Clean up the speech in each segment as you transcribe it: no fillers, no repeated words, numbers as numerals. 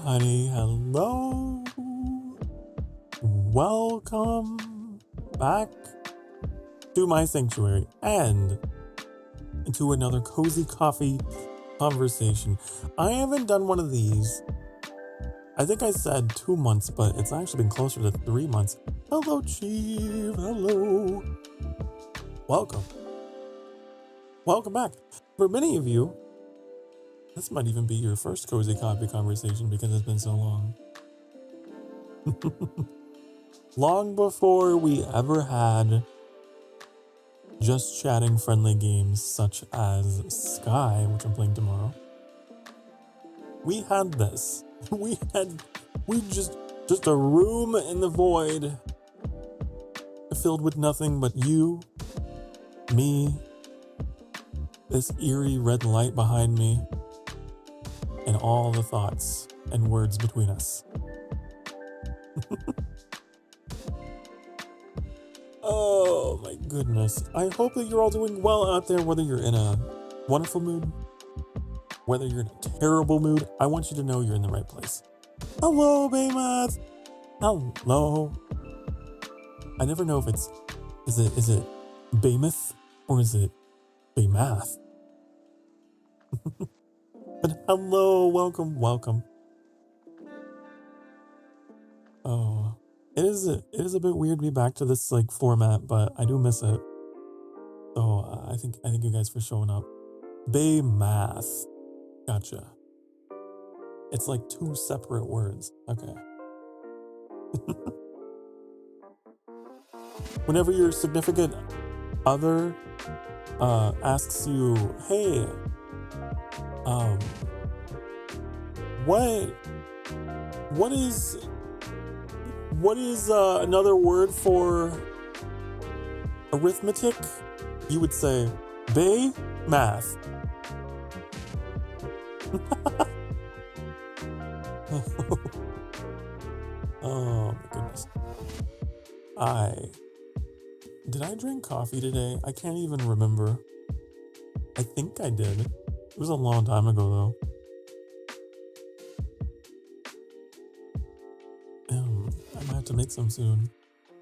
Honey, hello. Welcome back to my sanctuary and to another cozy coffee conversation. I haven't done one of these. I think I said 2 months, but it's actually been closer to 3 months. Hello, Chief. Hello. Welcome. Welcome back. For many of you, this might even be your first cozy coffee conversation because it's been so long. Long before we ever had just chatting friendly games such as Sky, which I'm playing tomorrow, we had this. We just a room in the void filled with nothing but you, me, this eerie red light behind me, and all the thoughts and words between us. Oh my goodness. I hope that you're all doing well out there, whether you're in a wonderful mood, whether you're in a terrible mood. I want you to know you're in the right place. Hello, Baymath. Hello. I never know if is it Baymath or is it Baymath? But hello, welcome. Oh, it is a bit weird to be back to this like format, but I do miss it. So I think you guys for showing up. Baymath, gotcha. It's like two separate words. Okay. Whenever your significant other asks you, hey, what is another word for arithmetic? You would say Bay math. Oh my goodness. Did I drink coffee today? I can't even remember. I think I did. It was a long time ago though. I might have to make some soon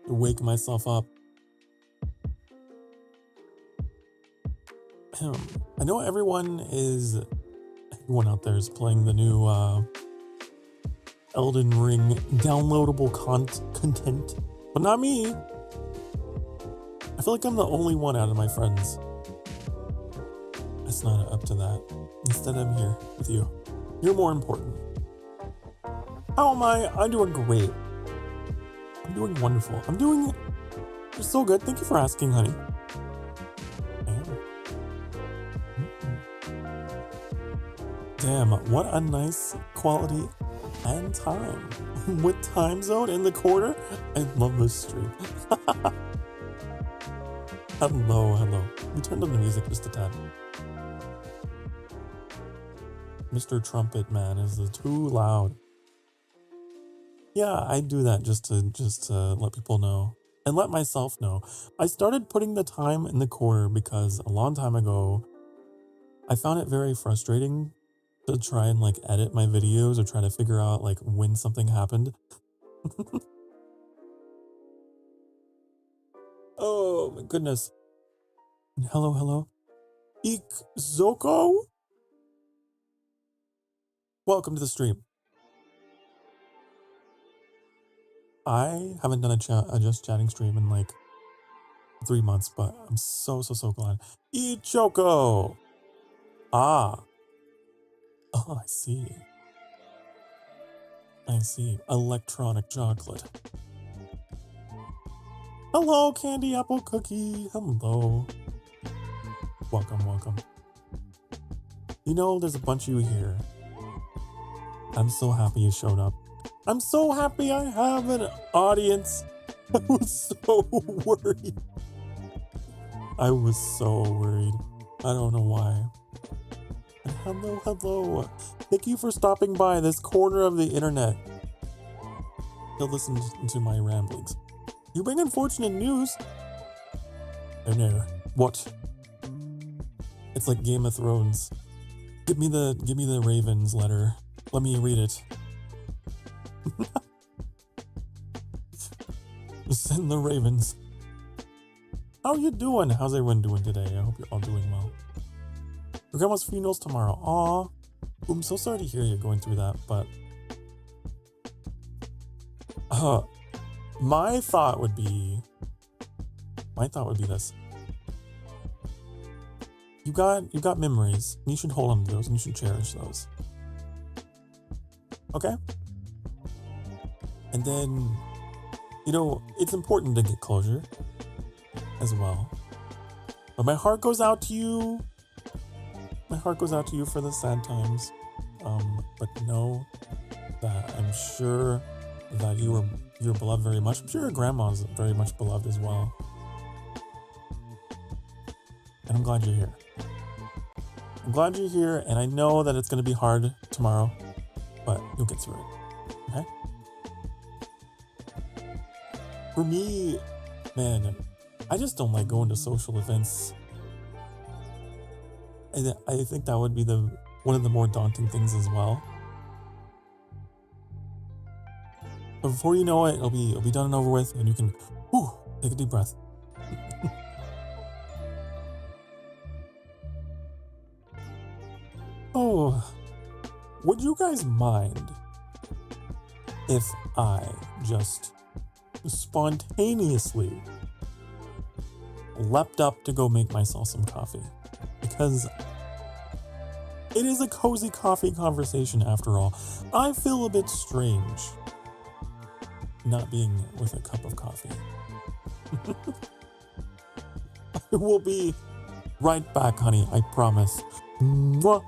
to wake myself up. I know everyone out there is playing the new Elden Ring downloadable content, but not me. I feel like I'm the only one out of my friends. It's not up to that. Instead, I'm here with you. You're more important. How am I? I'm doing great. I'm doing wonderful. You're so good. Thank you for asking, honey. Damn, what a nice quality and time. With time zone in the corner. I love this stream. Hello. We turned on the music just a tad. Mr. Trumpet Man is too loud. Yeah, I do that just to let people know and let myself know. I started putting the time in the corner because a long time ago, I found it very frustrating to try and like edit my videos or try to figure out like when something happened. Oh my goodness. Hello. Zoko? Welcome to the stream. I haven't done a just chatting stream in like 3 months, but I'm so glad. Choco. Ah. Oh, I see. Electronic chocolate. Hello, Candy Apple Cookie. Hello. Welcome. You know, there's a bunch of you here. I'm so happy you showed up. I'm so happy I have an audience. I was so worried. I don't know why. And hello. Thank you for stopping by this corner of the internet to listen to my ramblings. You bring unfortunate news. Oh no. What? It's like Game of Thrones. Give me the Raven's letter. Let me read it. Send the Ravens. How are you doing? How's everyone doing today? I hope you're all doing well. Your grandma's funeral's tomorrow. Aw. I'm so sorry to hear you're going through that, but my thought would be this. you got memories. You should hold on to those and you should cherish those. Okay? And then, you know, it's important to get closure as well. But my heart goes out to you. My heart goes out to you for the sad times. But know that I'm sure that you're beloved very much. I'm sure your grandma's very much beloved as well. And I'm glad you're here. I'm glad you're here, and I know that it's going to be hard tomorrow, but you'll get through it, okay? For me, man, I just don't like going to social events. I think that would be one of the more daunting things as well. But before you know it, it'll be done and over with, and you can, take a deep breath. Oh, would you guys mind if I just spontaneously leapt up to go make myself some coffee? Because it is a cozy coffee conversation after all. I feel a bit strange not being with a cup of coffee. I will be right back, honey, I promise. Mwah.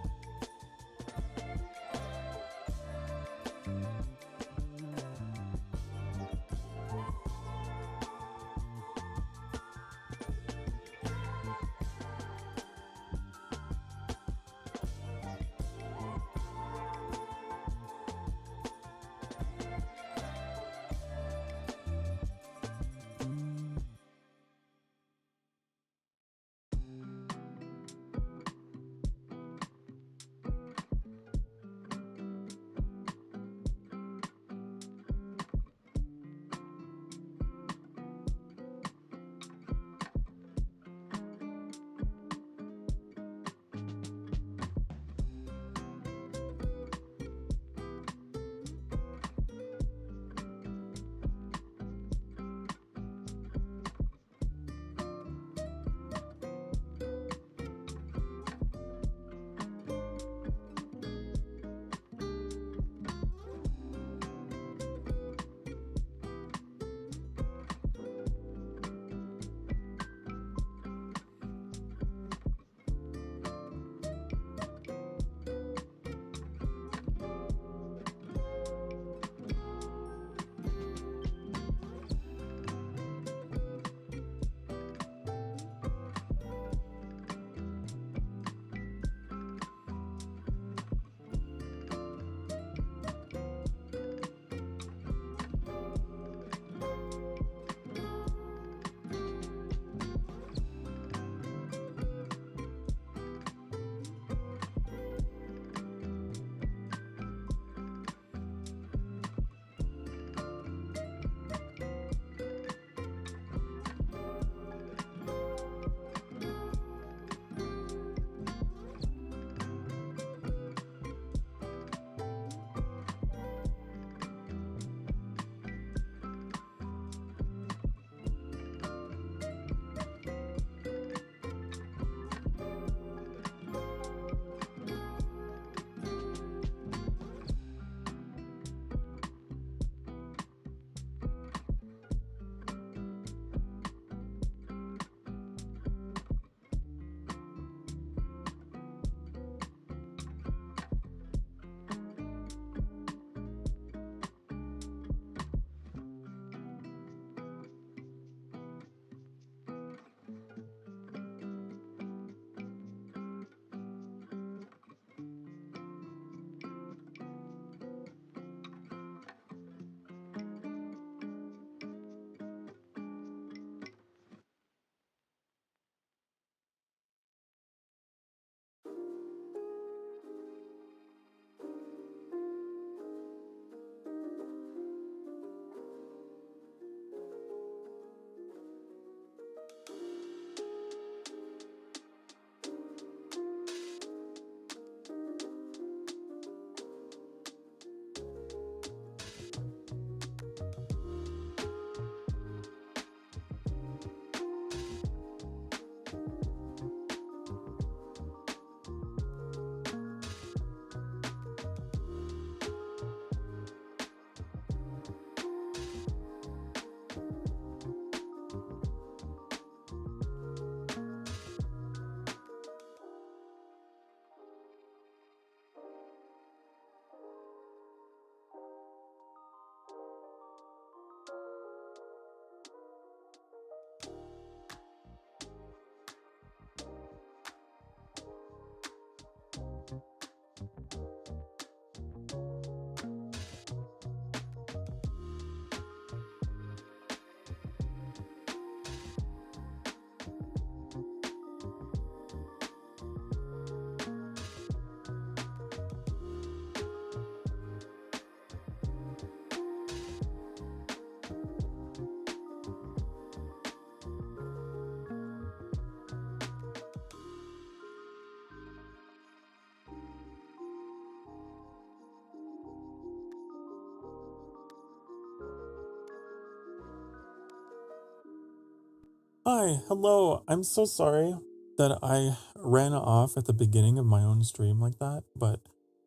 Hi, hello. I'm so sorry that I ran off at the beginning of my own stream like that, but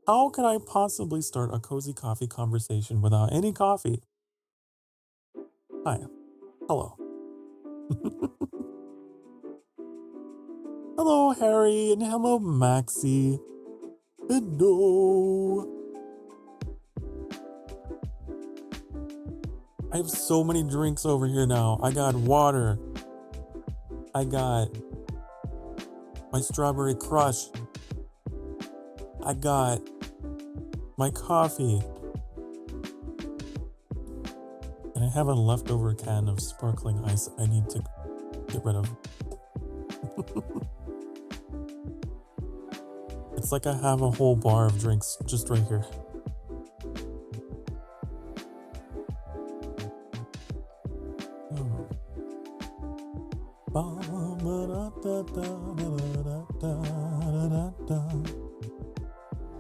how could I possibly start a cozy coffee conversation without any coffee? Hi, hello. Hello, Harry, and hello, Maxie. Hello. I have so many drinks over here now. I got water. I got my strawberry crush. I got my coffee. And I have a leftover can of sparkling ice I need to get rid of. It's like I have a whole bar of drinks just right here.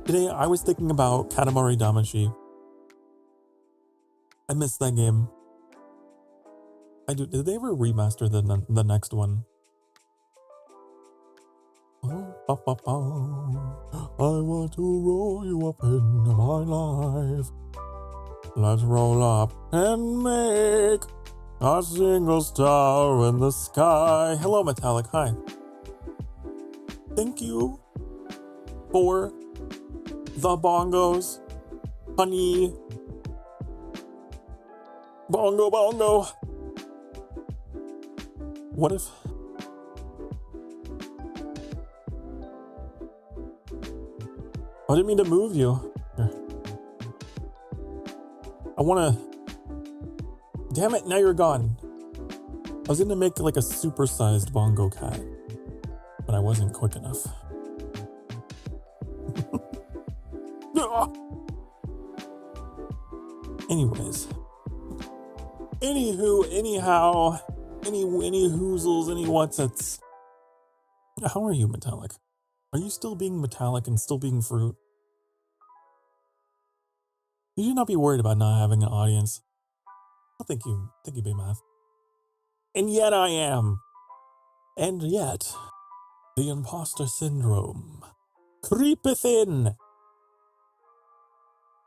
Today I was thinking about Katamari Damacy. I missed that game. Did they ever remaster the next one? I want to roll you up into my life. Let's roll up and make a single star in the sky. Hello, Metallic. Hi. Thank you for the bongos, honey. Bongo, bongo. What if... I didn't mean to move you. Here. I want to... Damn it, now you're gone. I was going to make like a supersized bongo cat, but I wasn't quick enough. Anyways. Anywho, anyhow, any hoozles, any whatsits. How are you, Metallic? Are you still being metallic and still being fruit? You should not be worried about not having an audience. Oh, thank you, Big Math. And yet I am. And yet, the imposter syndrome creepeth in.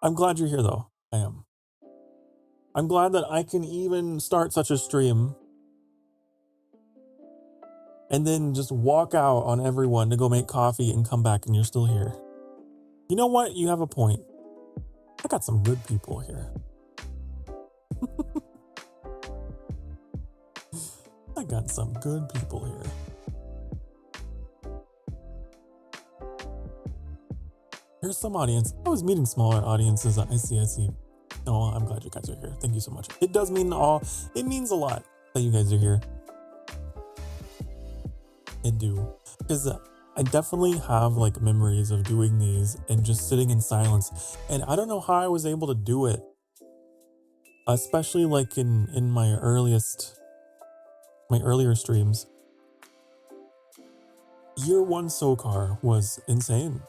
I'm glad you're here, though. I am. I'm glad that I can even start such a stream and then just walk out on everyone to go make coffee and come back and you're still here. You know what? You have a point. I got some good people here. I got some good people here. Here's some audience. I was meeting smaller audiences. I see. Oh, I'm glad you guys are here. Thank you so much. It does mean it means a lot that you guys are here. It do. Because I definitely have like memories of doing these and just sitting in silence. And I don't know how I was able to do it. Especially like in my earlier streams. Year 1 Sokar was insane.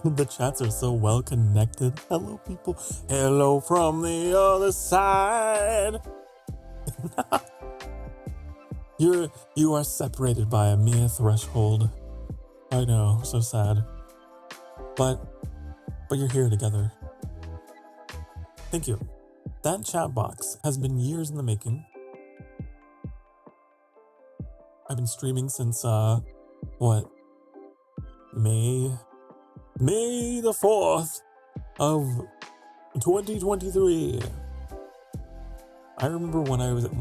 The chats are so well connected. Hello, people. Hello from the other side. You are separated by a mere threshold. I know, so sad. But you're here together. Thank you. That chat box has been years in the making. I've been streaming since May the 4th of 2023. I remember when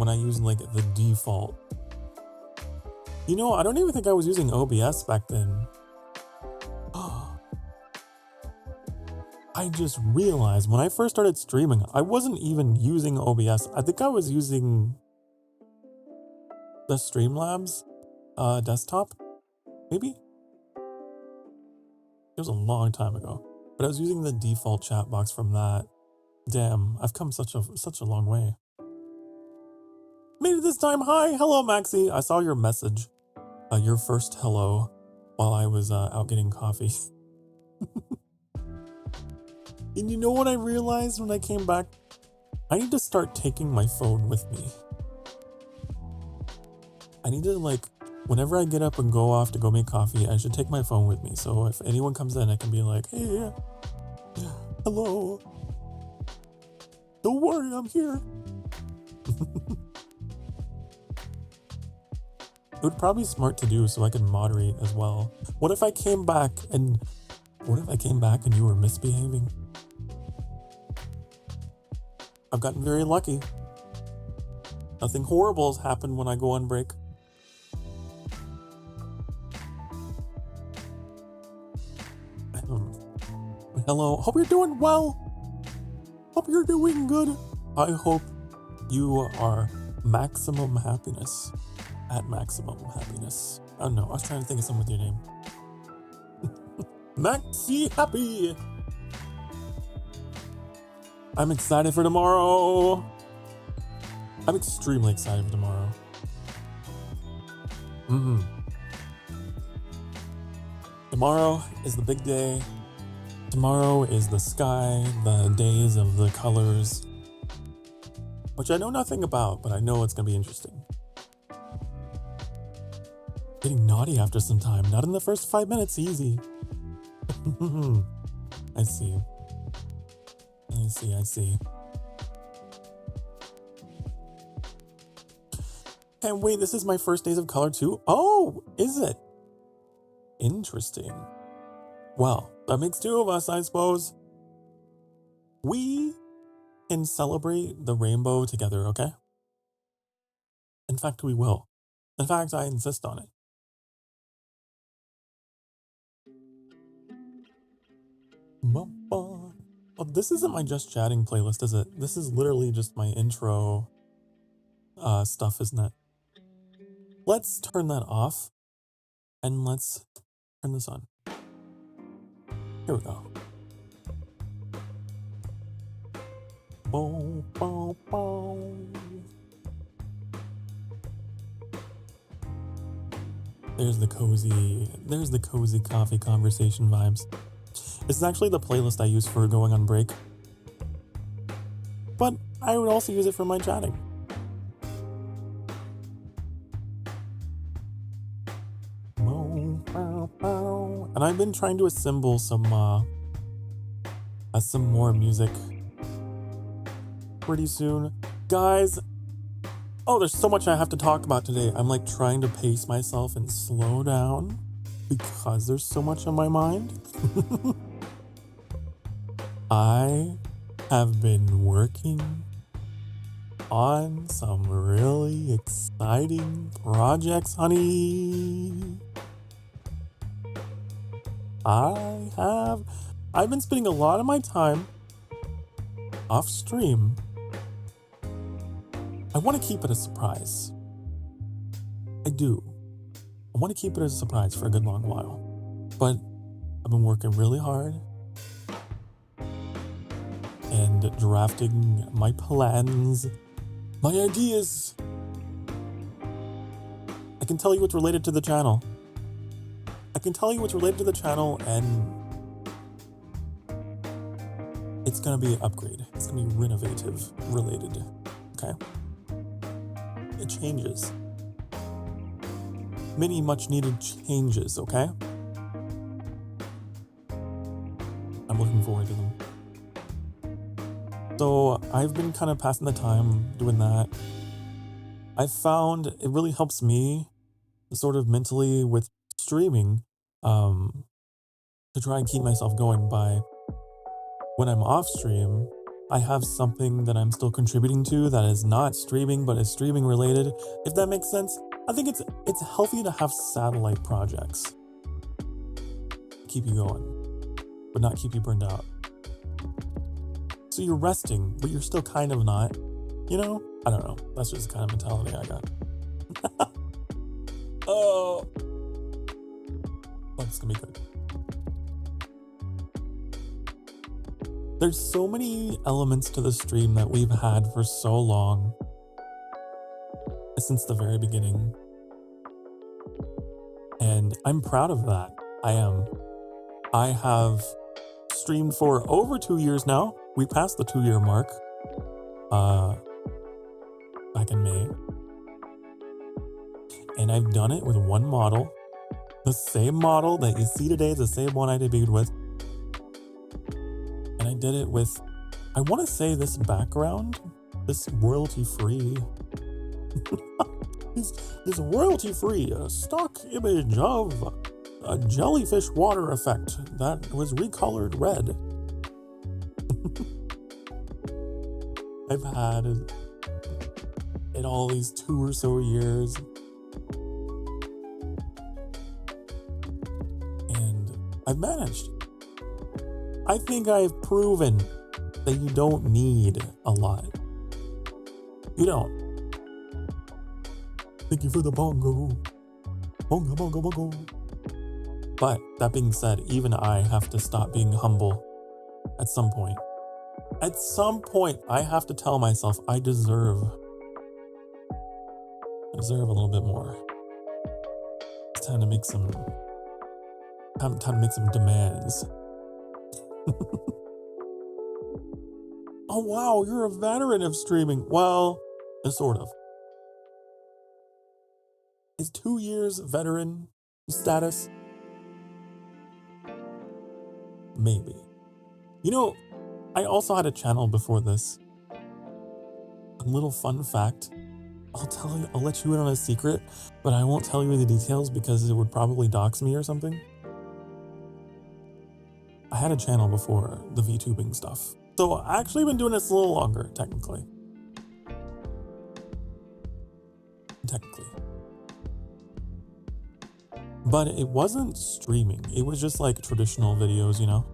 I used like the default. You know, I don't even think I was using OBS back then. I just realized when I first started streaming, I wasn't even using OBS. I think I was using the Streamlabs desktop, maybe? It was a long time ago, but I was using the default chat box from that. Damn, I've come such a long way. Made it this time. Hi, hello, Maxie. I saw your message, your first hello. while I was out getting coffee. And you know what I realized when I came back? I need to start taking my phone with me. I need to, like, whenever I get up and go off to go make coffee, I should take my phone with me. So if anyone comes in, I can be like, hey, hello. Don't worry, I'm here. It would probably be smart to do so I can moderate as well. What if I came back and you were misbehaving? I've gotten very lucky. Nothing horrible has happened when I go on break. Hello, hope you're doing well. Hope you're doing good. I hope you are maximum happiness. At maximum happiness. Oh no, I was trying to think of something with your name. Maxi Happy. I'm excited for tomorrow. I'm extremely excited for tomorrow. Tomorrow is the big day. Tomorrow is the sky, the days of the colors, which I know nothing about, but I know it's going to be interesting. Getting naughty after some time, not in the first 5 minutes, easy. I see. And wait, this is my first days of color too? Oh, is it? Interesting. Well, that makes two of us, I suppose. We can celebrate the rainbow together, okay? In fact, we will. In fact, I insist on it. Oh, this isn't my Just Chatting playlist, is it? This is literally just my intro stuff, isn't it? Let's turn that off and let's turn this on. Here we go. Bow, bow, bow. There's the cozy coffee conversation vibes. This is actually the playlist I use for going on break, but I would also use it for my chatting. And I've been trying to assemble some more music pretty soon. Guys, oh, there's so much I have to talk about today. I'm like trying to pace myself and slow down because there's so much on my mind. I have been working on some really exciting projects, honey. I've been spending a lot of my time off stream. I want to keep it a surprise. I do. I want to keep it a surprise for a good long while. But I've been working really hard and drafting my plans, my ideas. I can tell you what's related to the channel. And it's gonna be an upgrade. It's gonna be renovative related. Okay? It changes. Many much needed changes, okay? I'm looking forward to them. So I've been kind of passing the time doing that. I found it really helps me sort of mentally with streaming to try and keep myself going by when I'm off stream, I have something that I'm still contributing to that is not streaming but is streaming related, if that makes sense. I think it's healthy to have satellite projects. Keep you going, but not keep you burned out. So you're resting, but you're still kind of not, you know? I don't know. That's just the kind of mentality I got. Oh. But it's gonna be good. There's so many elements to the stream that we've had for so long. Since the very beginning. And I'm proud of that. I am. I have streamed for over 2 years now. We passed the 2-year mark back in May. And I've done it with one model. The same model that you see today is the same one I debuted with. And I did it with, I want to say this background, this royalty-free, this royalty-free stock image of a jellyfish water effect that was recolored red. I've had it in all these 2 or so years. And I've managed. I think I've proven that you don't need a lot. You don't. Thank you for the bongo. Bongo, bongo, bongo. But that being said, even I have to stop being humble at some point. At some point, I have to tell myself I deserve a little bit more. It's time to make some demands. Oh wow, you're a veteran of streaming. Well, sort of. Is 2 years veteran status? Maybe. You know, I also had a channel before this. A little fun fact. I'll let you in on a secret, but I won't tell you the details because it would probably dox me or something. I had a channel before the VTubing stuff. So I actually been doing this a little longer, technically. But it wasn't streaming. It was just like traditional videos, you know?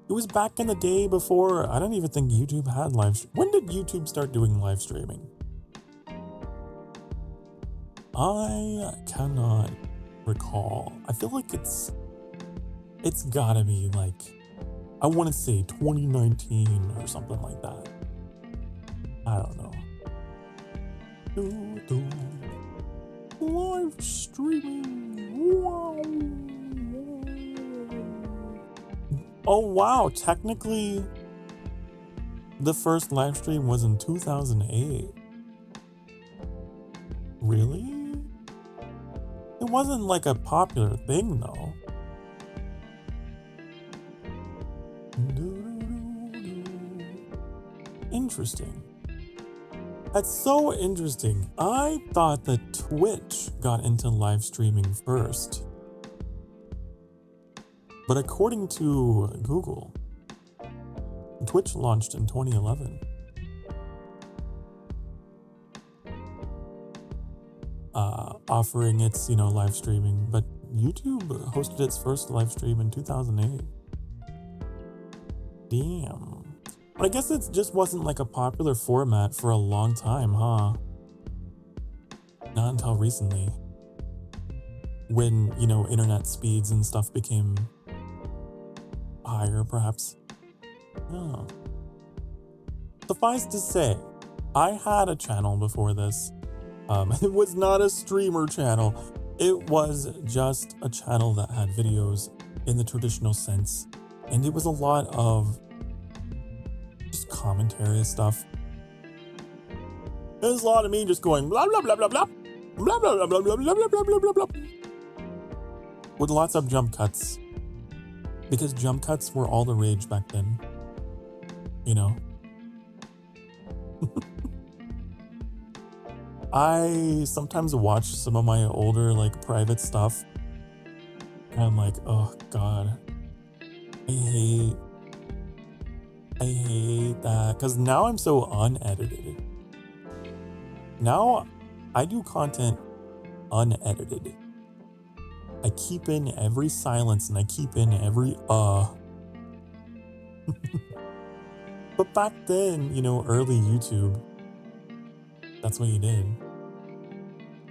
It was back in the day before, I don't even think YouTube had live stream. When did YouTube start doing live streaming? I cannot recall. I feel like it's gotta be like, I want to say 2019 or something like that. I don't know. Live streaming. Wow. Oh wow, technically the first live stream was in 2008. Really? It wasn't like a popular thing though. Interesting. That's so interesting. I thought that Twitch got into live streaming first. But according to Google, Twitch launched in 2011. Offering its, live streaming, but YouTube hosted its first live stream in 2008. Damn. But I guess it just wasn't like a popular format for a long time, huh? Not until recently. When, internet speeds and stuff became higher, perhaps. Oh. Suffice to say, I had a channel before this. It was not a streamer channel. It was just a channel that had videos in the traditional sense. And it was a lot of just commentary stuff. There's a lot of me just going blah blah blah blah blah blah blah blah blah blah blah blah blah blah blah, with lots of jump cuts, because jump cuts were all the rage back then. I sometimes watch some of my older private stuff and I'm like, oh god, I hate that, because now I'm so unedited. Now I do content unedited. I keep in every silence and I keep in every But back then, early YouTube, that's what you did.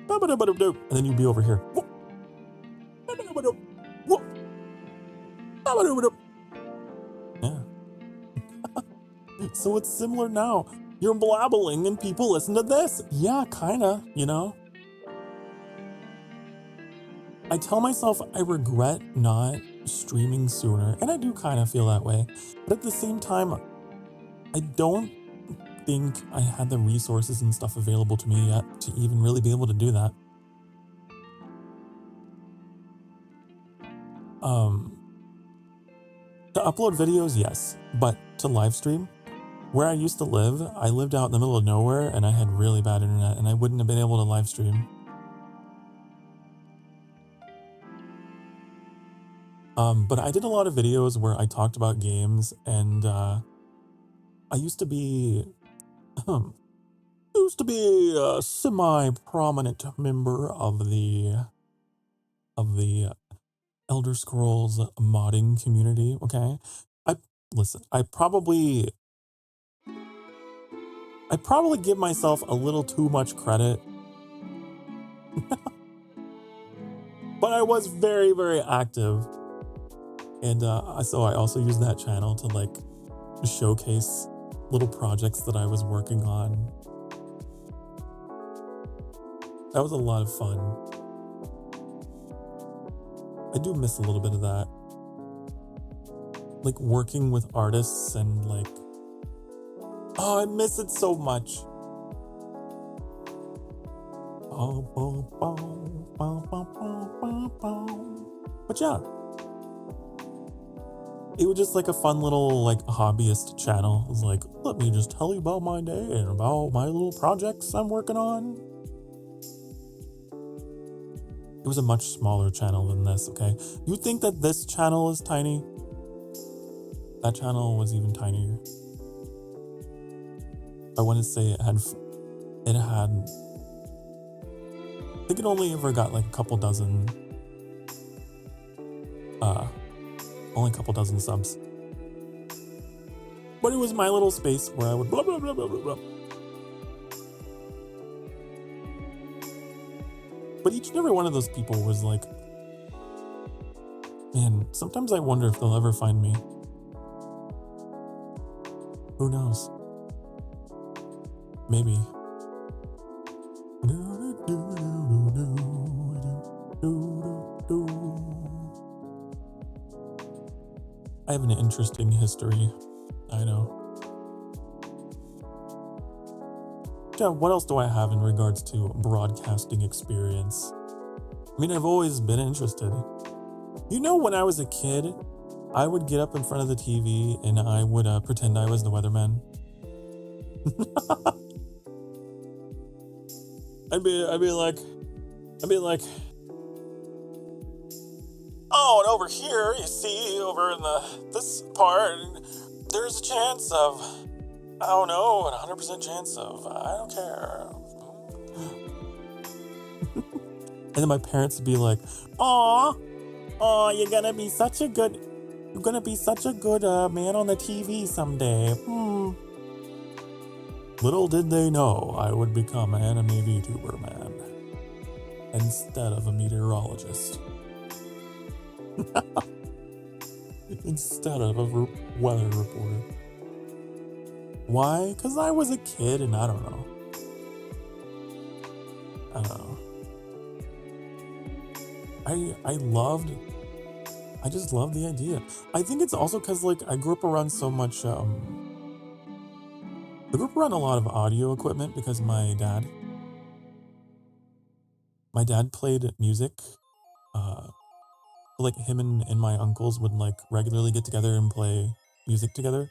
And then you'd be over here. Yeah. So it's similar now. You're blabbling and people listen to this. Yeah, kinda, I tell myself I regret not streaming sooner, and I do kind of feel that way. But at the same time, I don't think I had the resources and stuff available to me yet to even really be able to do that. To upload videos, yes, but to live stream, where I used to live, I lived out in the middle of nowhere and I had really bad internet and I wouldn't have been able to live stream. But I did a lot of videos where I talked about games, and I used to be a semi-prominent member of the Elder Scrolls modding community. Okay, I probably give myself a little too much credit, but I was very, very active. And so I also used that channel to like showcase little projects that I was working on. That was a lot of fun. I do miss a little bit of that. Like working with artists and like, oh, I miss it so much. But yeah. It was just like a fun little like hobbyist channel. It was like, let me just tell you about my day and about my little projects I'm working on. It was a much smaller channel than this, okay? You think that this channel is tiny? That channel was even tinier. I want to say I think it only ever got like a couple dozen subs. But it was my little space where I would blah, blah, blah, blah, blah, blah. But each and every one of those people was like, man, sometimes I wonder if they'll ever find me. Who knows? Maybe. I have an interesting history. I know. Yeah, what else do I have in regards to broadcasting experience? I mean, I've always been interested. You know, when I was a kid, I would get up in front of the TV and I would pretend I was the weatherman. I'd be like, oh, and over here, you see, over in this part, there's a chance of, I don't know, a 100% chance of, I don't care. And then my parents would be like, aw, you're gonna be such a good man on the TV someday. Little did they know I would become an anime VTuber man instead of a meteorologist. Instead of a weather reporter. Why? Because I was a kid and I don't know. I just loved the idea. I think it's also because like I grew up around so much, I grew up around a lot of audio equipment because my dad played music. Like him and my uncles would like regularly get together and play music together.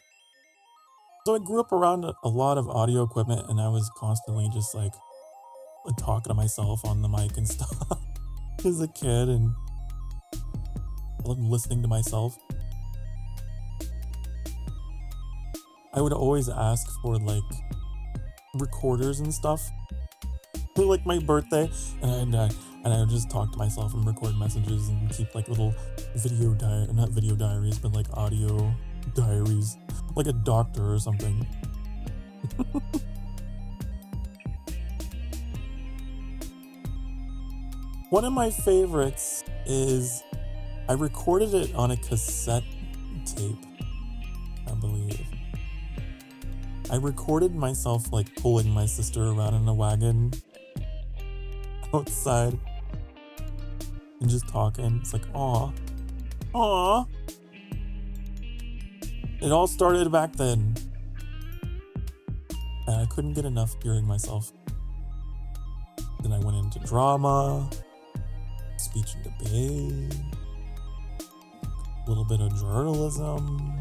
So I grew up around a lot of audio equipment and I was constantly just like talking to myself on the mic and stuff as a kid, and I loved listening to myself. I would always ask for like recorders and stuff for like my birthday, and I would just talk to myself and record messages and keep like little not video diaries, but like audio diaries, like a doctor or something. One of my favorites is I recorded it on a cassette tape, I believe. I recorded myself like pulling my sister around in a wagon outside. and just talking. It's like, aw. Aw. It all started back then. And I couldn't get enough hearing myself. Then I went into drama, speech and debate, a little bit of journalism.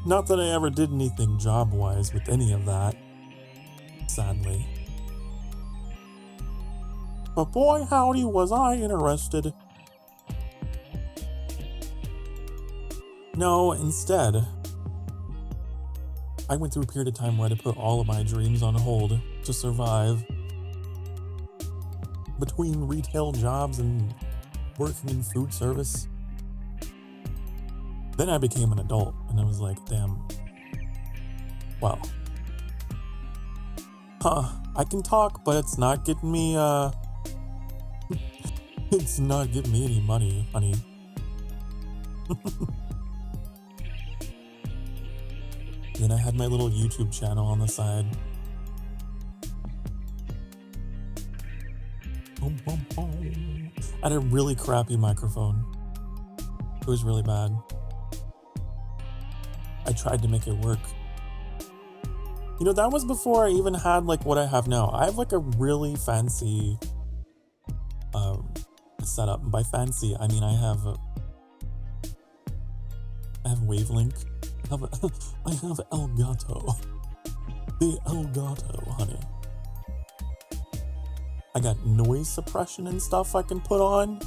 Not that I ever did anything job-wise with any of that, sadly. But boy howdy was I interested. No, instead, I went through a period of time where I had to put all of my dreams on hold to survive. Between retail jobs and working in food service. Then I became an adult and I was like, damn, wow. I can talk, but it's not getting me, it's not getting me any money, honey. Then I had my little YouTube channel on the side. I had a really crappy microphone. It was really bad. I tried to make it work. You know, that was before I even had like what I have now. I have like a really fancy setup. And by fancy, I mean I have wavelength. I have Elgato. The Elgato, honey. I got noise suppression and stuff I can put on.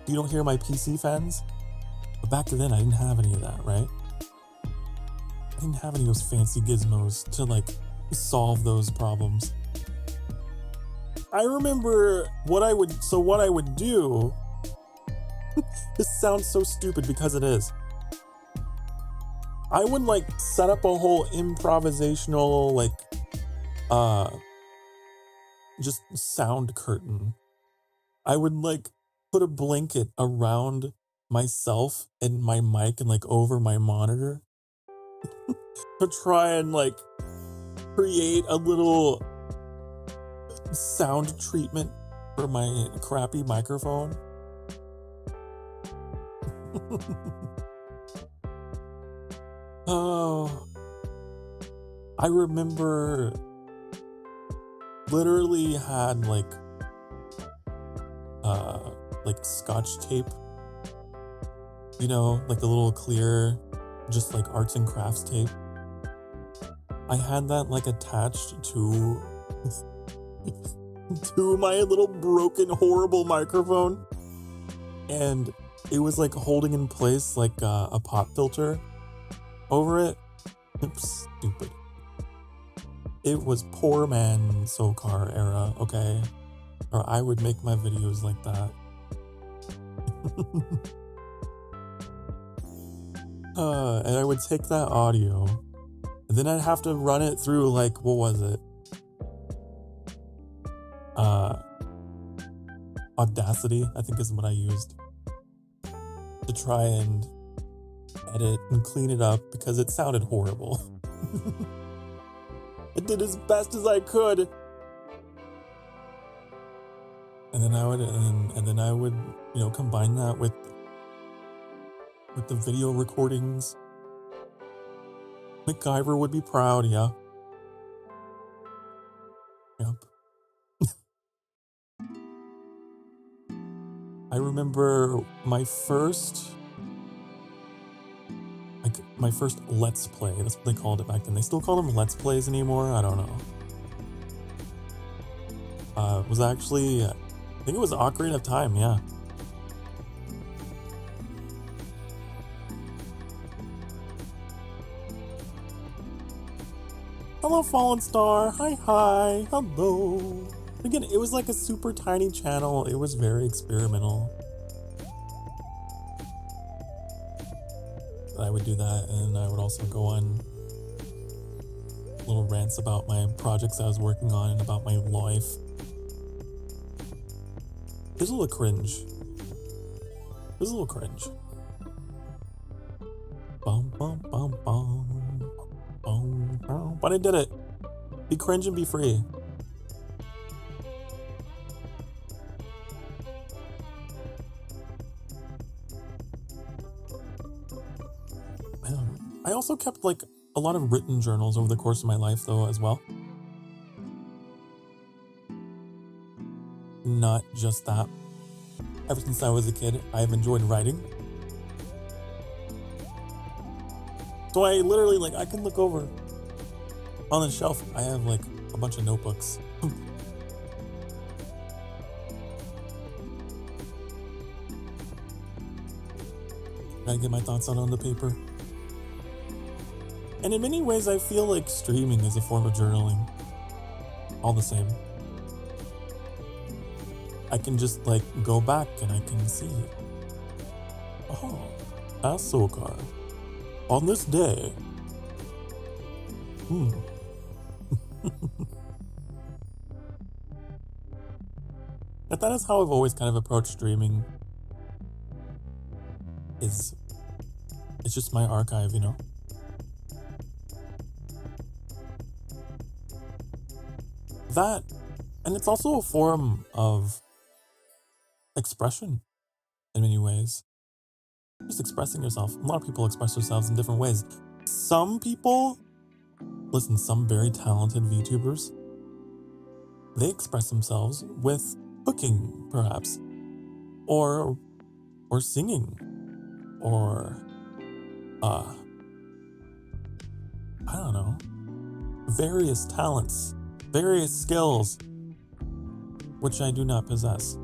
You don't hear my PC fans? But back then I didn't have any of that, right? I didn't have any of those fancy gizmos to like solve those problems. I remember what I would do. This sounds so stupid because it is. I would like set up a whole improvisational like just sound curtain. I would like put a blanket around myself and my mic and like over my monitor to try and like create a little sound treatment for my crappy microphone. Oh, I remember literally had like scotch tape, you know, like the little clear, just like arts and crafts tape. I had that like attached to to my little broken, horrible microphone, and it was like holding in place like a pop filter over it. Oops, stupid. It was poor man Sokar era, okay? Or I would make my videos like that. And I would take that audio, and then I'd have to run it through like, what was it? Audacity, I think is what I used, to try and edit and clean it up because it sounded horrible. I did as best as I could. And then I would, you know, combine that with the video recordings. MacGyver would be proud, yeah. Yep. I remember my first Let's Play. That's what they called it back then. They still call them Let's Plays anymore? I don't know. It was actually, I think it was Ocarina of Time, yeah. Hello, Fallen Star. Hi. Hello. Again, it was like a super tiny channel. It was very experimental. I would do that, and I would also go on little rants about my projects I was working on and about my life. It was a little cringe. Bum, bum, bum, bum. Bum, bum. But I did it. Be cringe and be free. also kept like a lot of written journals over the course of my life though as well. Not just that. Ever since I was a kid, I've enjoyed writing. So I literally, like, I can look over on the shelf. I have like a bunch of notebooks. Gotta get my thoughts out on the paper. And in many ways, I feel like streaming is a form of journaling. All the same. I can just like go back and I can see. Oh, as Sokar. On this day. But that is how I've always kind of approached streaming. It's just my archive, you know? That, and it's also a form of expression in many ways. Just expressing yourself. A lot of people express themselves in different ways. Some people, listen, some very talented VTubers, they express themselves with cooking, perhaps, or singing, or I don't know, various talents, various skills, which I do not possess.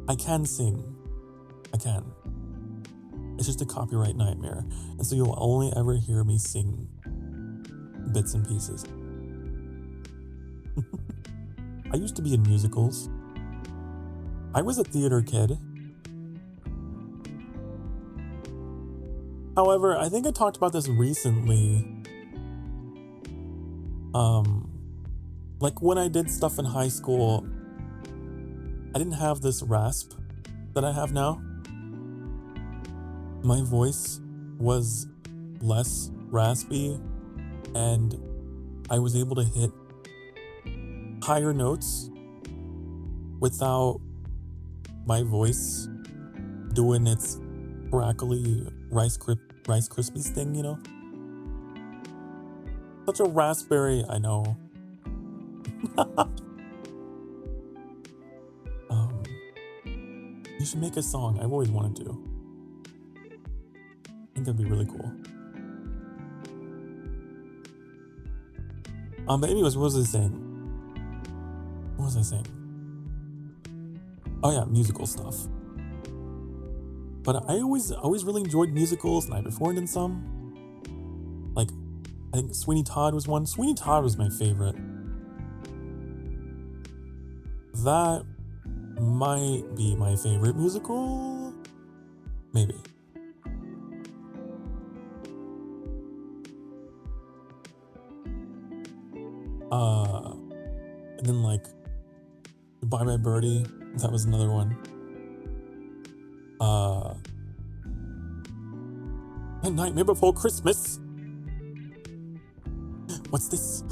I can sing. I can. It's just a copyright nightmare, and so you'll only ever hear me sing bits and pieces. I used to be in musicals. I was a theater kid. However, I think I talked about this recently. Like when I did stuff in high school, I didn't have this rasp that I have now. My voice was less raspy, and I was able to hit higher notes without my voice doing its crackly Rice Krispies thing, you know? Such a raspberry, I know. You should make a song. I've always wanted to. I think that'd be really cool. But anyways, what was I saying? Oh yeah, musical stuff. But I always really enjoyed musicals, and I performed in some. Like, I think Sweeney Todd was one. Sweeney Todd was my favorite. That might be my favorite musical. Maybe. And then like Bye Bye Birdie, that was another one. A Nightmare Before Christmas. What's this?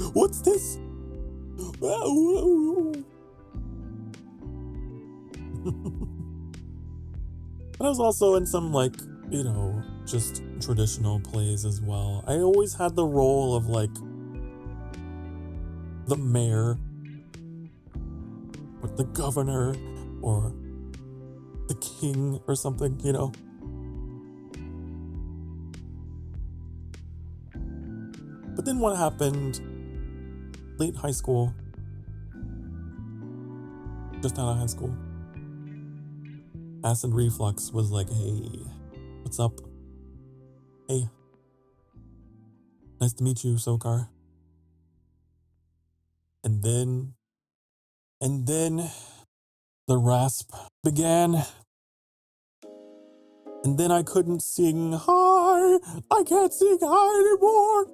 And I was also in some, like, you know, just traditional plays as well. I always had the role of, like, the mayor, or the governor, or the king, or something, you know? But then what happened late high school, just out of high school, acid reflux was like, hey, what's up? Hey, nice to meet you, Sokar. And then the rasp began. And then I couldn't sing high. I can't sing high anymore.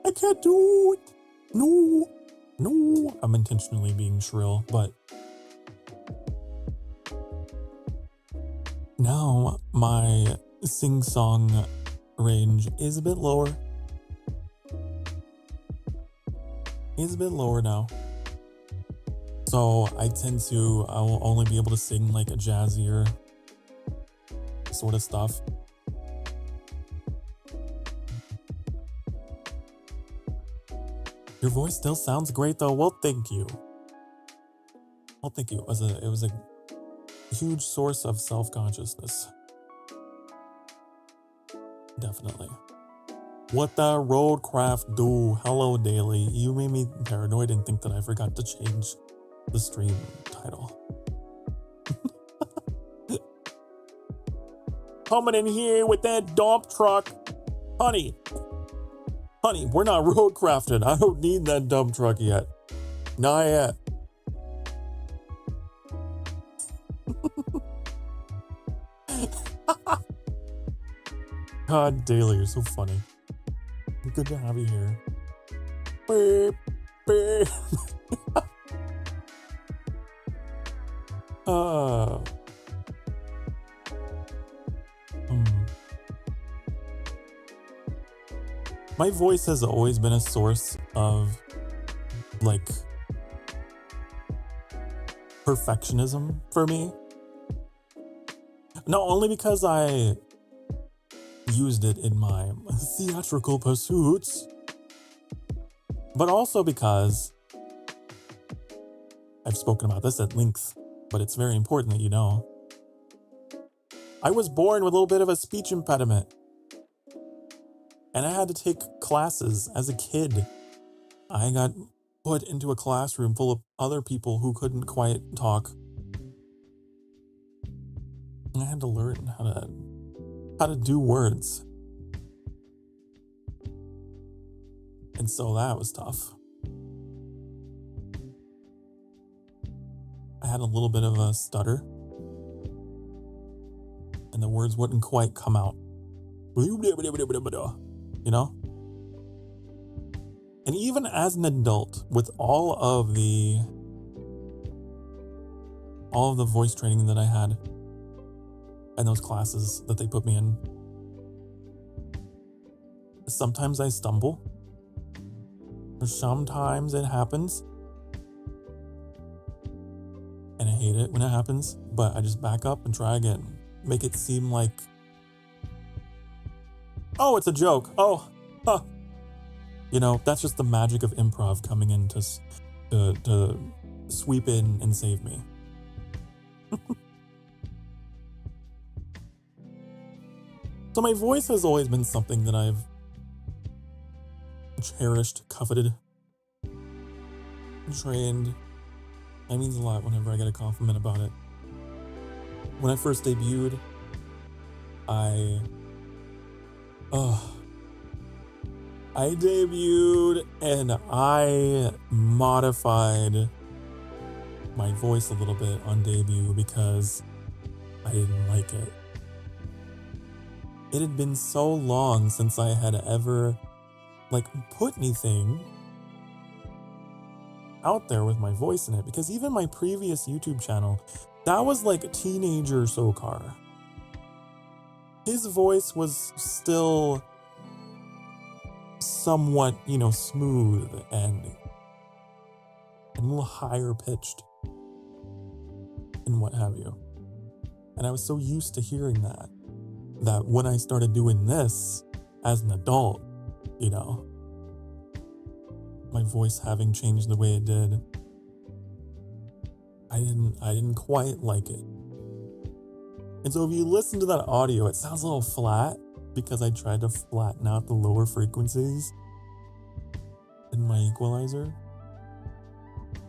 I can't do it. No. I'm intentionally being shrill, but now my sing-song range is a bit lower. It's a bit lower now. So I will only be able to sing like a jazzier sort of stuff. Your voice still sounds great though. Well, thank you. Well, thank you. It was a huge source of self-consciousness. Definitely. What the roadcraft do? Hello, Daily. You made me paranoid and think that I forgot to change the stream title. Coming in here with that dump truck. Honey, we're not roadcrafted. I don't need that dump truck yet. Not yet. God, Daily, you're so funny. Good to have you here. Beep, beep. My voice has always been a source of, like, perfectionism for me. Not only because I used it in my theatrical pursuits, but also because I've spoken about this at length, but it's very important that you know. I was born with a little bit of a speech impediment, and I had to take classes as a kid. I got put into a classroom full of other people who couldn't quite talk. And I had to learn how to do words. And so that was tough. I had a little bit of a stutter, and the words wouldn't quite come out. You know? And even as an adult, with all of the voice training that I had and those classes that they put me in, sometimes I stumble, or sometimes it happens, and I hate it when it happens, but I just back up and try again. Make it seem like, oh, it's a joke. Oh, huh. You know, that's just the magic of improv coming in to sweep in and save me. So my voice has always been something that I've cherished, coveted, trained. That means a lot whenever I get a compliment about it. When I first debuted, I debuted and I modified my voice a little bit on debut because I didn't like it. It had been so long since I had ever, like, put anything out there with my voice in it, because even my previous YouTube channel, that was like a teenager Sokar. His voice was still somewhat, you know, smooth and a little higher pitched and what have you. And I was so used to hearing that when I started doing this as an adult, you know, my voice having changed the way it did, I didn't quite like it. And so if you listen to that audio, it sounds a little flat because I tried to flatten out the lower frequencies in my equalizer.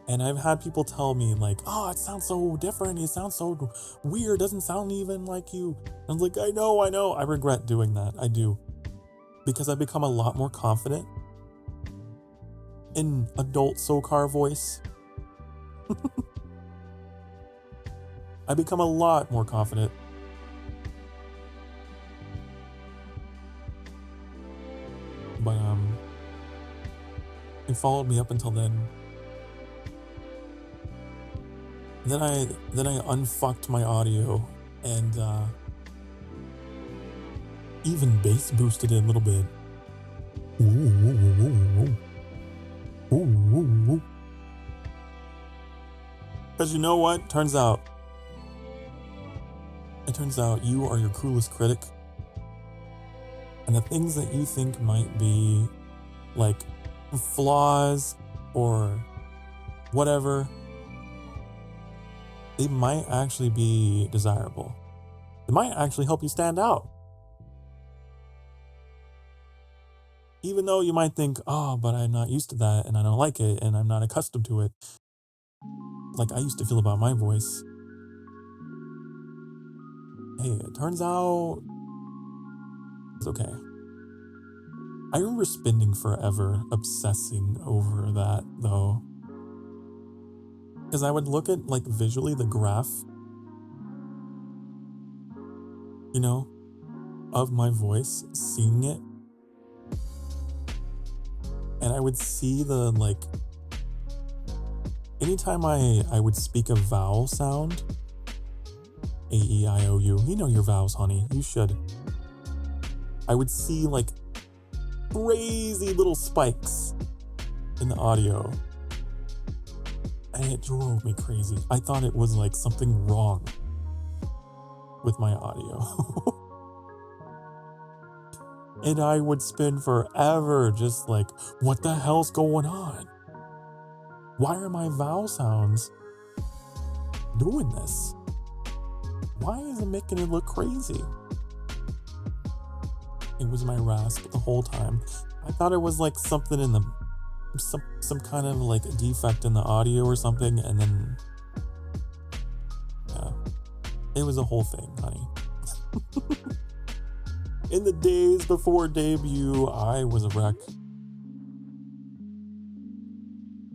And I've had people tell me like, oh, it sounds so different. It sounds so weird. It doesn't sound even like you. And I was like, I know. I regret doing that. I do. Because I've become a lot more confident in adult Sokar voice. I become a lot more confident. But it followed me up until then. Then I unfucked my audio and even bass boosted it a little bit. Because you know what? It turns out you are your cruelest critic. And the things that you think might be like flaws or whatever, they might actually be desirable. It might actually help you stand out. Even though you might think, oh, but I'm not used to that and I don't like it and I'm not accustomed to it. Like I used to feel about my voice. Hey, it turns out it's okay. I remember spending forever obsessing over that though. Because I would look at like visually the graph, you know, of my voice, seeing it. And I would see the like, anytime I would speak a vowel sound, A-E-I-O-U, you know your vowels, honey, you should. I would see like crazy little spikes in the audio. And it drove me crazy. I thought it was like something wrong with my audio. And I would spend forever just like, what the hell's going on? Why are my vowel sounds doing this? Why is it making it look crazy? It was my rasp the whole time. I thought it was like something in the, some kind of like defect in the audio or something, and then, yeah, it was a whole thing, honey. In the days before debut, I was a wreck.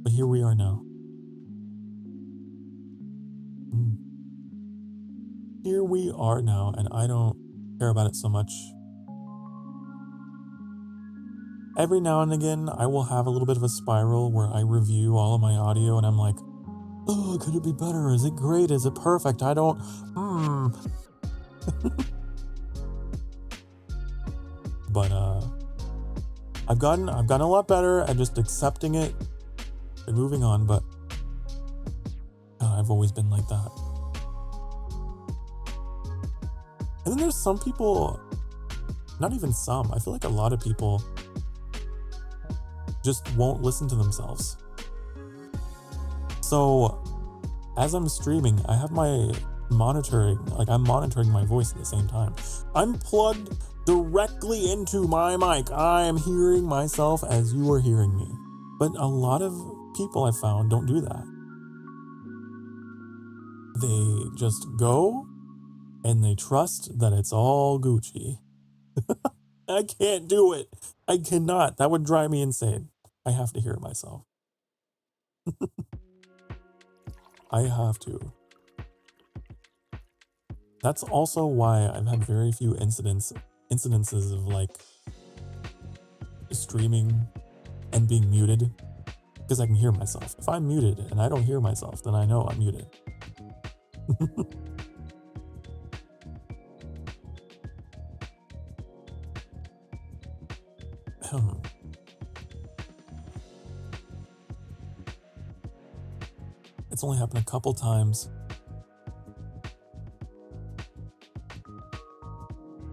But here we are now. Here we are now, and I don't care about it so much. Every now and again, I will have a little bit of a spiral where I review all of my audio, and I'm like, oh, could it be better? Is it great? Is it perfect? I don't, But I've gotten a lot better at just accepting it and moving on, but I've always been like that. And then there's some people, not even some, I feel like a lot of people just won't listen to themselves. So as I'm streaming, I have my monitoring, like I'm monitoring my voice at the same time. I'm plugged directly into my mic. I am hearing myself as you are hearing me. But a lot of people I found don't do that. They just go and they trust that it's all Gucci. I can't do it. I cannot. That would drive me insane. I have to hear it myself. I have to. That's also why I've had very few incidences of like streaming and being muted, because I can hear myself. If I'm muted and I don't hear myself, then I know I'm muted. It's only happened a couple times.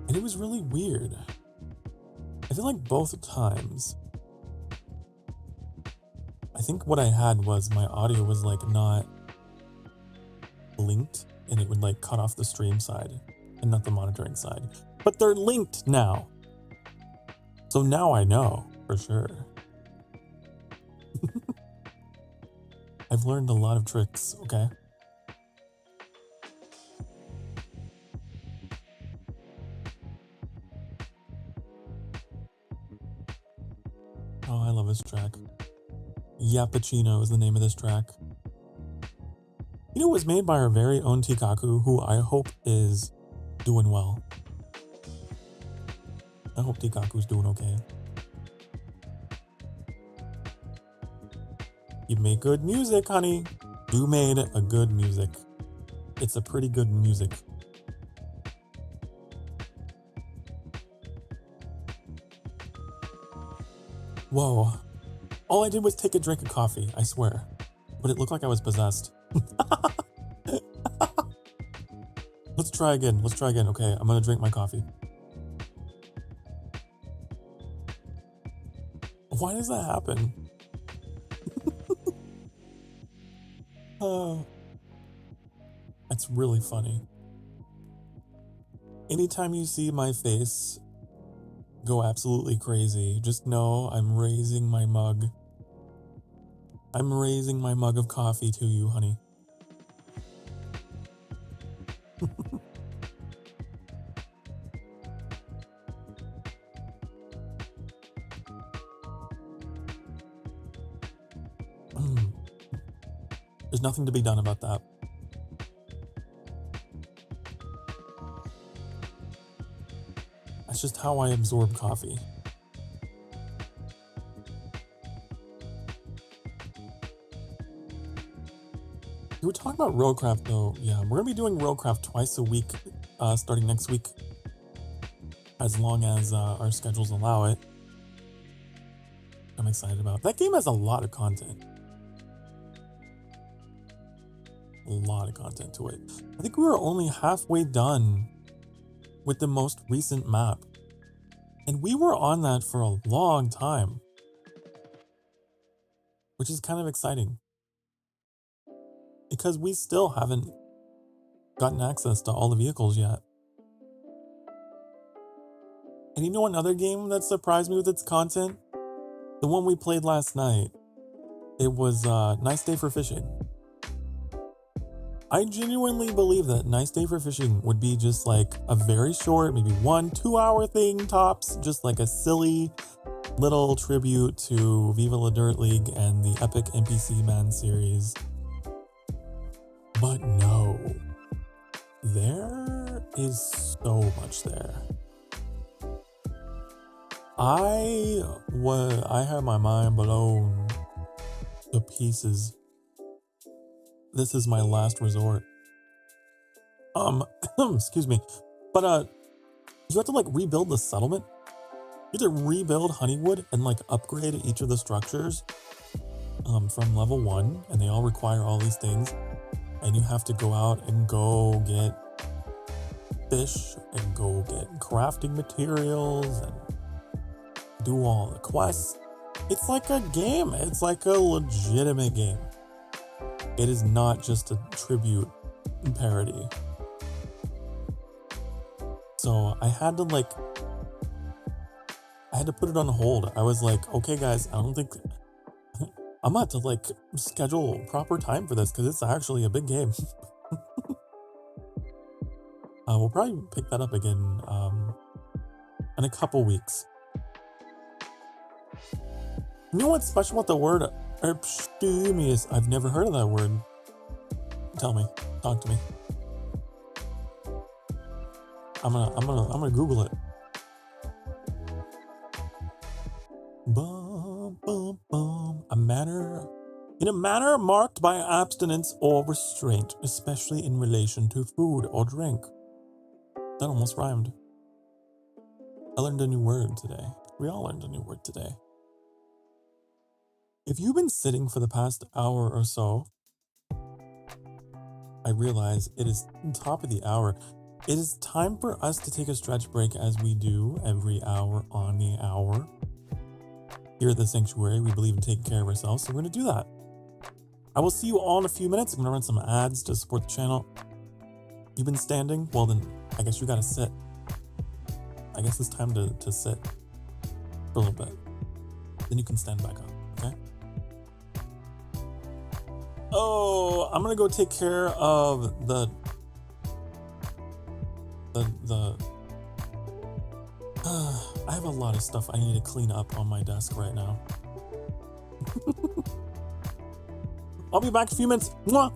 And it was really weird. I feel like both times, I think what I had was my audio was like not linked, and it would like cut off the stream side and not the monitoring side. But they're linked now. So now I know for sure. I've learned a lot of tricks, okay? Oh, I love this track. Yappachino is the name of this track. You know, it was made by our very own TeaCaku, who I hope is doing well. I hope TeaCaku's doing okay. You make good music, honey. You made a good music. It's a pretty good music. Whoa. All I did was take a drink of coffee, I swear. But it looked like I was possessed. Let's try again. Okay, I'm gonna drink my coffee. Why does that happen? That's really funny. Anytime you see my face go absolutely crazy, just know I'm raising my mug. I'm raising my mug of coffee to you, honey. There's nothing to be done about that. That's just how I absorb coffee. You were talking about Roadcraft though. Yeah, we're gonna be doing Roadcraft twice a week, starting next week, as long as our schedules allow it. I'm excited about it. That game has a lot of content. A lot of content to it. I think we were only halfway done with the most recent map. And we were on that for a long time, which is kind of exciting. Because we still haven't gotten access to all the vehicles yet. And you know another game that surprised me with its content? The one we played last night. It was Nice Day for Fishing. I genuinely believe that Nice Day for Fishing would be just like a very short, maybe 1-2 hour thing tops, just like a silly little tribute to Viva La Dirt League and the epic NPC Man series. But no, there is so much there. I had my mind blown to pieces. This is my last resort. Excuse me. But you have to like rebuild the settlement. You have to rebuild Honeywood and like upgrade each of the structures from level 1, and they all require all these things. And you have to go out and go get fish and go get crafting materials and do all the quests. It's like a game. It's like a legitimate game. It is not just a tribute parody. So I had to put it on hold. I was like, okay guys, I don't think I'm about to like schedule proper time for this because it's actually a big game. We'll probably pick that up again in a couple weeks. You know what's special about the word abstemious? I've never heard of that word. Tell me. Talk to me. I'm gonna Google it. Bum, bum, bum. In a manner marked by abstinence or restraint, especially in relation to food or drink. That almost rhymed. I learned a new word today. We all learned a new word today. If you've been sitting for the past hour or so, I realize it is top of the hour. It is time for us to take a stretch break as we do every hour on the hour. Here at the Sanctuary, we believe in taking care of ourselves, so we're going to do that. I will see you all in a few minutes. I'm going to run some ads to support the channel. You've been standing? Well then, I guess you got to sit. I guess it's time to sit for a little bit. Then you can stand back up, okay? Oh, I'm going to go take care of I have a lot of stuff I need to clean up on my desk right now. I'll be back in a few minutes. Mwah!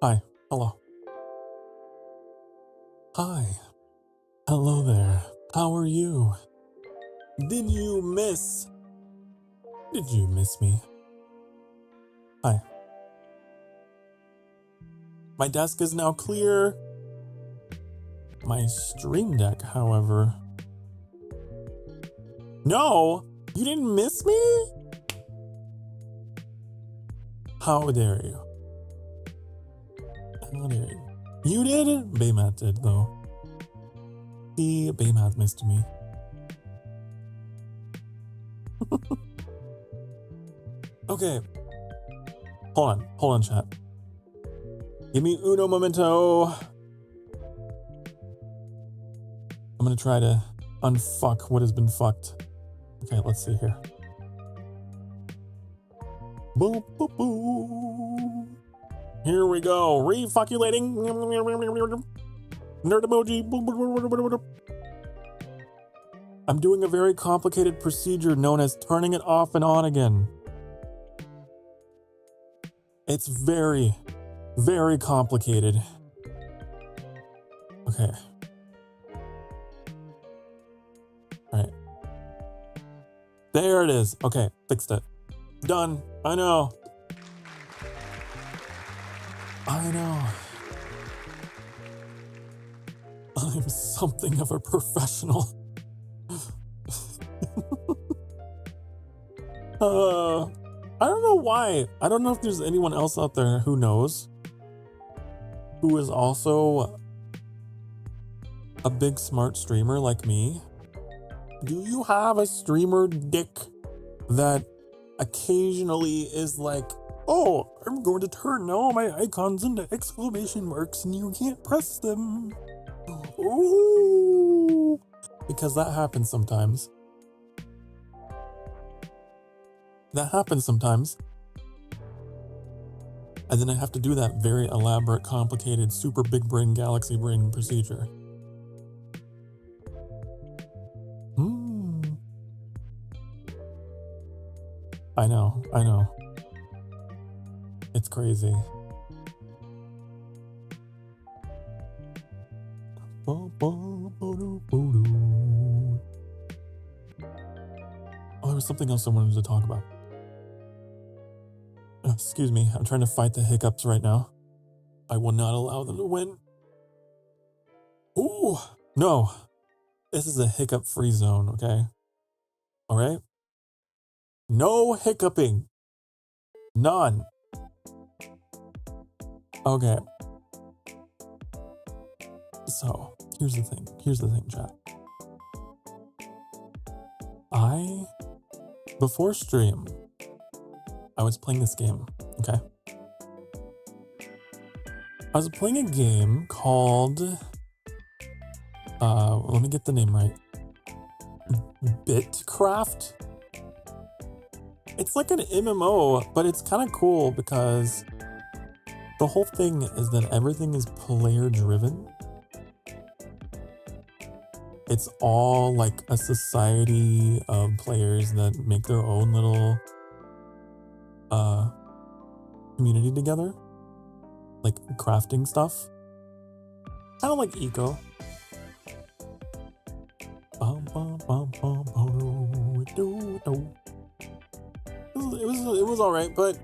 Hi. Hello. Hi. Hello there. How are you? Did you miss me? Hi. My desk is now clear. My stream deck, however. No! You didn't miss me? How dare you? How dare you? You did? Baymath did, though. Baymath missed me. Okay. Hold on, chat. Give me uno momento. I'm gonna try to unfuck what has been fucked. Okay, let's see here. Boop, boop, boop. Here we go. Refuckulating. Nerd emoji. I'm doing a very complicated procedure known as turning it off and on again. It's very, very complicated. Okay. Alright. There it is. Okay, fixed it. Done. I know. I'm something of a professional. I don't know why. I don't know if there's anyone else out there who knows, who is also a big smart streamer like me. Do you have a streamer dick that occasionally is like, oh, I'm going to turn all my icons into exclamation marks and you can't press them? Ooh, because that happens sometimes. That happens sometimes. And then I have to do that very elaborate, complicated, super big brain, galaxy brain procedure. I know. It's crazy. Oh, there was something else I wanted to talk about. Excuse me, I'm trying to fight the hiccups right now. I will not allow them to win. Ooh, No, this is a hiccup-free zone, okay? All right? No hiccuping. None. Okay. So, here's the thing. Here's the thing, chat. Before stream, I was playing this game, okay? I was playing a game called, let me get the name right. Bitcraft? It's like an MMO, but it's kind of cool because the whole thing is that everything is player driven. It's all like a society of players that make their own little community together, like crafting stuff, kind of like eco. It was all right, but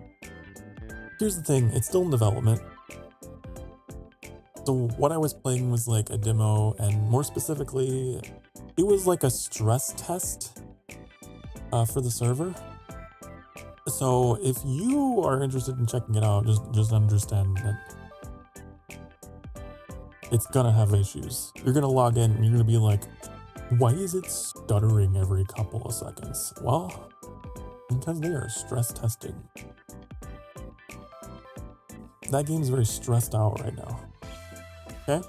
here's the thing: it's still in development. So what I was playing was like a demo, and more specifically, it was like a stress test for the server. So if you are interested in checking it out, just understand that it's gonna have issues. You're gonna log in and you're gonna be like, why is it stuttering every couple of seconds? Well, because they are stress testing. That game's very stressed out right now. Okay?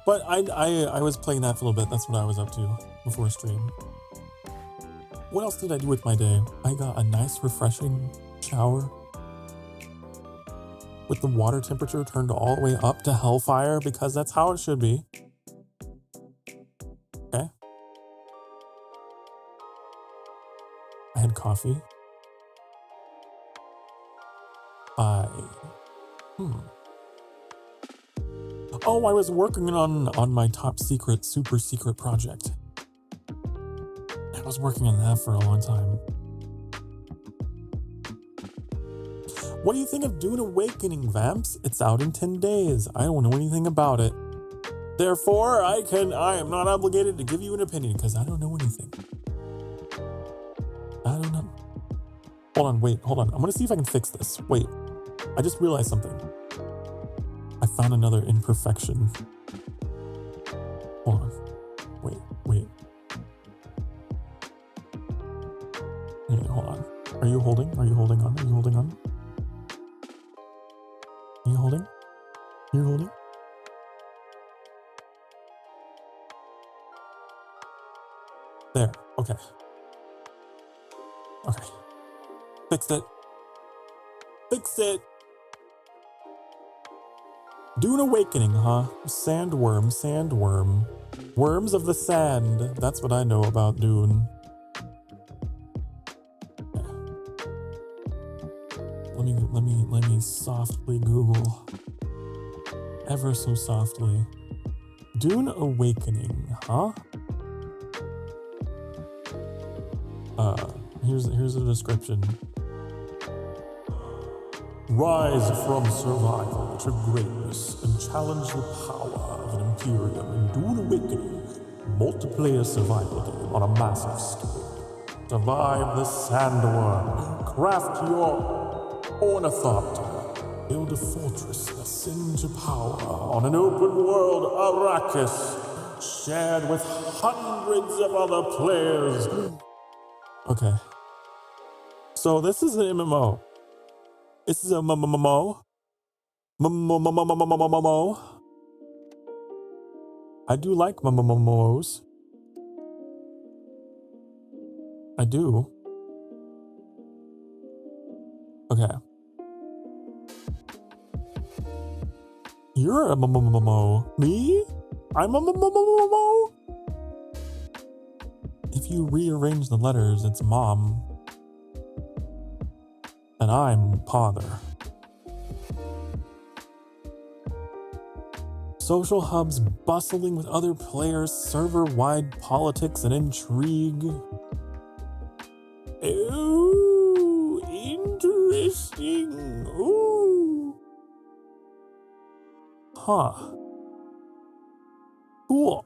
But I was playing that for a little bit. That's what I was up to before stream. What else did I do with my day? I got a nice refreshing shower with the water temperature turned all the way up to hellfire because that's how it should be. Okay? I had coffee. Oh, I was working on my top secret, super secret project. I was working on that for a long time. What do you think of Dune Awakening, Vamps? It's out in 10 days. I don't know anything about it. Therefore, I am not obligated to give you an opinion because I don't know anything. I don't know. Hold on. I'm gonna see if I can fix this. Wait, I just realized something. I found another imperfection. Hold on. Wait. Okay, hold on. Are you holding on? You're holding? You're holding? There. Okay. Fixed it. Dune Awakening, huh? Sandworm. Worms of the sand. That's what I know about Dune. Let me softly Google. Ever so softly. Dune Awakening, huh? Here's a description. Rise from survival to greatness and challenge the power of an Imperium in Dune Awakening, multiplayer survival game on a massive scale. Survive the Sandworm, craft your ornithopter, build a fortress, ascend to power on an open world Arrakis, shared with hundreds of other players. Okay. So this is an MMO. This is a MMO. I do like MMOs. I do. Okay. You're a MMO. Me? I'm a MMO. If you rearrange the letters, it's mom. And I'm father. Social hubs bustling with other players, server-wide politics and intrigue. Ooh, interesting. Ooh. Huh. Cool.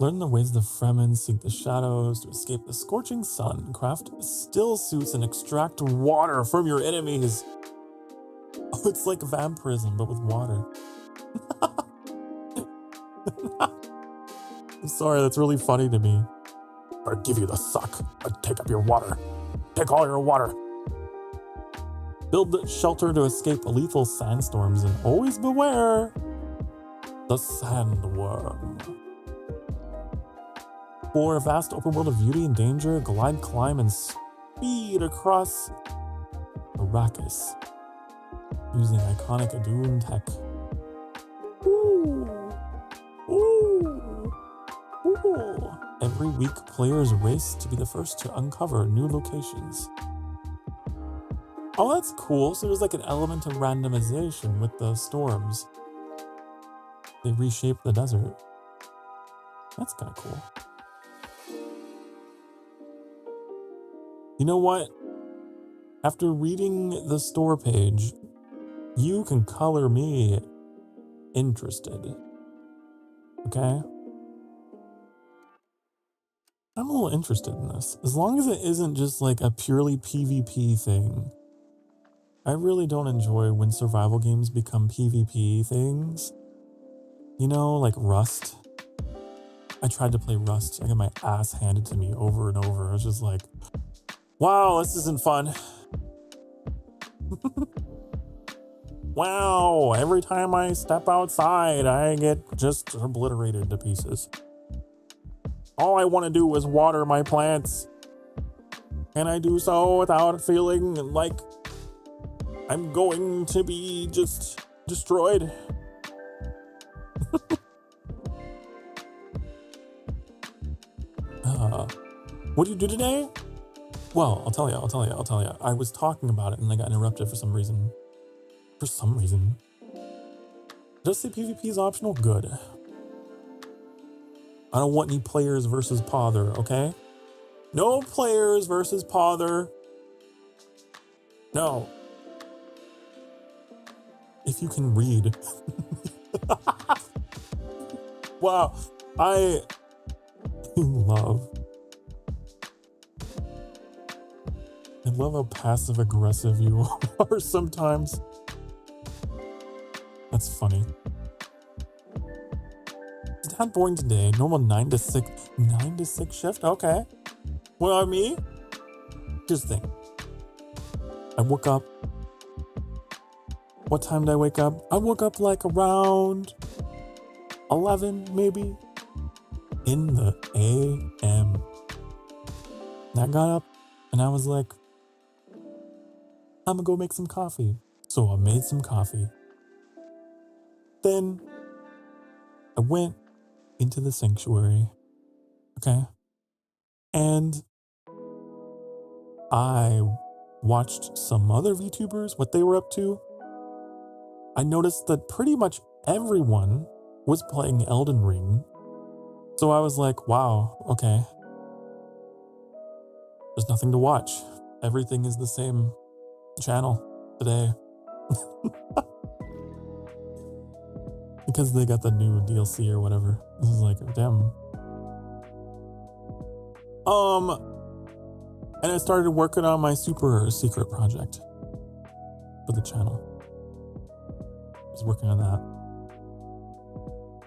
Learn the ways of the Fremen, seek the shadows to escape the scorching sun, craft still suits and extract water from your enemies. Oh, it's like vampirism, but with water. I'm sorry, that's really funny to me. I give you the suck. I take up your water. Take all your water. Build shelter to escape lethal sandstorms and always beware the sandworm. Explore a vast open world of beauty and danger, glide, climb, and speed across Arrakis using iconic Adun tech. Ooh. Ooh. Ooh. Every week, players race to be the first to uncover new locations. Oh, that's cool. So there's like an element of randomization with the storms. They reshape the desert. That's kind of cool. You know what? After reading the store page, you can color me interested. Okay? I'm a little interested in this. As long as it isn't just like a purely PvP thing. I really don't enjoy when survival games become PvP things. You know, like Rust. I tried to play Rust. I got my ass handed to me over and over. I was just like, wow, this isn't fun. Wow, every time I step outside, I get just obliterated to pieces. All I want to do is water my plants. And I do so without feeling like I'm going to be just destroyed. What do you do today? Well, I'll tell you. I was talking about it and I got interrupted for some reason. Does say PvP is optional? Good. I don't want any players versus pother, okay? No players versus pother. No. If you can read. Wow. I love how passive aggressive you are sometimes. That's funny. It's not boring today. Normal 9 to 6 shift? Okay. Well, me? Here's the thing. I woke up. What time did I wake up? I woke up like around 11, maybe. In the AM. And I got up and I was like, I'm gonna go make some coffee. So I made some coffee. Then I went into the sanctuary. Okay. And I watched some other VTubers, what they were up to. I noticed that pretty much everyone was playing Elden Ring. So I was like, wow, okay. There's nothing to watch. Everything is the same channel today. Because they got the new DLC or whatever. This is like, damn. And I started working on my super secret project for the channel. I was working on that.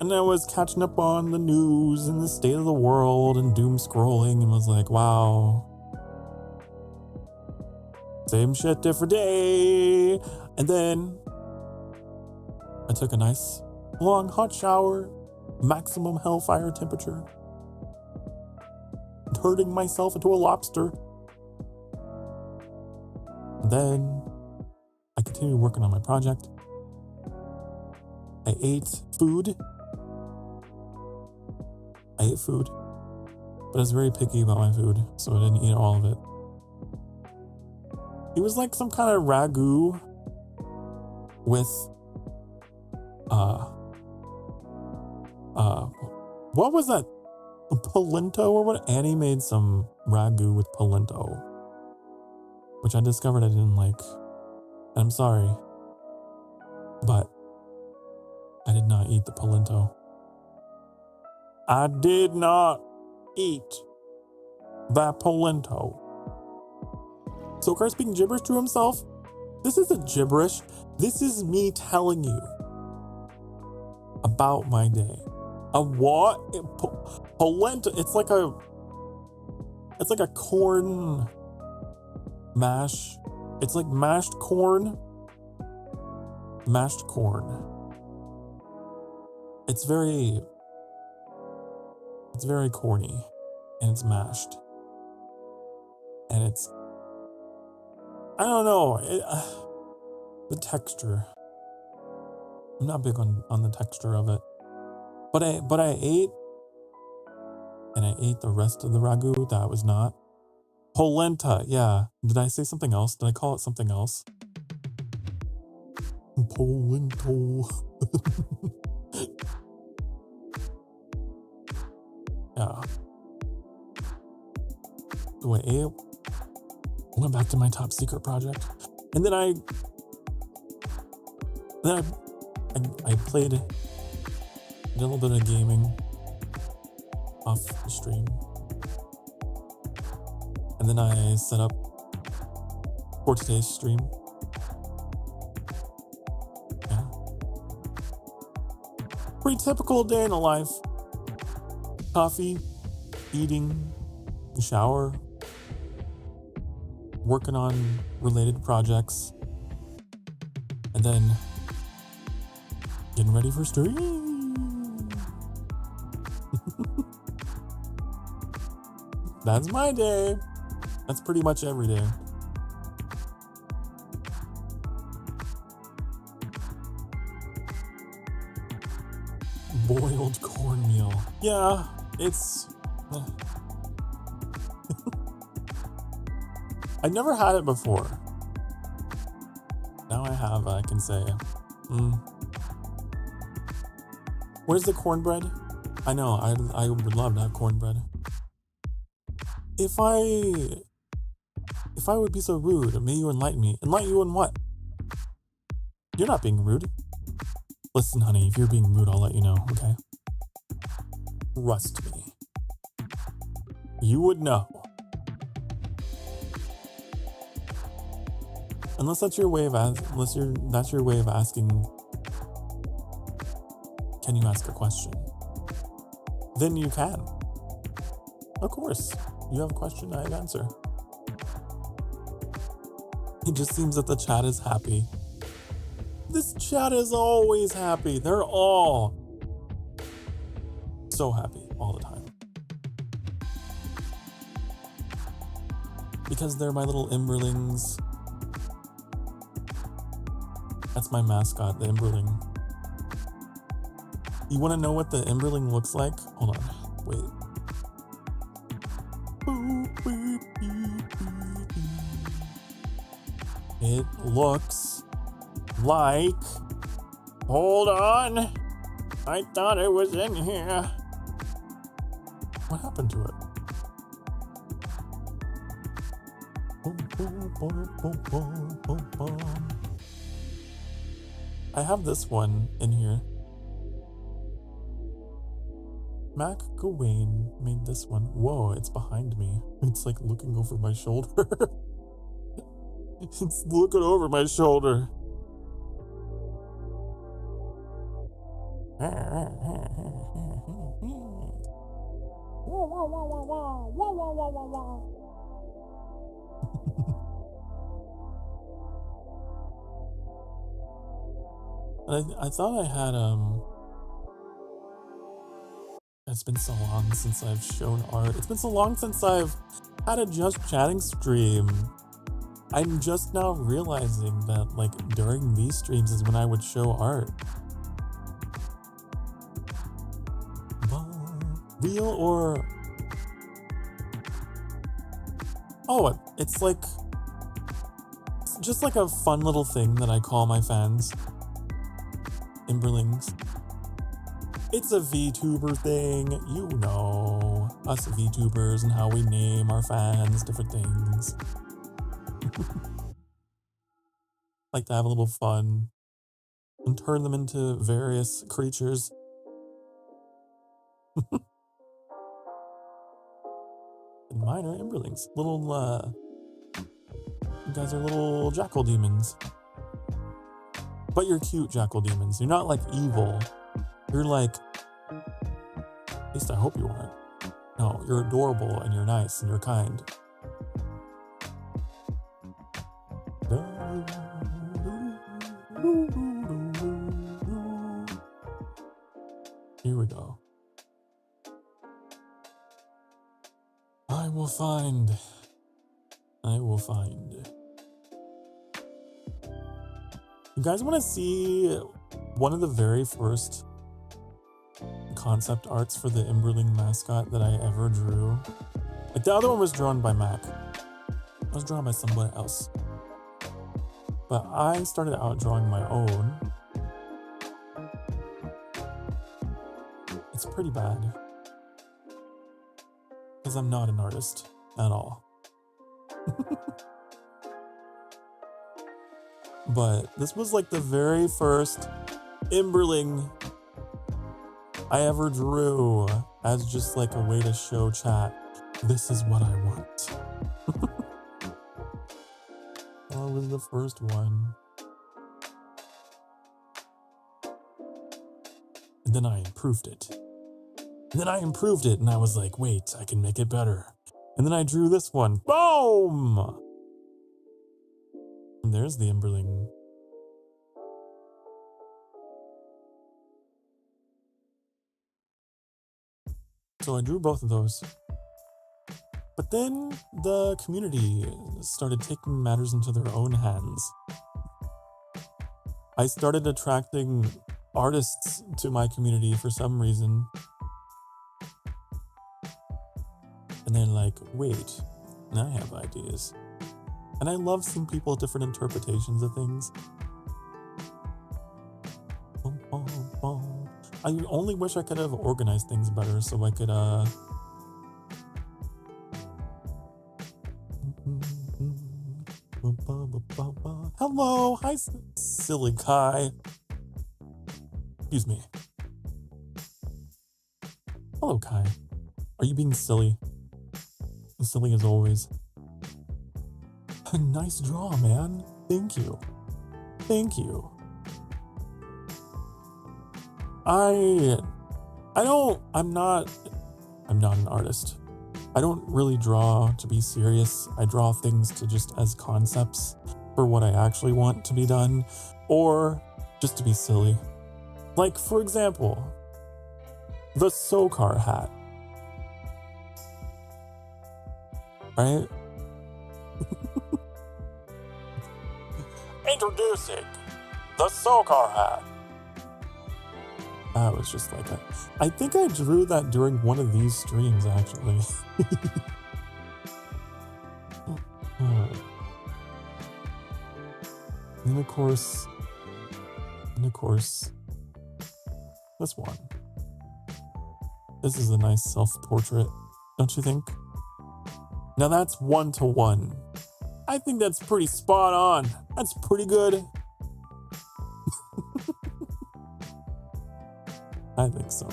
And I was catching up on the news and the state of the world and doom scrolling and was like, wow. Same shit, different day. And then I took a nice long hot shower, maximum hellfire temperature, turning myself into a lobster. And then I continued working on my project. I ate food, but I was very picky about my food, so I didn't eat all of it. It was like some kind of ragu with, what was that? Polenta or what? Annie made some ragu with polenta, which I discovered I didn't like. I'm sorry, but I did not eat the polenta. I did not eat that polenta. Sokar speaking gibberish to himself? This isn't gibberish. This is me telling you about my day. A what? Polenta. It's like a corn mash. It's like mashed corn. Mashed corn. It's very corny, and it's mashed, and it's, I don't know, the texture. I'm not big on the texture of it, but I ate, and I ate the rest of the ragu. That was not polenta. Yeah, did I say something else? Did I call it something else? Polento. Yeah. So I ate, went back to my top secret project, and then I played, did a little bit of gaming off the stream, and then I set up for today's stream. Yeah. Pretty typical day in the life. Coffee, eating, shower, working on related projects, and then getting ready for stream. That's my day. That's pretty much every day. Boiled cornmeal. Yeah, it's... I've never had it before. Now I have, I can say. Where's the cornbread? I know, I would love to have cornbread. If I would be so rude, may you enlighten me. Enlighten you on what? You're not being rude. Listen, honey, if you're being rude, I'll let you know, okay? Trust me. You would know. Unless that's your way of that's your way of asking, can you ask a question? Then you can. Of course. You have a question, I have answer. It just seems that the chat is happy. This chat is always happy. They're all so happy all the time. Because they're my little Emberlings. That's my mascot, the Emberling. You want to know what the Emberling looks like? Hold on, wait. It looks like... Hold on! I thought it was in here. What happened to it? I have this one in here. Mac Gawain made this one. Whoa, it's behind me. It's like looking over my shoulder. It's looking over my shoulder. I thought I had it's been so long since I've shown art. It's been so long since I've had a Just Chatting stream. I'm just now realizing that, like, during these streams is when I would show art. Real or... Oh, it's like... It's just like a fun little thing that I call my fans. Emberlings. It's a VTuber thing, you know. Us VTubers and how we name our fans different things. Like to have a little fun. and turn them into various creatures. And mine are Emberlings. Little, you guys are little jackal demons. But you're cute jackal demons. You're not like evil. You're like, at least I hope you aren't. No, you're adorable and you're nice and you're kind. Here we go. I will find. You guys want to see one of the very first concept arts for the Emberling mascot that I ever drew? Like the other one was drawn by Mac. It was drawn by somebody else. But I started out drawing my own. It's pretty bad. Because I'm not an artist at all. But this was like the very first Emberling I ever drew as just like a way to show chat, this is what I want. That was the first one. And then I improved it. And I was like, wait, I can make it better. And then I drew this one. Boom! And there's the Emberling. So I drew both of those. But then the community started taking matters into their own hands. I started attracting artists to my community for some reason. And they're like, wait, now I have ideas. And I love seeing people with different interpretations of things. I only wish I could have organized things better so I could, Hello, hi, silly Kai. Excuse me. Hello, Kai. Are you being silly? Silly as always. Nice draw, man. Thank you. I'm not an artist. I don't really draw to be serious. I draw things to just as concepts for what I actually want to be done, or just to be silly. Like, for example, the Sokar hat. Right? Introducing the Sokar hat. That was just like I think I drew that during one of these streams, actually. And of course, this one. This is a nice self-portrait, don't you think? Now that's 1-to-1. I think that's pretty spot on. That's pretty good. I think so.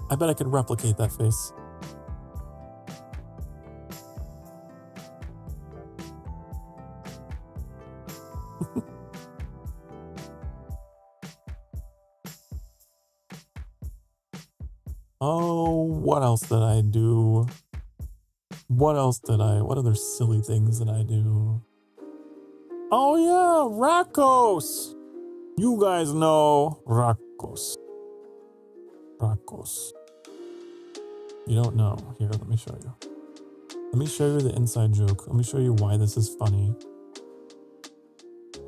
I bet I could replicate that face. Oh, what else did I do? What other silly things did I do? Oh yeah, Rakos! You guys know Rakos. You don't know. Here, let me show you. Let me show you the inside joke. Let me show you why this is funny.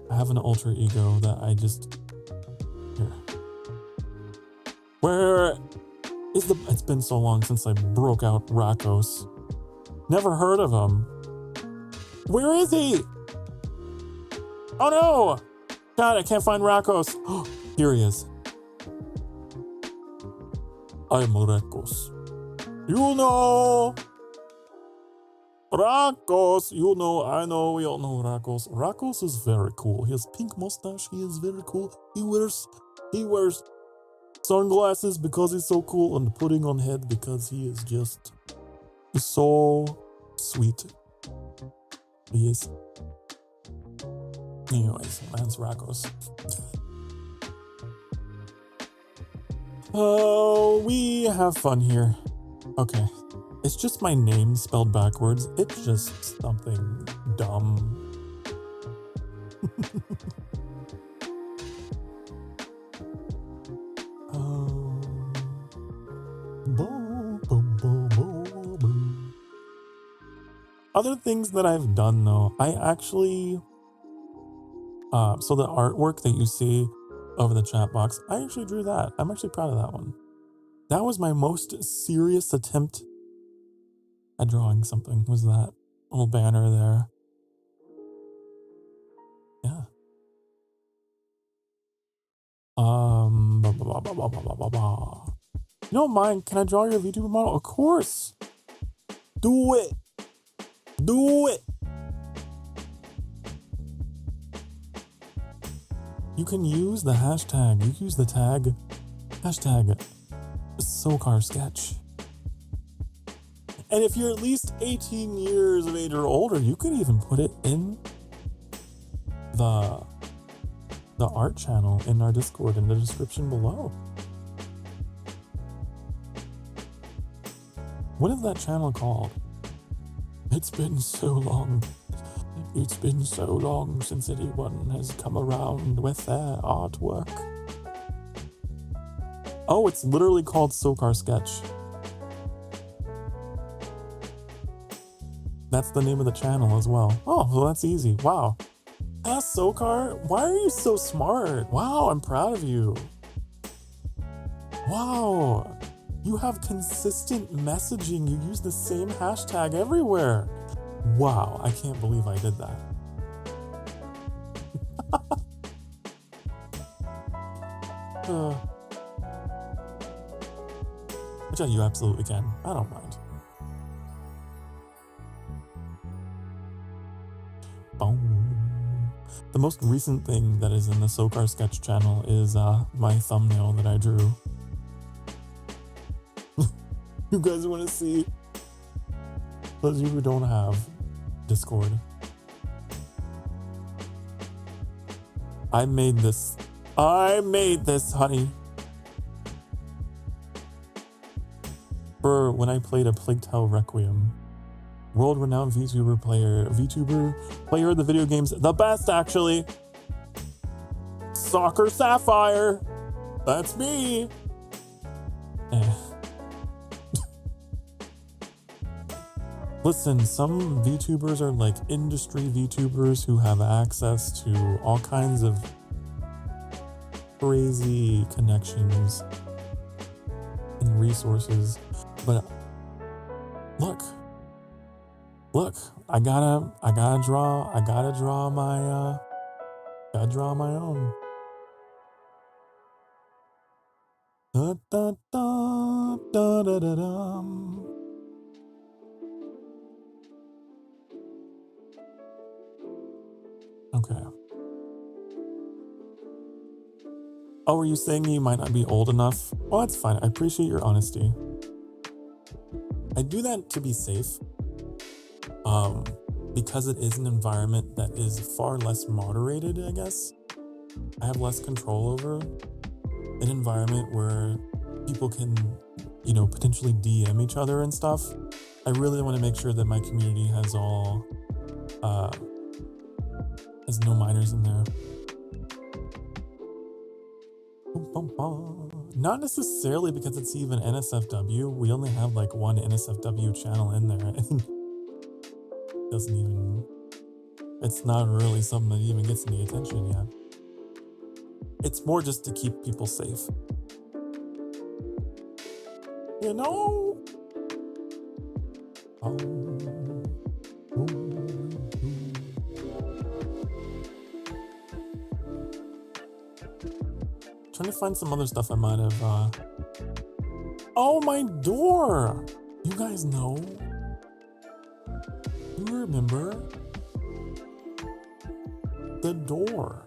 I have an alter ego that I just... Here. Where is the... It's been so long since I broke out Rakos. Never heard of him. Where is he? Oh no! God, I can't find Rakos. Here he is. I'm Rakos. You know! Rakos, you know, I know, we all know Rakos. Rakos is very cool. He has pink mustache. He is very cool. He wears sunglasses because he's so cool, and the pudding on head because he is just so sweet. He is. Anyways, that's Rakos. Oh, we have fun here. Okay. It's just my name spelled backwards. It's just something dumb. Other things that I've done though, I actually, so the artwork that you see over the chat box, I actually drew that. I'm actually proud of that one. That was my most serious attempt at drawing something, was that little banner there. Yeah. You don't mind, can I draw your VTuber model? Of course. Do it. Do it. You can use the hashtag. You can use the tag hashtag Sokar sketch. And if you're at least 18 years of age or older, you could even put it in the art channel in our Discord in the description below. What is that channel called? It's been so long. It's been so long since anyone has come around with their artwork. Oh, it's literally called Sokar Sketch. That's the name of the channel as well. Oh, well that's easy. Wow. Sokar, why are you so smart? Wow, I'm proud of you. Wow. You have consistent messaging. You use the same hashtag everywhere. Wow, I can't believe I did that. Which you absolutely can. I don't mind. Boom. The most recent thing that is in the Sokar Sketch channel is my thumbnail that I drew. You guys want to see? Those of you who don't have Discord. I made this, honey. For when I played a Plague Tale Requiem. World-renowned VTuber player of the video games. The best, actually. Soccer Sapphire. That's me. Listen, some VTubers are like industry VTubers who have access to all kinds of crazy connections and resources. But look, I gotta draw my own. Da, da, da, da, da, da, da. Okay. Oh, were you saying you might not be old enough? Well, that's fine. I appreciate your honesty. I do that to be safe. Because it is an environment that is far less moderated, I guess. I have less control over an environment where people can, potentially DM each other and stuff. I really want to make sure that my community has has no minors in there. Not necessarily because it's even NSFW. We only have like one NSFW channel in there. And it's not really something that even gets any attention yet. It's more just to keep people safe. Trying to find some other stuff I might have, Oh, my door! You guys know? You remember the door.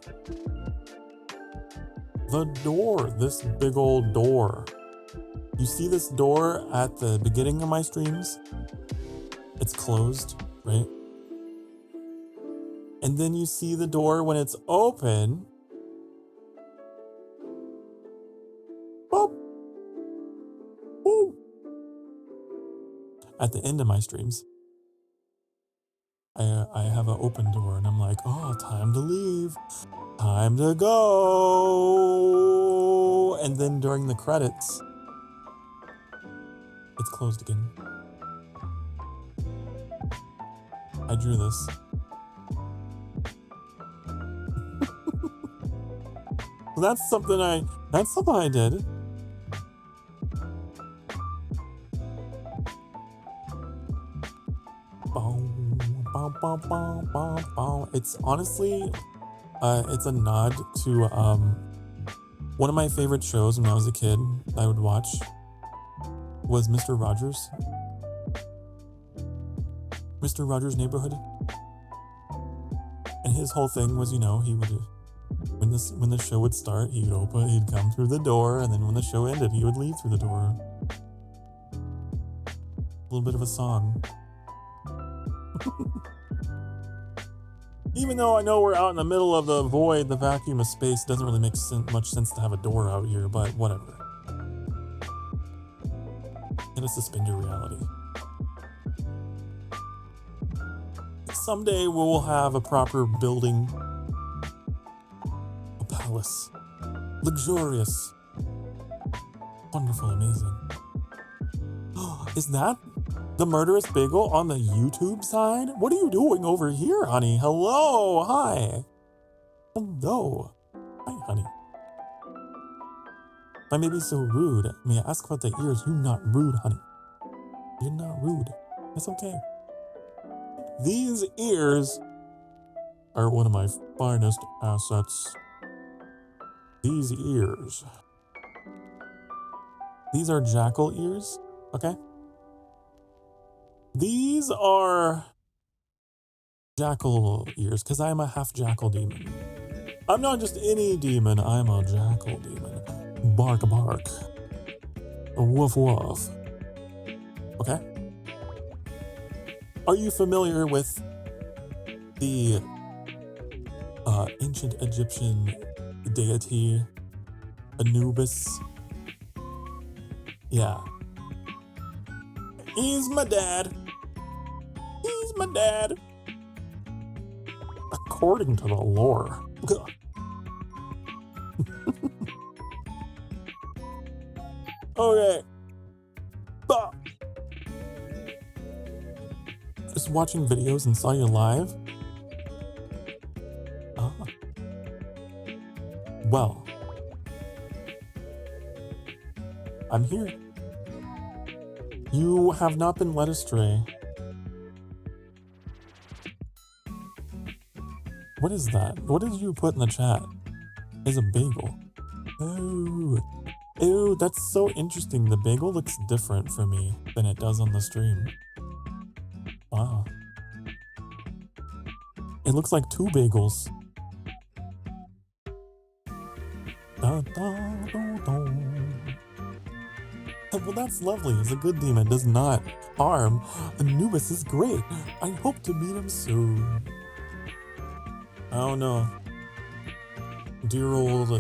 The door, this big old door. You see this door at the beginning of my streams? It's closed, right? And then you see the door when it's open. Boop. Boop. At the end of my streams, I have an open door and I'm like, oh, time to leave. Time to go. And then during the credits, it's closed again. I drew this. That's something I did. It's honestly, it's a nod to one of my favorite shows when I was a kid I would watch was Mr. Rogers. Mr. Rogers' Neighborhood. And his whole thing was, you know, he would, when the show would start, he'd come through the door, and then when the show ended, he would leave through the door. A little bit of a song. Even though I know we're out in the middle of the void, the vacuum of space, doesn't really make much sense to have a door out here, but whatever. Gotta suspend your reality. Someday we'll have a proper building. A palace. Luxurious. Wonderful, amazing. Is that the murderous bagel on the YouTube side? What are you doing over here, honey? Hello, hi. Hello. Hi, honey. I may be so rude. May I ask about the ears? You're not rude, honey. You're not rude. That's okay. These ears are one of my finest assets. These ears. These are jackal ears, okay? These are jackal ears, because I'm a half jackal demon. I'm not just any demon, I'm a jackal demon. Bark, bark. Woof, woof. Okay? Are you familiar with the ancient Egyptian deity Anubis? Yeah. He's my dad. He's my dad. According to the lore. Okay. Just watching videos and saw you live? Ah. Well. I'm here. You have not been led astray. What is that? What did you put in the chat? It's a bagel. Oh. Ew, that's so interesting. The bagel looks different for me than it does on the stream. Wow. It looks like two bagels. Dun, dun, dun, dun. Well, that's lovely. It's a good demon. It does not harm. Anubis is great. I hope to meet him soon. I don't know. Dear old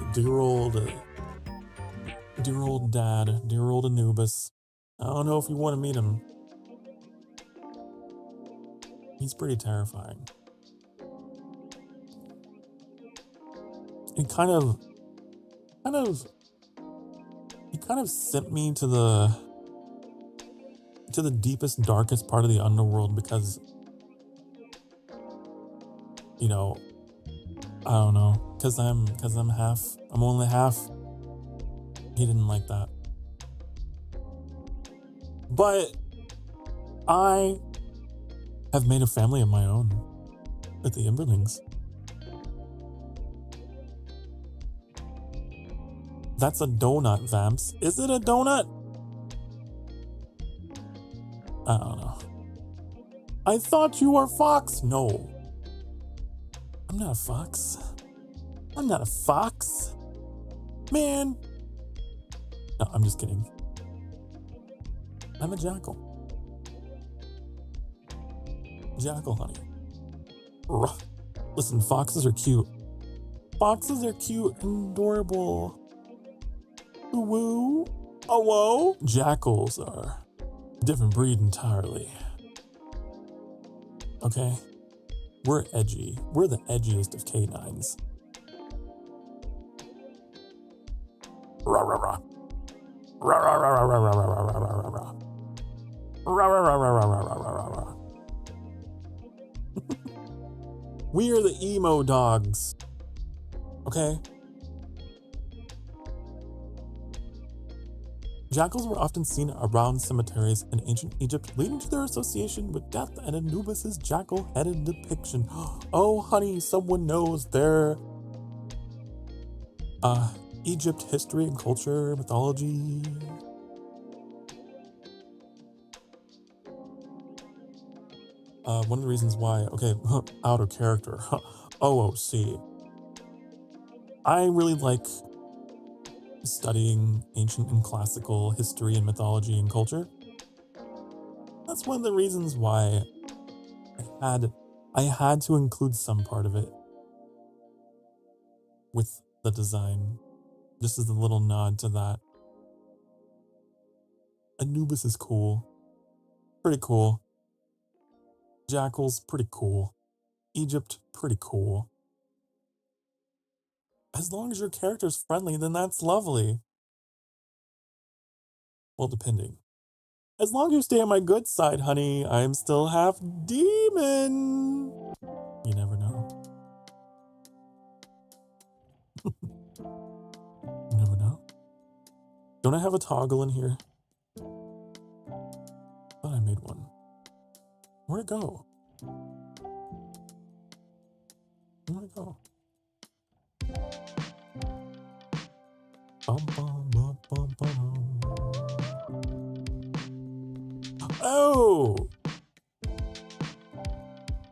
dad, dear old Anubis. I don't know if you want to meet him. He's pretty terrifying. He kind of sent me to the deepest, darkest part of the underworld because, you know, I don't know, because I'm only half. He didn't like that. But I have made a family of my own at the Emberlings. That's a donut, Vamps. Is it a donut? I don't know. I thought you were fox. No. I'm not a fox. I'm not a fox. Man. No, I'm just kidding. I'm a jackal. Jackal, honey. Ruh. Listen, foxes are cute. Foxes are cute and adorable. Woo. Oh, whoa. Jackals are a different breed entirely. Okay? We're edgy. We're the edgiest of canines. Rah, rah, rah. Rah, rah, rah, rah, rah, rah, rah, rah, rah, rah, rah. Rah, rah, rah, rah, rah, rah, rah, rah, rah, rah. We are the emo dogs. Okay? Jackals were often seen around cemeteries in ancient Egypt, leading to their association with death and Anubis's jackal-headed depiction. Oh, honey, someone knows their Egypt history and culture, mythology. One of the reasons why, okay, outer character, OOC. I really like studying ancient and classical history and mythology and culture. That's one of the reasons why I had to include some part of it with the design, just as a little nod to that. Anubis is cool. Pretty cool. Jackals, pretty cool. Egypt, pretty cool. As long as your character's friendly, then that's lovely. Well, depending. As long as you stay on my good side, honey, I'm still half demon. You never know. You never know. Don't I have a toggle in here? Thought I made one. Where'd it go? Where'd it go? Bum, bum, bum, bum, bum. Oh!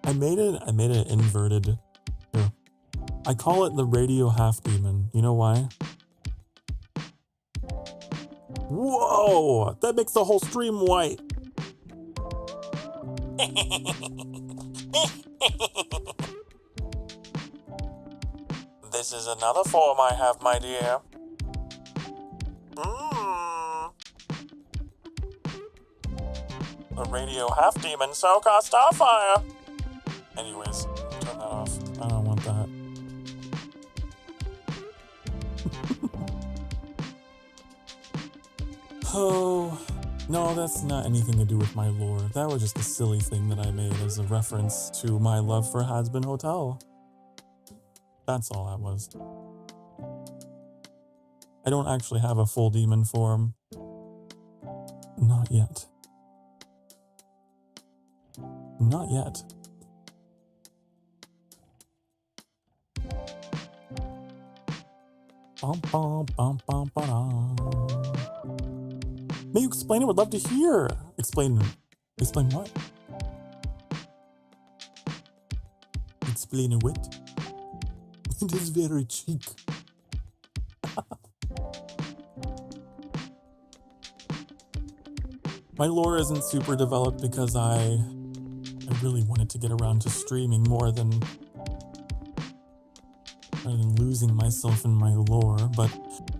I made it inverted. Here. I call it the radio half demon. You know why? Whoa! That makes the whole stream white. This is another form I have, my dear. The radio half demon Sokar Starfire. Anyways, turn that off. I don't want that. Oh, no, that's not anything to do with my lore. That was just a silly thing that I made as a reference to my love for Hazbin Hotel. That's all that was. I don't actually have a full demon form. Not yet. Not yet. Bum, bum, bum, bum, ba-dum. May you explain it? Would love to hear. Explain what? Explain what? It is very cheap. My lore isn't super developed because I really wanted to get around to streaming more than losing myself in my lore, but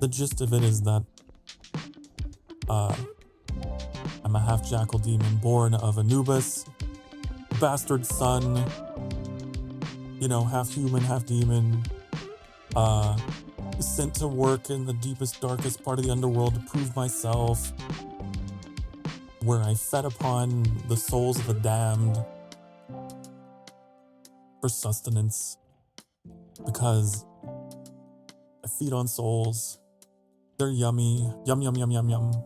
the gist of it is that I'm a half jackal demon born of Anubis, bastard son, you know, half human, half demon, sent to work in the deepest, darkest part of the underworld to prove myself, where I fed upon the souls of the damned for sustenance, because I feed on souls. They're yummy. Yum, yum, yum, yum, yum.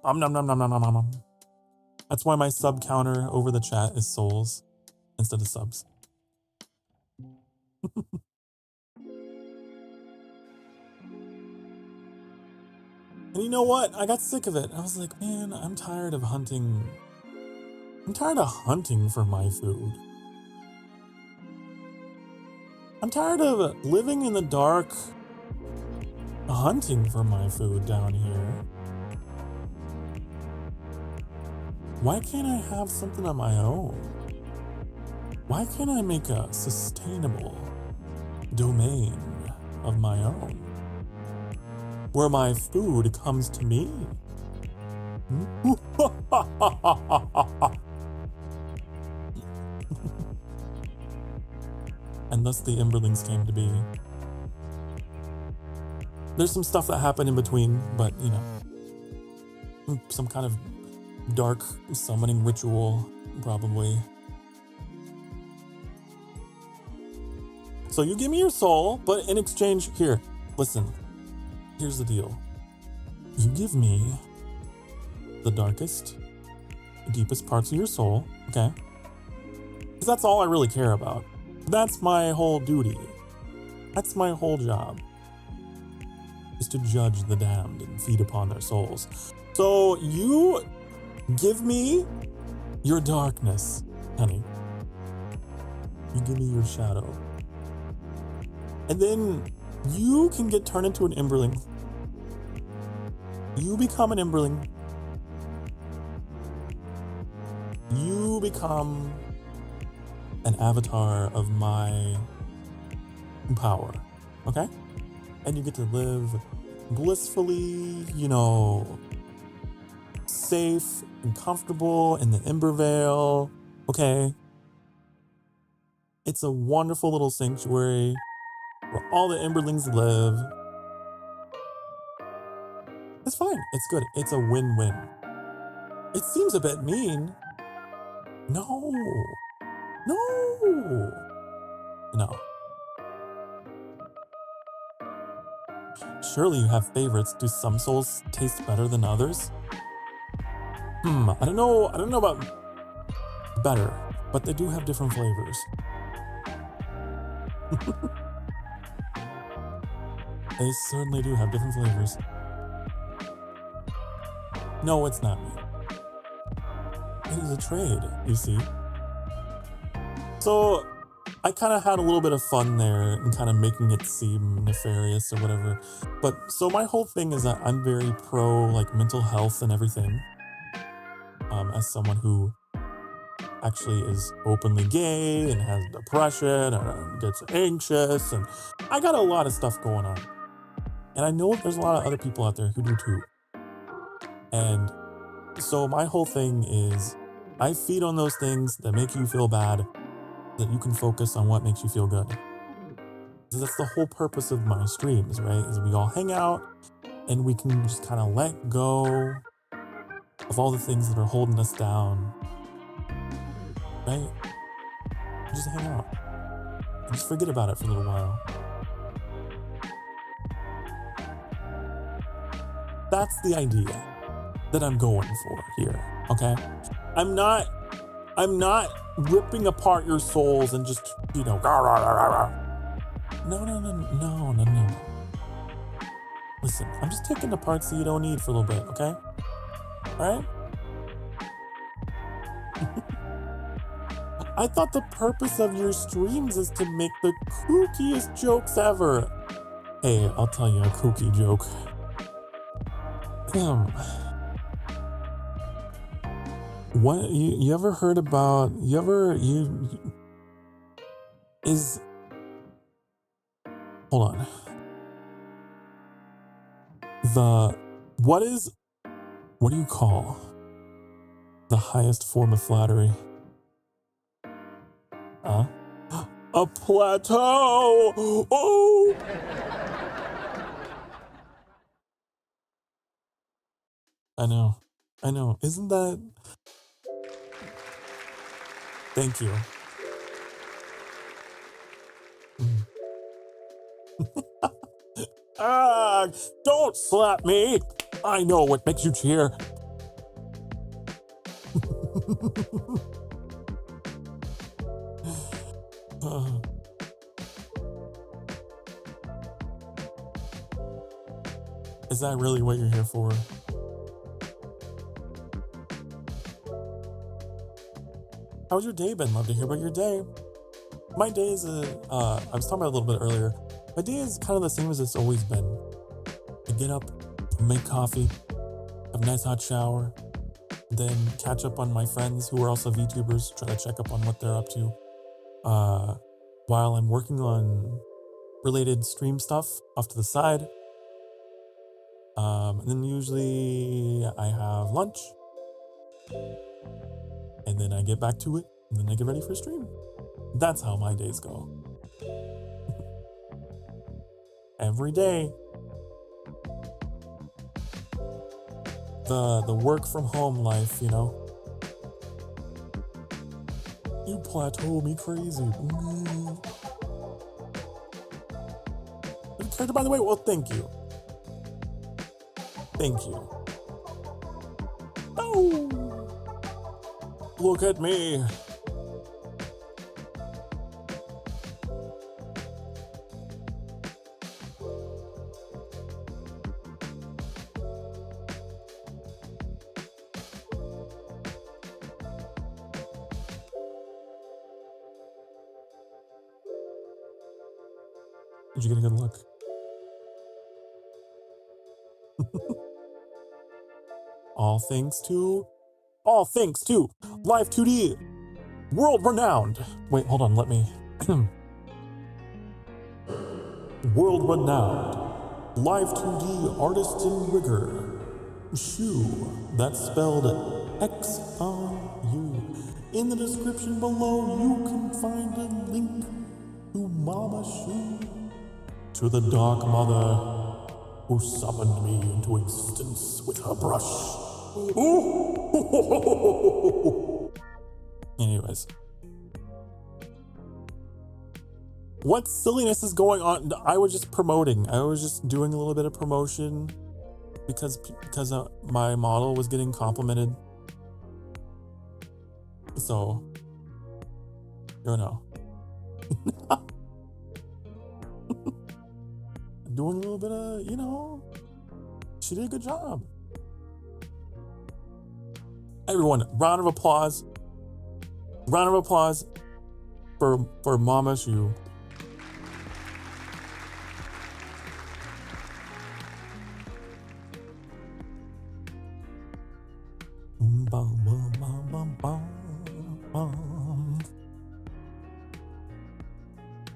Nom, nom, nom, nom, nom, nom, nom. That's why my sub counter over the chat is souls instead of subs. And you know what? I got sick of it. I was like, man, I'm tired of hunting I'm tired of hunting for my food. I'm tired of living in the dark, hunting for my food down here. Why can't I have something on my own? Why can't I make a sustainable domain of my own where my food comes to me? And thus the Emberlings came to be. There's some stuff that happened in between, but you know, some kind of dark summoning ritual, probably. So you give me your soul, but in exchange, here, listen, here's the deal. You give me the darkest, deepest parts of your soul, okay? Because that's all I really care about. That's my whole duty. That's my whole job, is to judge the damned and feed upon their souls. So you give me your darkness, honey. You give me your shadow. And then you can get turned into an Emberling. You become an Emberling. You become an avatar of my power, okay? And you get to live blissfully, you know, safe and comfortable in the Embervale, okay? It's a wonderful little sanctuary where all the Emberlings live. It's fine. It's good. It's a win-win. It seems a bit mean. No. No. No. Surely you have favorites. Do some souls taste better than others? I don't know about better, but they do have different flavors. They certainly do have different flavors. No, it's not me. It is a trade, you see. So I kind of had a little bit of fun there and kind of making it seem nefarious or whatever. But so my whole thing is that I'm very pro like mental health and everything. As someone who actually is openly gay and has depression and gets anxious, and I got a lot of stuff going on. And I know there's a lot of other people out there who do too. And so my whole thing is I feed on those things that make you feel bad, that you can focus on what makes you feel good. So that's the whole purpose of my streams, right? Is we all hang out and we can just kind of let go of all the things that are holding us down, right? Just hang out. And just forget about it for a little while. That's the idea that I'm going for here, okay? I'm not ripping apart your souls and just, you know, rah, rah, rah, rah. No. Listen, I'm just taking the parts that you don't need for a little bit, okay? All right? I thought the purpose of your streams is to make the kookiest jokes ever. Hey, I'll tell you a kooky joke. What you ever heard about? Hold on. What do you call the highest form of flattery? Huh? A plateau! Oh! I know. Isn't that... Thank you. Don't slap me! I know what makes you cheer. Is that really what you're here for? How's your day been? Love to hear about your day. My day is I was talking about a little bit earlier. My day is kind of the same as it's always been. I get up, make coffee, have a nice hot shower, then catch up on my friends who are also VTubers, try to check up on what they're up to. While I'm working on related stream stuff off to the side. And then usually I have lunch. And then I get back to it. And then I get ready for stream. That's how my days go. Every day. The work from home life, you know. You plateau me crazy. By the way, well, thank you. Thank you. Oh! Look at me. Did you get a good look? All thanks to Live2D, world renowned. Wait, hold on, let me. World renowned Live2D artist in rigor. Shoe, that's spelled X-I-U. In the description below, you can find a link to Mama Shoe, to the Dark Mother who summoned me into existence with her brush. Ooh. Anyways. What silliness is going on? I was just promoting. I was just doing a little bit of promotion because my model was getting complimented. So, you know. Doing a little bit of, you know, she did a good job. Everyone, round of applause. Round of applause for Mama Shoe.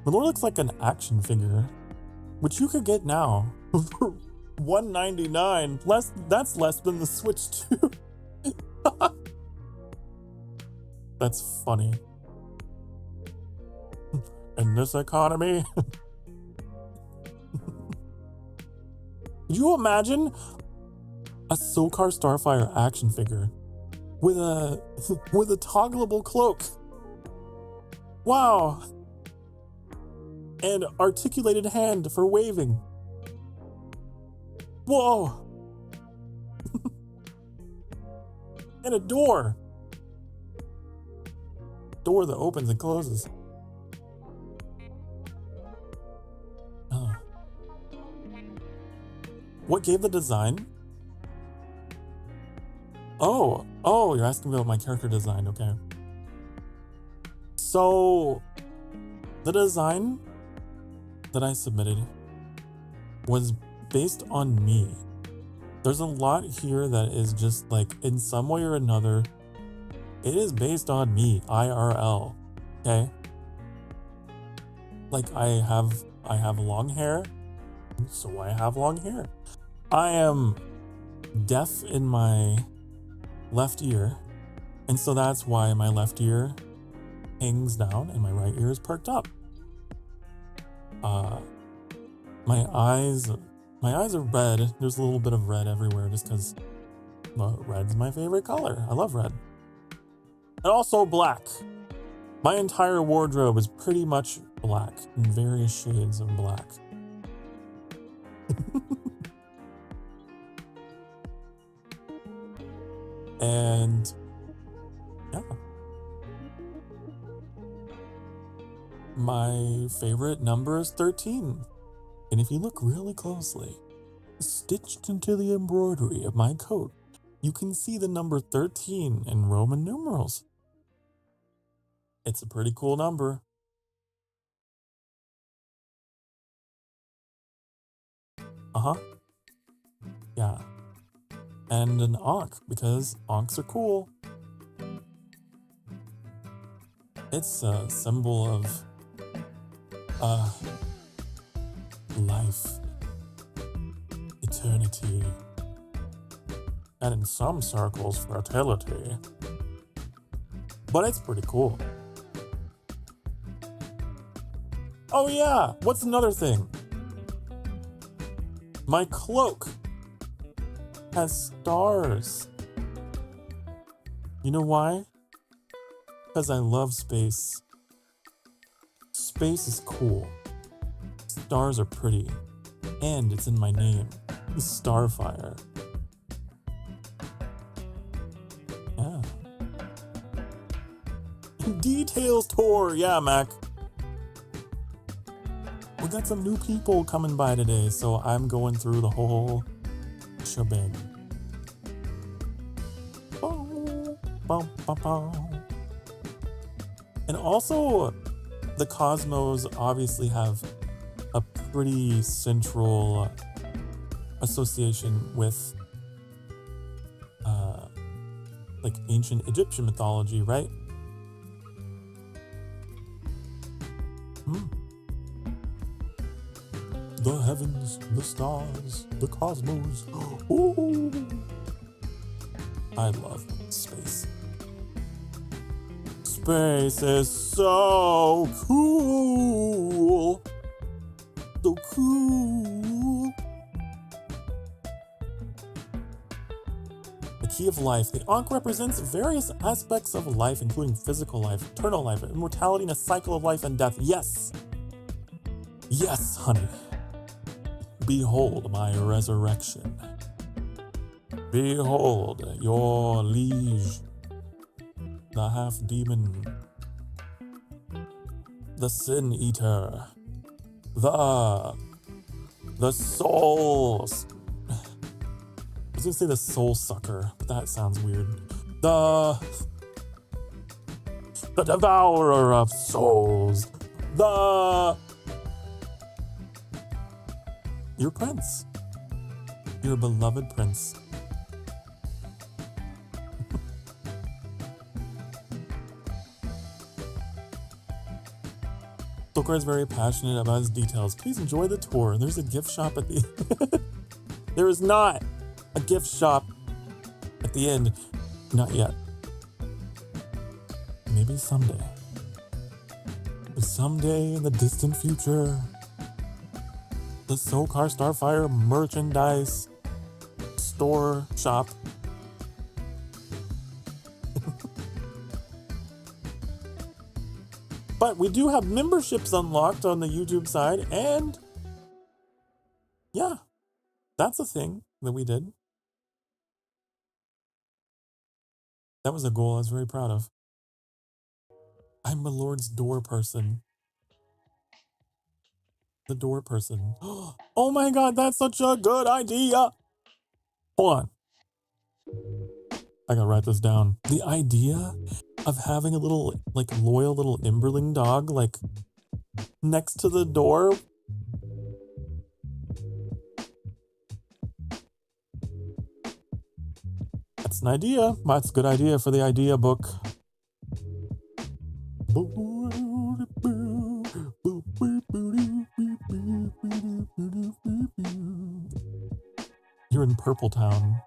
Malor looks like an action figure, which you could get now for $199. That's less than the Switch 2. That's funny. In this economy. Could you imagine a Sokar Starfire action figure with a toggleable cloak? Wow. And articulated hand for waving. Whoa. And a door. Door that opens and closes. Oh. What gave the design? Oh, you're asking about my character design, okay. So, the design that I submitted was based on me. There's a lot here that is just like, in some way or another, it is based on me, IRL, okay? Like, I have long hair, so I have long hair. I am deaf in my left ear, and so that's why my left ear hangs down and my right ear is perked up. My eyes are red. There's a little bit of red everywhere just because red's my favorite color. I love red. And also black. My entire wardrobe is pretty much black in various shades of black. And yeah. My favorite number is 13. And if you look really closely, stitched into the embroidery of my coat, you can see the number 13 in Roman numerals. It's a pretty cool number. Uh-huh. Yeah. And an ankh, because ankhs are cool. It's a symbol of life, eternity, and in some circles, fertility. But it's pretty cool. Oh yeah, what's another thing? My cloak has stars. You know why? Because I love space. Space is cool. Stars are pretty. And it's in my name. Starfire. Yeah. Details tour. Yeah, Mac. We got some new people coming by today, so I'm going through the whole shebang. And also, the Cosmos obviously have a pretty central association with like ancient Egyptian mythology, right? The heavens, the stars, the cosmos. Ooh. I love space. Space is so cool. So cool. The key of life. The Ankh represents various aspects of life, including physical life, eternal life, immortality, and a cycle of life and death. Yes. Yes, honey. Behold my resurrection. Behold your liege, the half-demon, the sin-eater, the soul... I was gonna say the soul sucker, but that sounds weird. The devourer of souls. Your prince. Your beloved prince. Sokar is very passionate about his details. Please enjoy the tour. There's a gift shop at the There is not a gift shop at the end. Not yet. Maybe someday. Someday in the distant future. The Sokar Starfire merchandise store shop. But we do have memberships unlocked on the YouTube side, and yeah, that's a thing that we did. That was a goal I was very proud of. I'm my Lord's door person. The door person. Oh my god, that's such a good idea. Hold on. I gotta write this down. The idea of having a little, like, loyal little Imberling dog, like, next to the door. That's an idea. That's a good idea for the idea book. You're in Purple Town.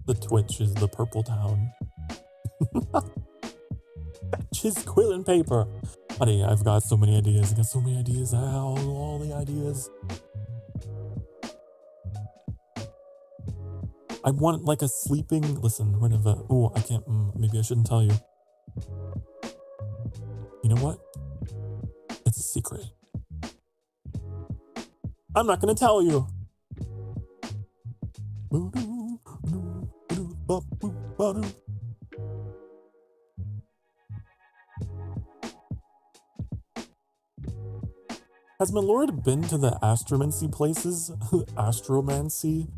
The Twitch is the Purple Town. Just quill and paper. Honey, I've got so many ideas. I got so many ideas. All the ideas. I want like a sleeping. Listen, oh, I can't. Maybe I shouldn't tell you. You know what? It's a secret. I'm not gonna tell you. Has my lord been to the astromancy places? Astromancy?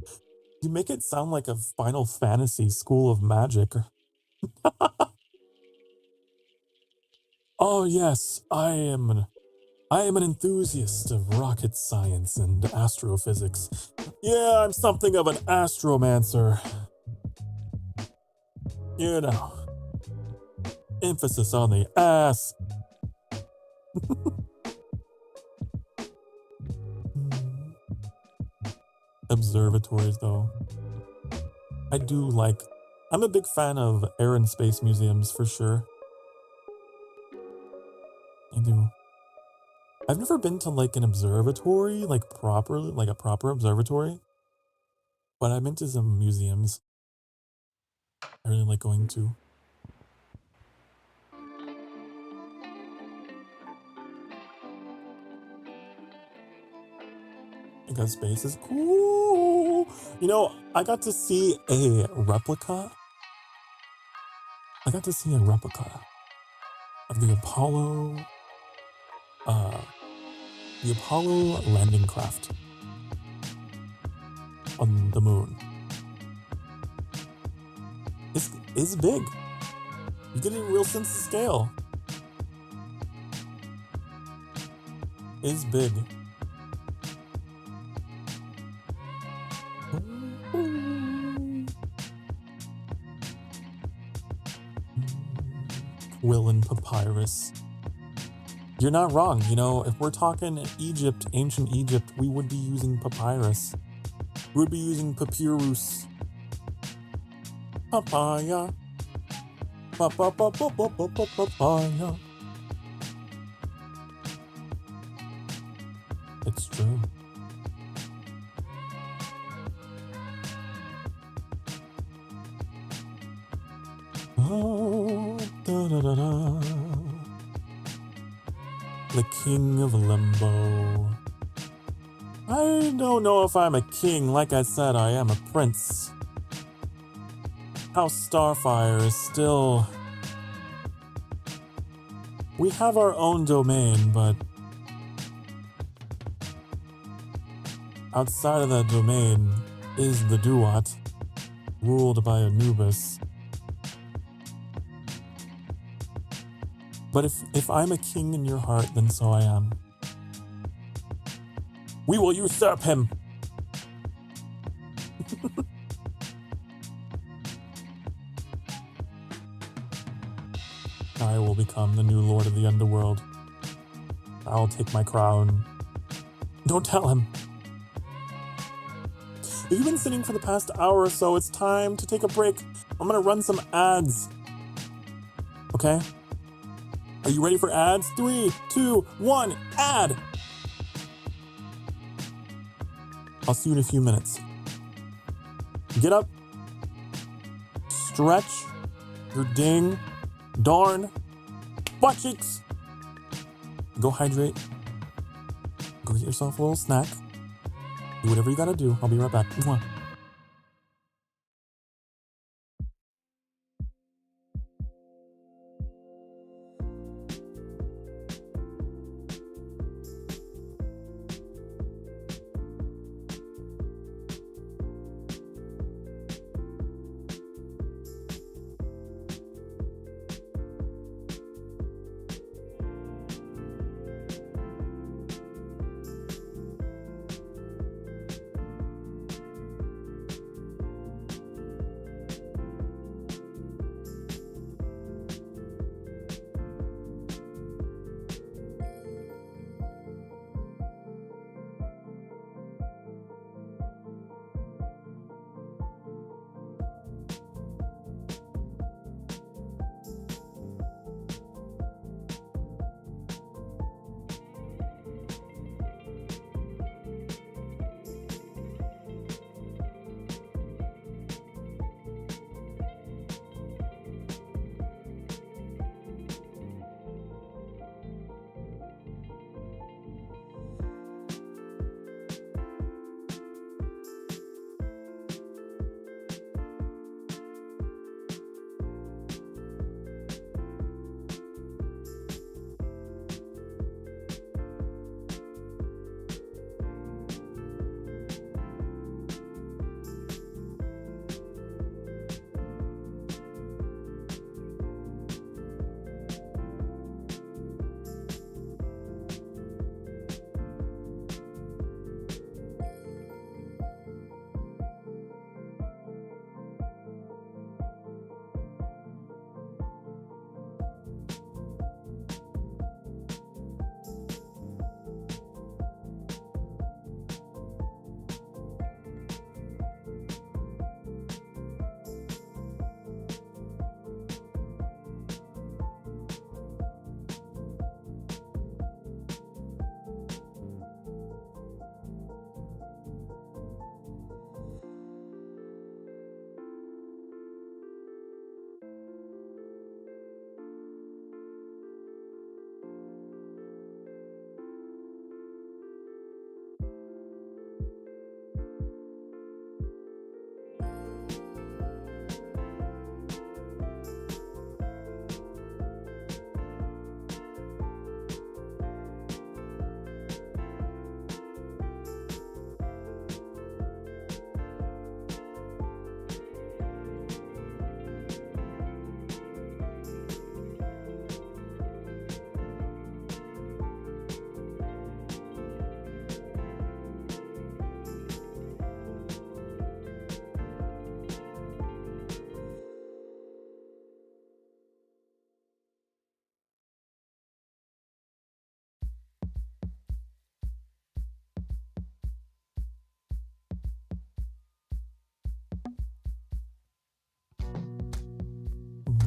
You make it sound like a Final Fantasy school of magic. Oh yes, I am an enthusiast of rocket science and astrophysics. Yeah, I'm something of an astromancer. You know, emphasis on the ass. Observatories, though. I'm a big fan of air and space museums for sure. I do. I've never been to like an observatory, like a proper observatory. But I'm into some museums I really like going to. Because space is cool. You know, I got to see a replica. Of the Apollo landing craft on the moon. It's big. You get a real sense of scale. It's big. Quill and papyrus. You're not wrong. You know, if we're talking Egypt, ancient Egypt, we would be using papyrus. We would be using papyrus. Papaya. Papaya. It's true. Oh, da da da da. The king of limbo. I don't know if I'm a king. Like I said, I am a prince. House Starfire is still... We have our own domain, but... outside of that domain is the Duat, ruled by Anubis. But if I'm a king in your heart, then so I am. We will usurp him! I will become the new lord of the underworld. I'll take my crown. Don't tell him. If you've been sitting for the past hour or so, it's time to take a break. I'm gonna run some ads. Okay? Are you ready for ads? 3, 2, 1, ad! I'll see you in a few minutes. Get up. Stretch your ding, darn, butt cheeks. Go hydrate. Go get yourself a little snack. Do whatever you gotta do. I'll be right back. Mwah.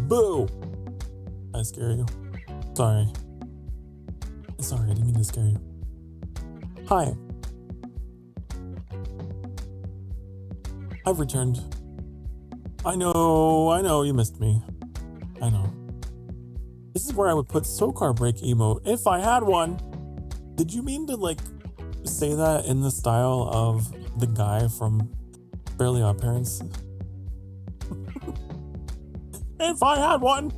Boo! I scare you. Sorry. Sorry, I didn't mean to scare you. Hi. I've returned. I know you missed me. I know. This is where I would put Sokar break emote if I had one. Did you mean to like say that in the style of the guy from Fairly Odd Parents? If I had one.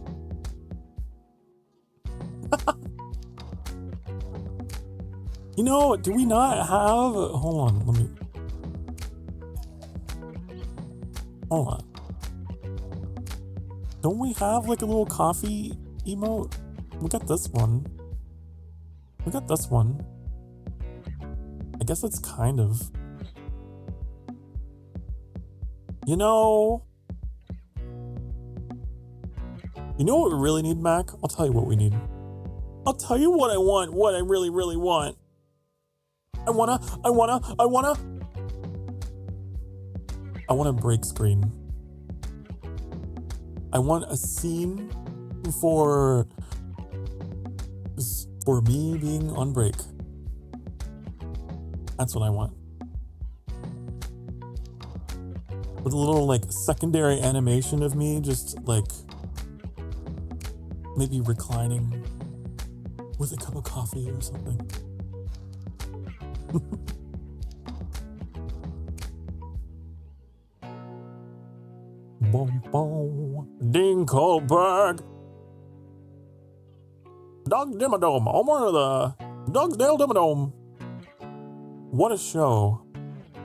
You know, do we not have... Hold on, let me... Hold on. Don't we have like a little coffee emote? We got this one. We got this one. I guess it's kind of... You know what we really need, Mac? I'll tell you what we need. I'll tell you what I want, what I really, really want. I want a break screen. I want a scene for me being on break. That's what I want. With a little like secondary animation of me just like maybe reclining with a cup of coffee or something. Boom, boom. Dinkelberg. Doug Dimmadome. Homer the Dogsdale Dimmadome. What a show.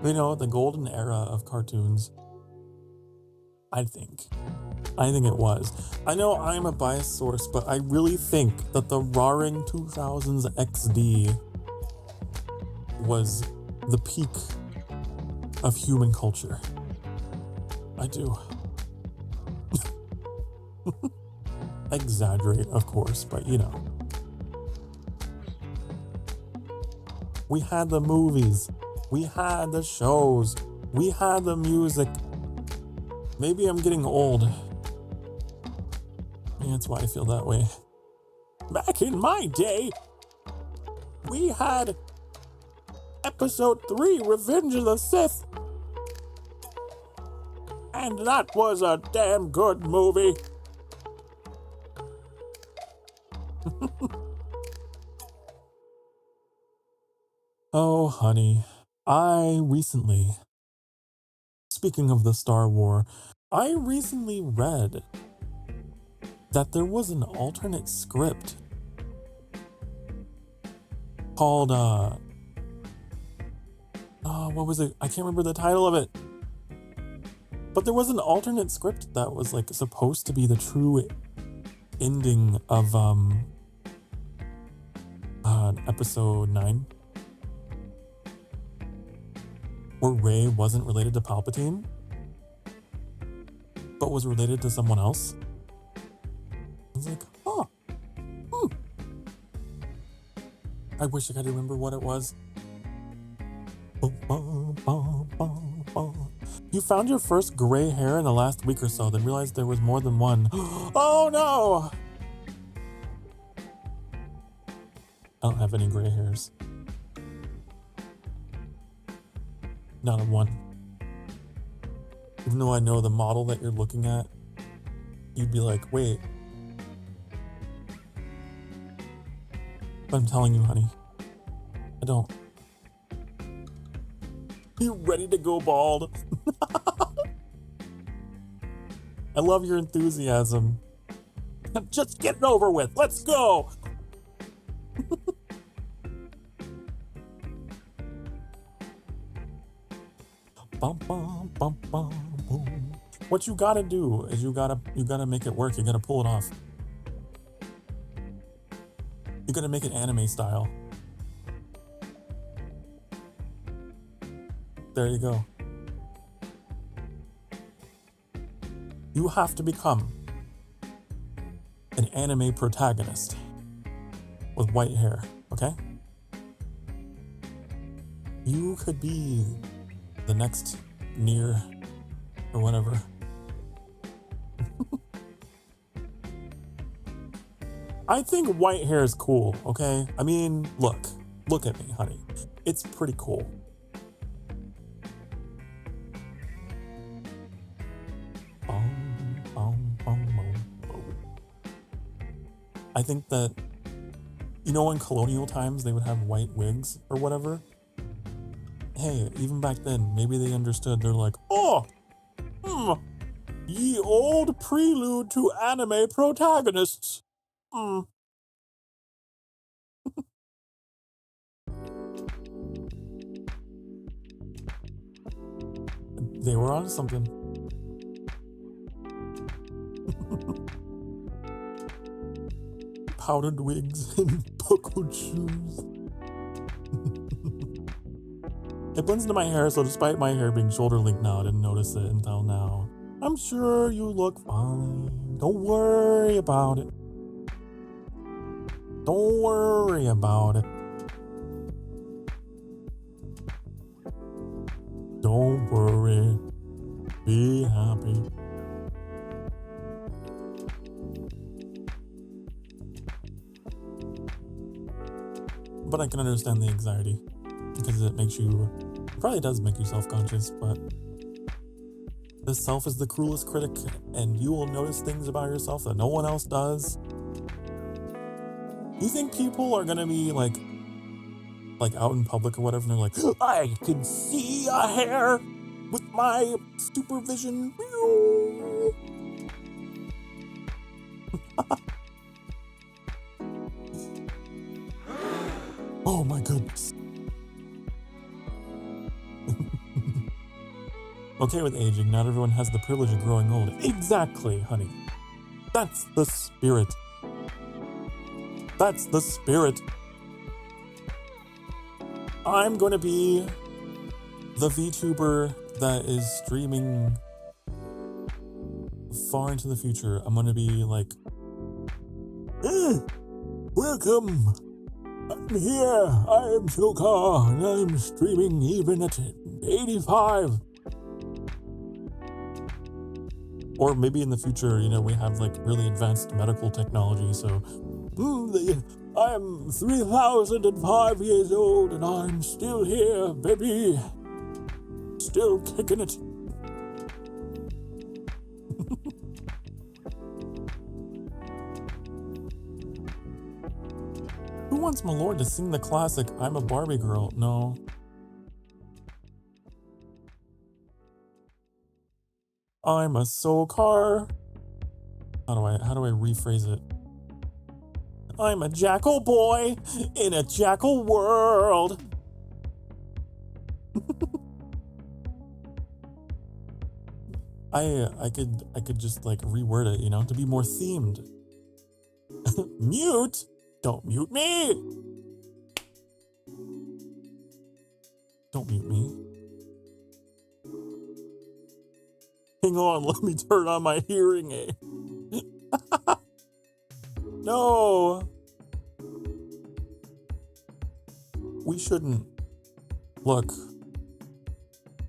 You know, the golden era of cartoons. I think it was. I know I'm a biased source, but I really think that the roaring 2000s XD was the peak of human culture. I do. Exaggerate, of course, but you know. We had the movies, we had the shows, we had the music. Maybe I'm getting old. Yeah, that's why I feel that way. Back in my day, we had Episode 3, Revenge of the Sith. And that was a damn good movie. Oh, honey, speaking of the Star War, I recently read that there was an alternate script called, what was it? I can't remember the title of it. But there was an alternate script that was like supposed to be the true ending of episode 9. Where Rey wasn't related to Palpatine, but was related to someone else. I was like, I wish I could remember what it was. You found your first gray hair in the last week or so, then realized there was more than one. Oh no! I don't have any gray hairs. Not a one. Even though I know the model that you're looking at, you'd be like, wait. But I'm telling you, honey, I don't. You ready to go bald? I love your enthusiasm. Just get it over with. Let's go. Bum, bum, bum, bum, boom. What you gotta do is you gotta make it work. You gotta pull it off. You gotta make it anime style. There you go. You have to become an anime protagonist with white hair, okay? You could be the next Nier or whatever. I think white hair is cool, okay? I mean, look at me, honey. It's pretty cool. I think that, you know, in colonial times, they would have white wigs or whatever. Hey, even back then, maybe they understood. They're like, oh, ye old prelude to anime protagonists. They were on something. Powdered wigs and buckled shoes. It blends into my hair, so despite my hair being shoulder length now, I didn't notice it until now. I'm sure you look fine. Don't worry about it. Don't worry about it. Don't worry. Be happy. But I can understand the anxiety because it makes you, probably does make you self-conscious, but the self is the cruelest critic and you will notice things about yourself that no one else does. You think people are gonna be like out in public or whatever and they're like, I can see a hair with my supervision. Oh my goodness. Okay with aging, not everyone has the privilege of growing old. Exactly, honey. That's the spirit. That's the spirit. I'm going to be the VTuber that is streaming far into the future. I'm going to be like, welcome. I'm here. I am Sokar, and I'm streaming even at 85. Or maybe in the future, you know, we have like really advanced medical technology. So, I am 3,005 years old, and I'm still here, baby. Still kicking it. Who wants my lord to sing the classic I'm a Barbie girl? No. I'm a Sokar. How do I rephrase it? I'm a jackal boy in a jackal world. I could just like reword it, you know, to be more themed. Mute? Don't mute me. Don't mute me. Hang on, let me turn on my hearing aid. No. We shouldn't. Look,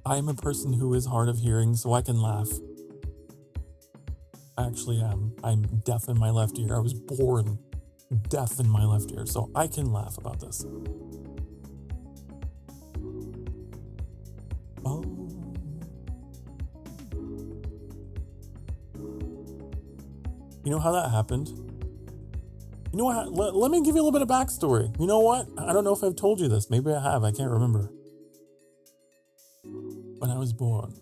I'm a person who is hard of hearing, so I can laugh. I actually am. I'm deaf in my left ear. I was born deaf in my left ear, so I can laugh about this. Oh. You know how that happened? You know what? Let me give you a little bit of backstory. You know what? I don't know if I've told you this. Maybe I have. I can't remember. When I was born.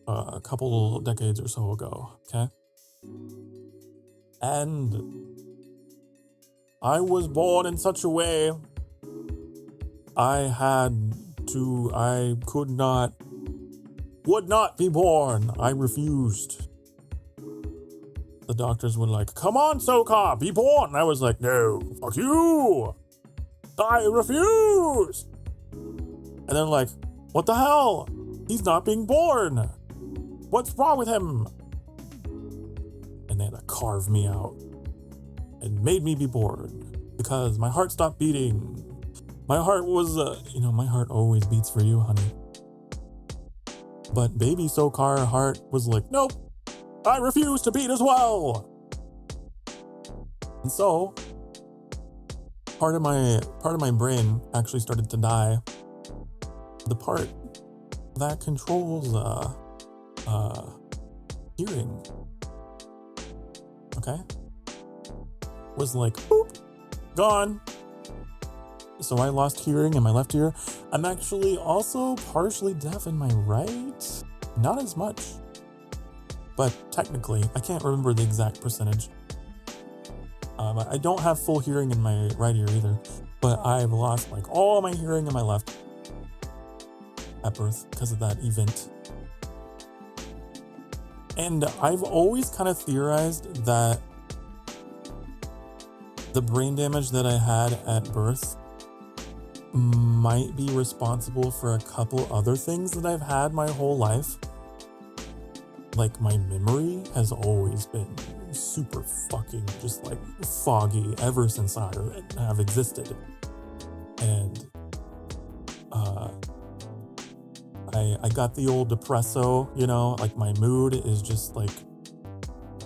A couple decades or so ago, okay? And I was born in such a way would not be born. I refused. The doctors were like, come on, Sokar, be born. And I was like, no, fuck you. I refuse. And they're like, what the hell? He's not being born. What's wrong with him? And they had to carve me out and made me be born because my heart stopped beating. My heart was, my heart always beats for you, honey. But baby Sokar heart was like, nope, I refuse to beat as well. And so part of my brain actually started to die. The part that controls hearing, okay, was like, boop, gone. So I lost hearing in my left ear. I'm actually also partially deaf in my right. Not as much, but technically, I can't remember the exact percentage. I don't have full hearing in my right ear either, but I've lost like all my hearing in my left at birth because of that event. And I've always kind of theorized that the brain damage that I had at birth might be responsible for a couple other things that I've had my whole life. Like my memory has always been super fucking just like foggy ever since I have existed. And I got the old depresso, you know, like my mood is just like,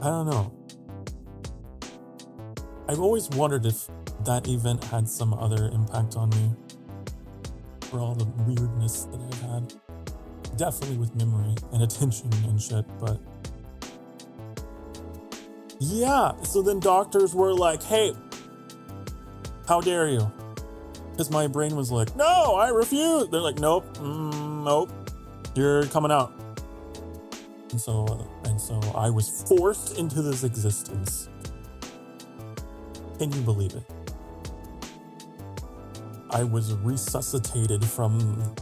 I don't know. I've always wondered if that event had some other impact on me for all the weirdness that I've had. Definitely with memory and attention and shit, but yeah. So then doctors were like, hey, how dare you? Because my brain was like, no, I refuse. They're like, nope, nope, you're coming out. And so I was forced into this existence. Can you believe it? I was resuscitated from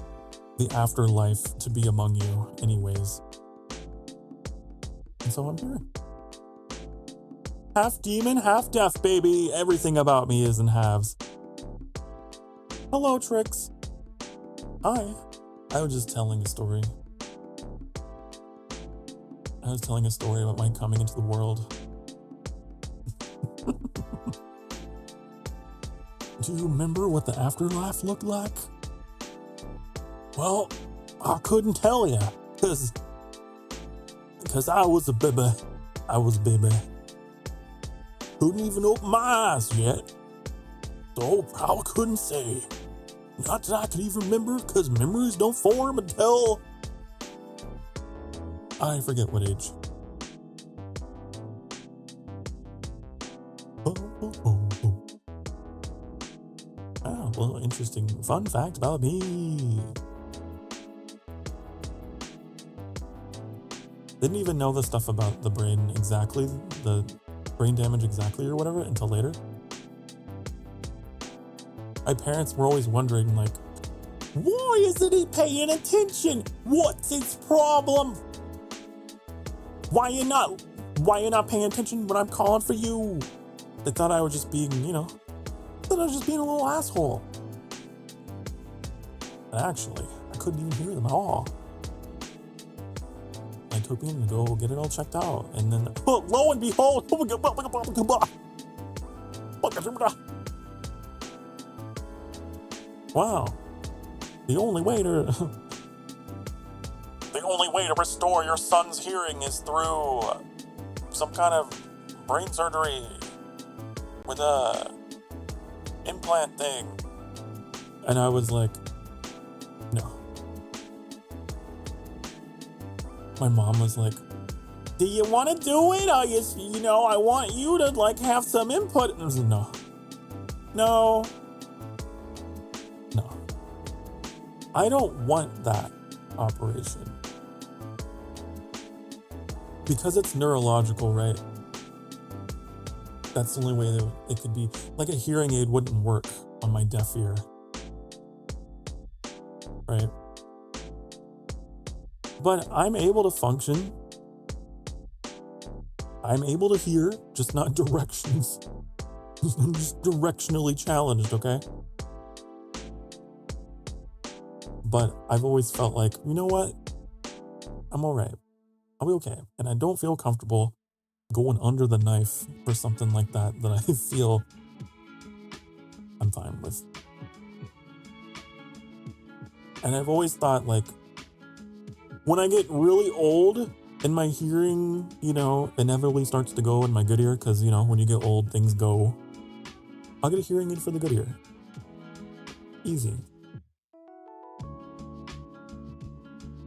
the afterlife to be among you anyways. And so I'm here. Half demon, half deaf, baby. Everything about me is in halves. Hello, Trix. Hi. I was just telling a story. I was telling a story about my coming into the world. Do you remember what the afterlife looked like? Well, I couldn't tell you, because I was a baby. I was a baby. Couldn't even open my eyes yet. So probably couldn't say. Not that I could even remember, because memories don't form until I forget what age. Ah, well, interesting fun fact about me. Didn't even know the stuff about the brain exactly, the brain damage exactly or whatever until later. My parents were always wondering, like, why isn't he paying attention? What's his problem? Why you not paying attention when I'm calling for you? They thought I was just being, a little asshole. But actually, I couldn't even hear them at all. I took me in to go get it all checked out. And then, lo and behold, wow. The only way to restore your son's hearing is through some kind of brain surgery with a implant thing. And I was like, no. My mom was like, do you want to do it? I want you to like have some input. And I was like, no. I don't want that operation. Because it's neurological, right? That's the only way that it could be. Like a hearing aid wouldn't work on my deaf ear. Right? But I'm able to function. I'm able to hear, just not directions. I'm just directionally challenged, okay? But I've always felt like, you know what? I'm all right. I'll be okay. And I don't feel comfortable going under the knife for something like that I feel I'm fine with. And I've always thought, like, when I get really old And my hearing, you know, inevitably starts to go in my good ear because, you know, when you get old, things go. I'll get a hearing aid for the good ear. Easy.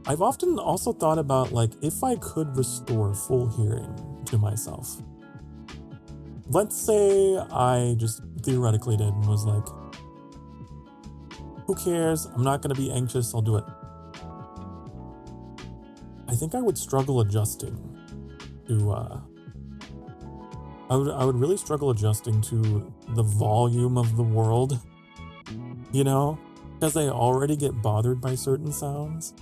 I've often also thought about, like, if I could restore full hearing to myself. Let's say I just theoretically did and was like, who cares? I'm not going to be anxious. I'll do it. I think I would struggle adjusting to, I would really struggle adjusting to the volume of the world, you know, because I already get bothered by certain sounds.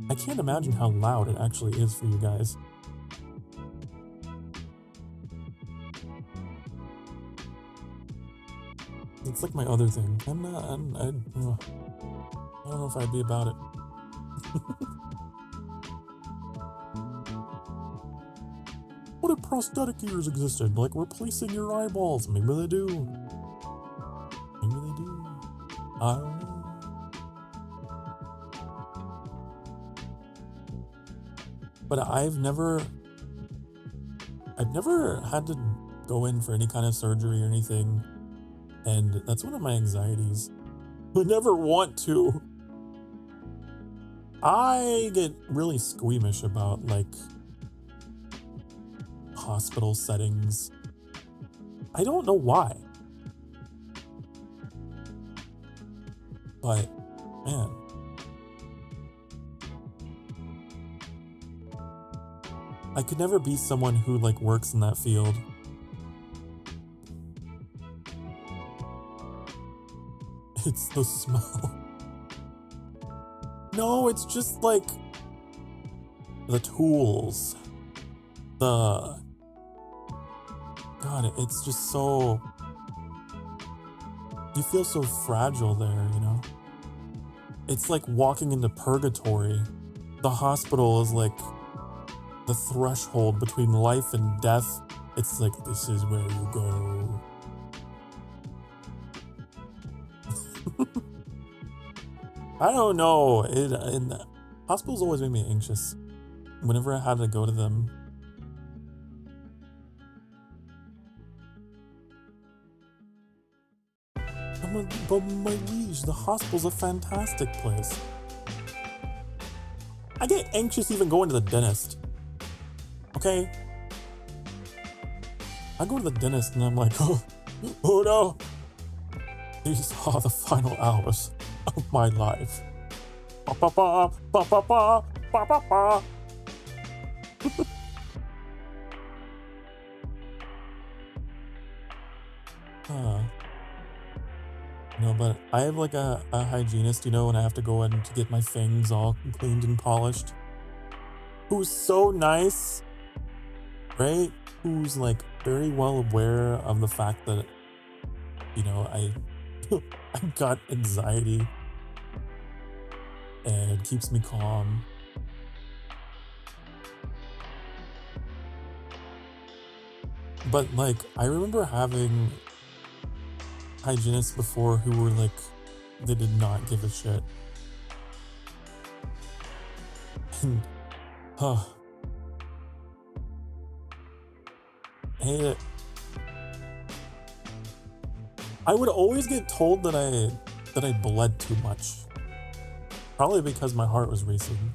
I can't imagine how loud it actually is for you guys. It's like my other thing. I don't know if I'd be about it. What if prosthetic ears existed? Like replacing your eyeballs? Maybe they do. Maybe they do. I don't know. But I've never had to go in for any kind of surgery or anything. And that's one of my anxieties. I never want to. I get really squeamish about, like, hospital settings. I don't know why. But, man. I could never be someone who, like, works in that field. It's the smell. No, it's just like the tools. God, it's just so... You feel so fragile there, you know? It's like walking into purgatory. The hospital is like the threshold between life and death. It's like, this is where you go. I don't know. And hospitals always made me anxious. Whenever I had to go to them. But my liege, the hospital's a fantastic place. I get anxious even going to the dentist. Okay? I go to the dentist and I'm like, oh no. These are the final hours of my life. Ba ba ba ba ba ba ba ba ba. No, but I have like a hygienist, you know, and I have to go in to get my fangs all cleaned and polished. Who's so nice, right? Who's like very well aware of the fact that, you know, I got anxiety and keeps me calm. But like, I remember having hygienists before who were like, they did not give a shit. And, I hate it. I would always get told that I bled too much. Probably because my heart was racing.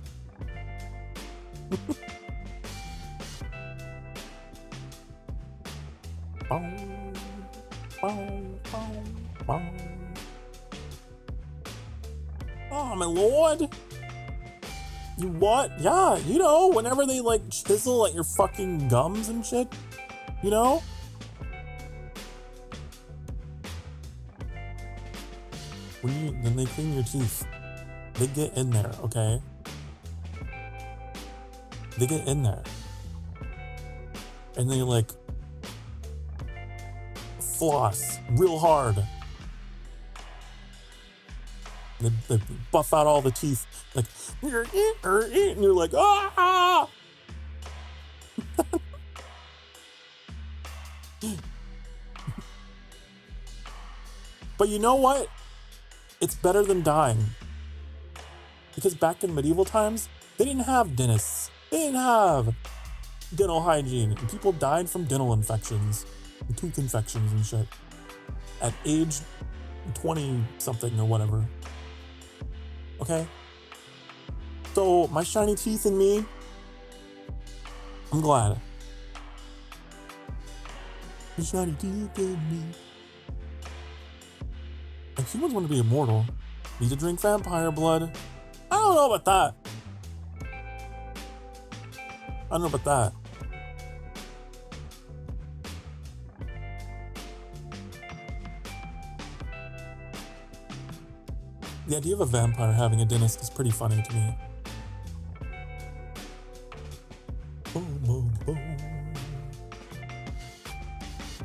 Oh, my lord! You what? Yeah, you know, whenever they like chisel at your fucking gums and shit, you know? Then they clean your teeth. They get in there, okay? They get in there. And they like floss real hard. They buff out all the teeth, like, and you're like, ah! But you know what? It's better than dying. Because back in medieval times, they didn't have dentists. They didn't have dental hygiene. And people died from dental infections, and tooth infections and shit at age 20 something or whatever. Okay? So my shiny teeth in me, I'm glad. The shiny teeth in me. If humans want to be immortal, need to drink vampire blood. I don't know about that. I don't know about that. The idea of a vampire having a dentist is pretty funny to me. Boom, boom, boom.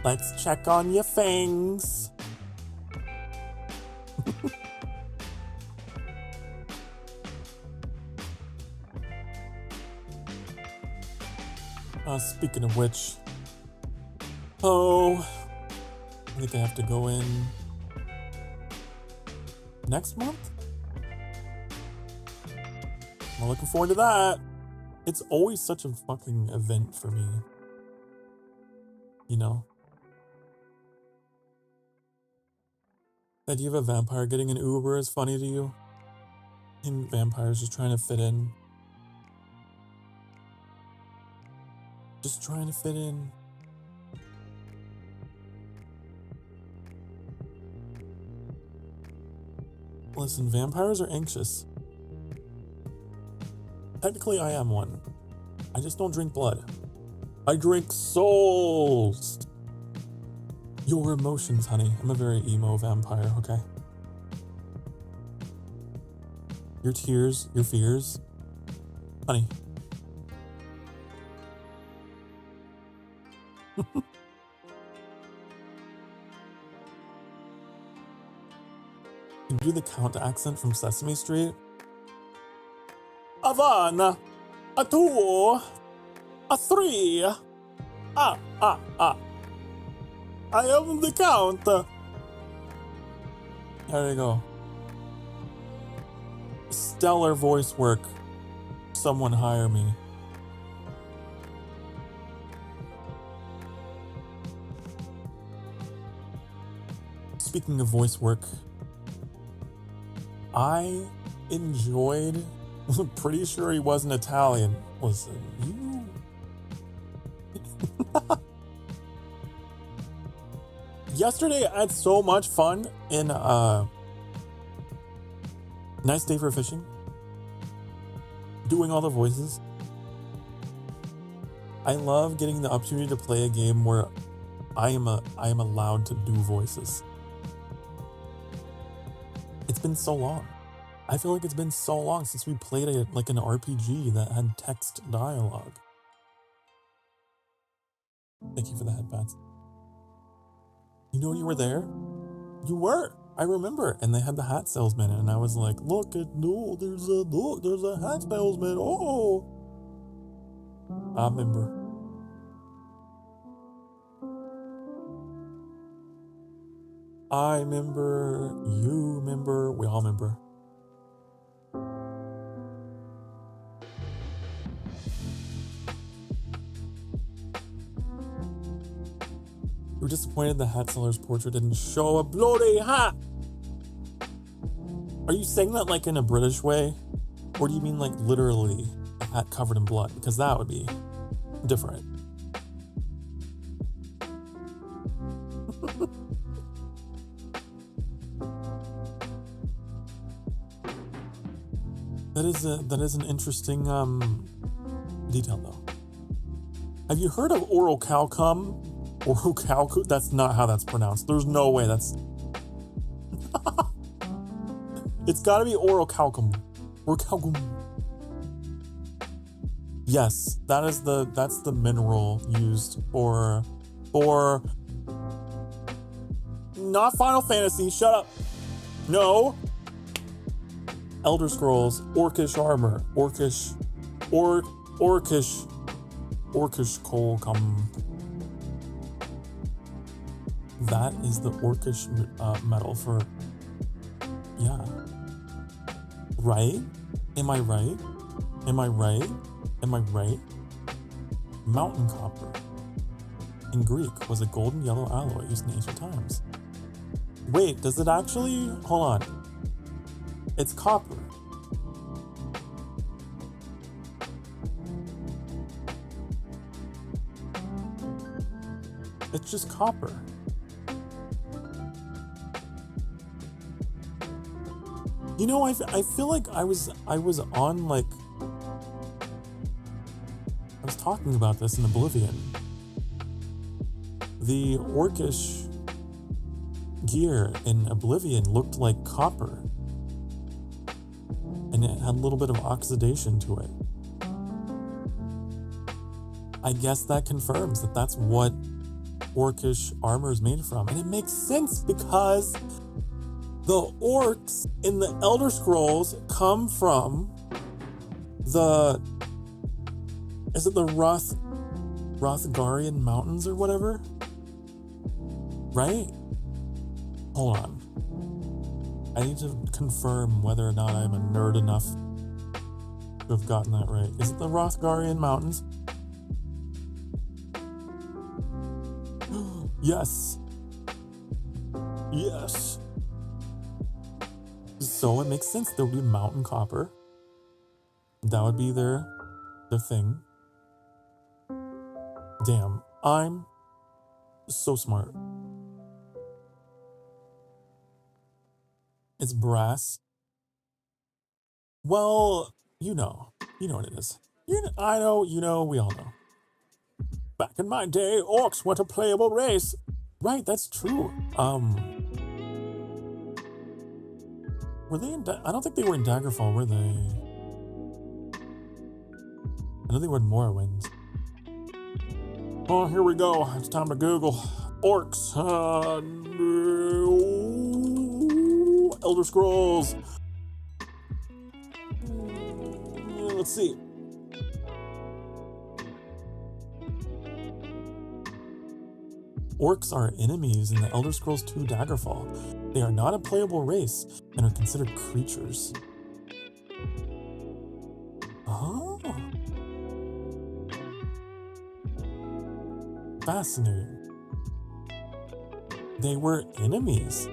Let's check on your fangs. Speaking of which, I think I have to go in next month. I'm looking forward to that. It's always such a fucking event for me. You know? The idea of a vampire getting an Uber is funny to you? And vampires just trying to fit in. Just trying to fit in. Listen, vampires are anxious. Technically, I am one. I just don't drink blood. I drink souls. Your emotions, honey. I'm a very emo vampire, okay? Your tears, your fears. Honey. Can you do the Count accent from Sesame Street? A one, a two, a three. I am the Count. There you go. Stellar voice work. Someone hire me. Speaking of voice work, I enjoyed, I'm pretty sure he wasn't Italian. Listen, you... Yesterday, I had so much fun in Nice Day for Fishing, doing all the voices. I love getting the opportunity to play a game where I am allowed to do voices. It's been so long. I feel like it's been so long since we played an RPG that had text dialogue. Thank you for the headpats. You know you were there? You were. I remember. And they had the hat salesman, and I was like, look, there's a hat salesman. Oh. I remember. I remember, you remember, we all remember. You were disappointed the hat seller's portrait didn't show a bloody hat. Are you saying that like in a British way? Or do you mean like literally a hat covered in blood? Because that would be different. That is an interesting detail though. Have you heard of oral calcum? Oral calcum? That's not how that's pronounced. There's no way that's... It's gotta be oral calcum. Oral calcum. Yes, that's the mineral used for not Final Fantasy, shut up. No. Elder Scrolls, Orcish armor, Orcish coal cum. That is the Orcish metal for, yeah. Right? Am I right? Am I right? Am I right? Mountain copper. In Greek, was a golden yellow alloy used in ancient times. Wait, does it actually? Hold on. It's copper. It's just copper. You know, I feel like I was on like, I was talking about this in Oblivion. The orcish gear in Oblivion looked like copper. And it had a little bit of oxidation to it. I guess that confirms that that's what orcish armor is made from. And it makes sense because the orcs in the Elder Scrolls come from the, is it the Hrothgarian Mountains or whatever? Right? Hold on. I need to confirm whether or not I'm a nerd enough to have gotten that right. Is it the Hrothgarian Mountains? Yes. Yes. So it makes sense. There would be mountain copper. That would be their thing. Damn, I'm so smart. It's brass. Well, you know what it is. I know, we all know. Back in my day, orcs weren't a playable race. Right, that's true. Were they in, I don't think they were in Daggerfall, were they? I know they were in Morrowind. Oh, here we go. It's time to Google. Orcs. Elder Scrolls. Let's see. Orcs are enemies in the Elder Scrolls 2 Daggerfall. They are not a playable race and are considered creatures. Oh. Fascinating. They were enemies.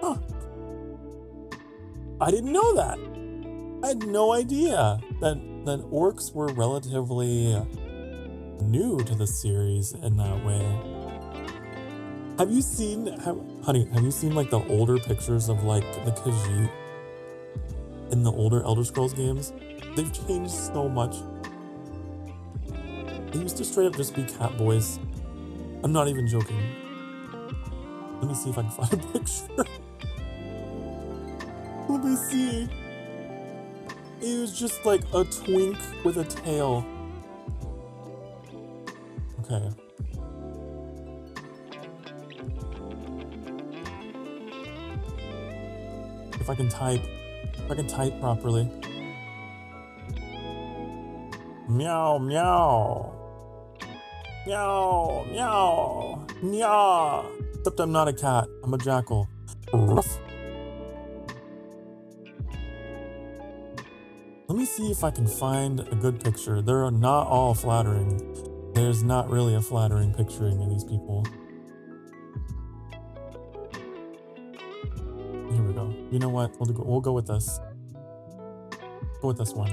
Huh. I didn't know that. I had no idea that orcs were relatively new to the series in that way. Have you seen, honey, have you seen like the older pictures of like the Khajiit in the older Elder Scrolls games? They've changed so much. They used to straight up just be cat boys. I'm not even joking. Let me see if I can find a picture. Let me see. It was just like a twink with a tail. Okay. If I can type properly. Meow, meow. Meow, meow. Meow. Except I'm not a cat. I'm a jackal. Ruff. Let me see if I can find a good picture. They're not all flattering. There's not really a flattering picturing of these people. Here we go. You know what? We'll go with this. Go with this one.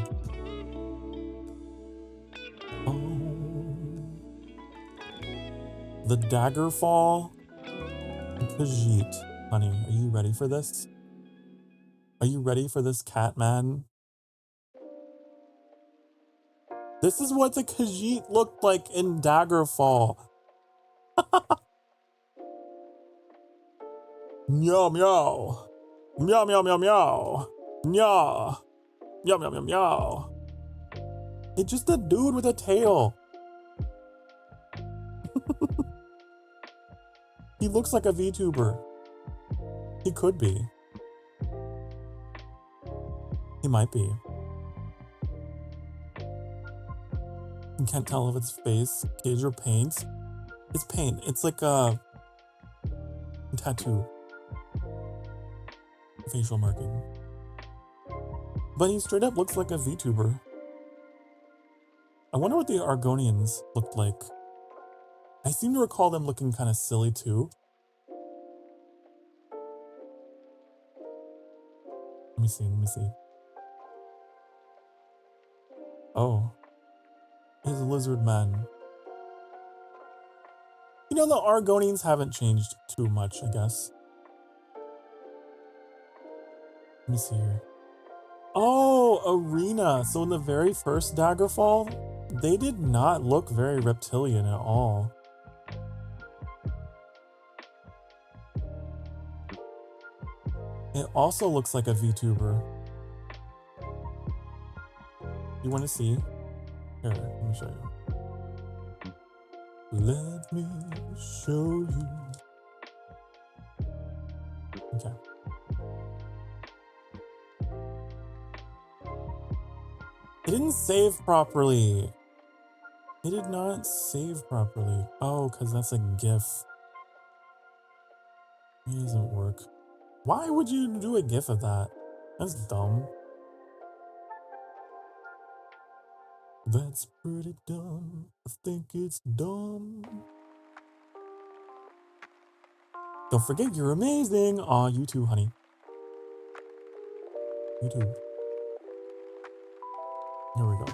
Oh. The Daggerfall Khajiit. Honey, are you ready for this? Are you ready for this, Catman? This is what the Khajiit looked like in Daggerfall. Meow, meow. Meow, meow, meow, meow. Meow. Meow, meow, meow, meow. It's just a dude with a tail. He looks like a VTuber. He could be. He might be. You can't tell if it's face, cage, or paint. It's paint. It's like a tattoo. Facial marking. But he straight up looks like a VTuber. I wonder what the Argonians looked like. I seem to recall them looking kind of silly too. Let me see. Oh. He's a lizard man. You know, the Argonians haven't changed too much, I guess. Let me see here. Oh, Arena. So in the very first Daggerfall, they did not look very reptilian at all. It also looks like a VTuber. You want to see? Here, let me show you. Let me show you. Okay. It didn't save properly. It did not save properly. Oh, because that's a GIF. It doesn't work. Why would you do a GIF of that? That's dumb. That's pretty dumb. I think it's dumb. Don't forget you're amazing. Aw, you too, honey. You too. Here we go.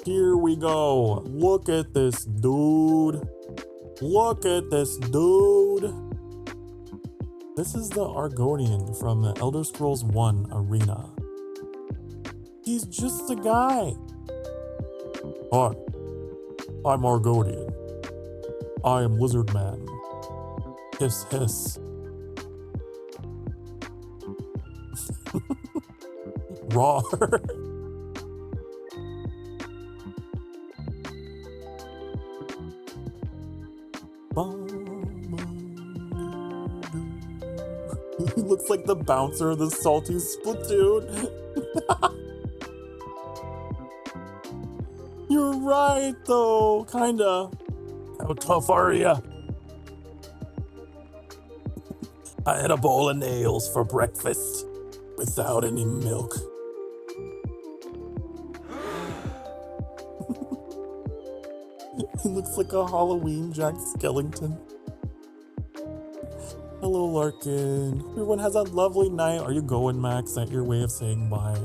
Here we go. Look at this dude. Look at this dude. This is the Argonian from the Elder Scrolls 1 Arena. He's just a guy. Hi, I'm Argonian. I am Lizard Man. Hiss, hiss. Raw. He looks like the bouncer of the salty Splatoon. You're right, though. Kinda. How tough are ya? I had a bowl of nails for breakfast without any milk. He looks like a Halloween Jack Skellington. Hello, Larkin. Everyone has a lovely night. Are you going, Max? Is that your way of saying bye?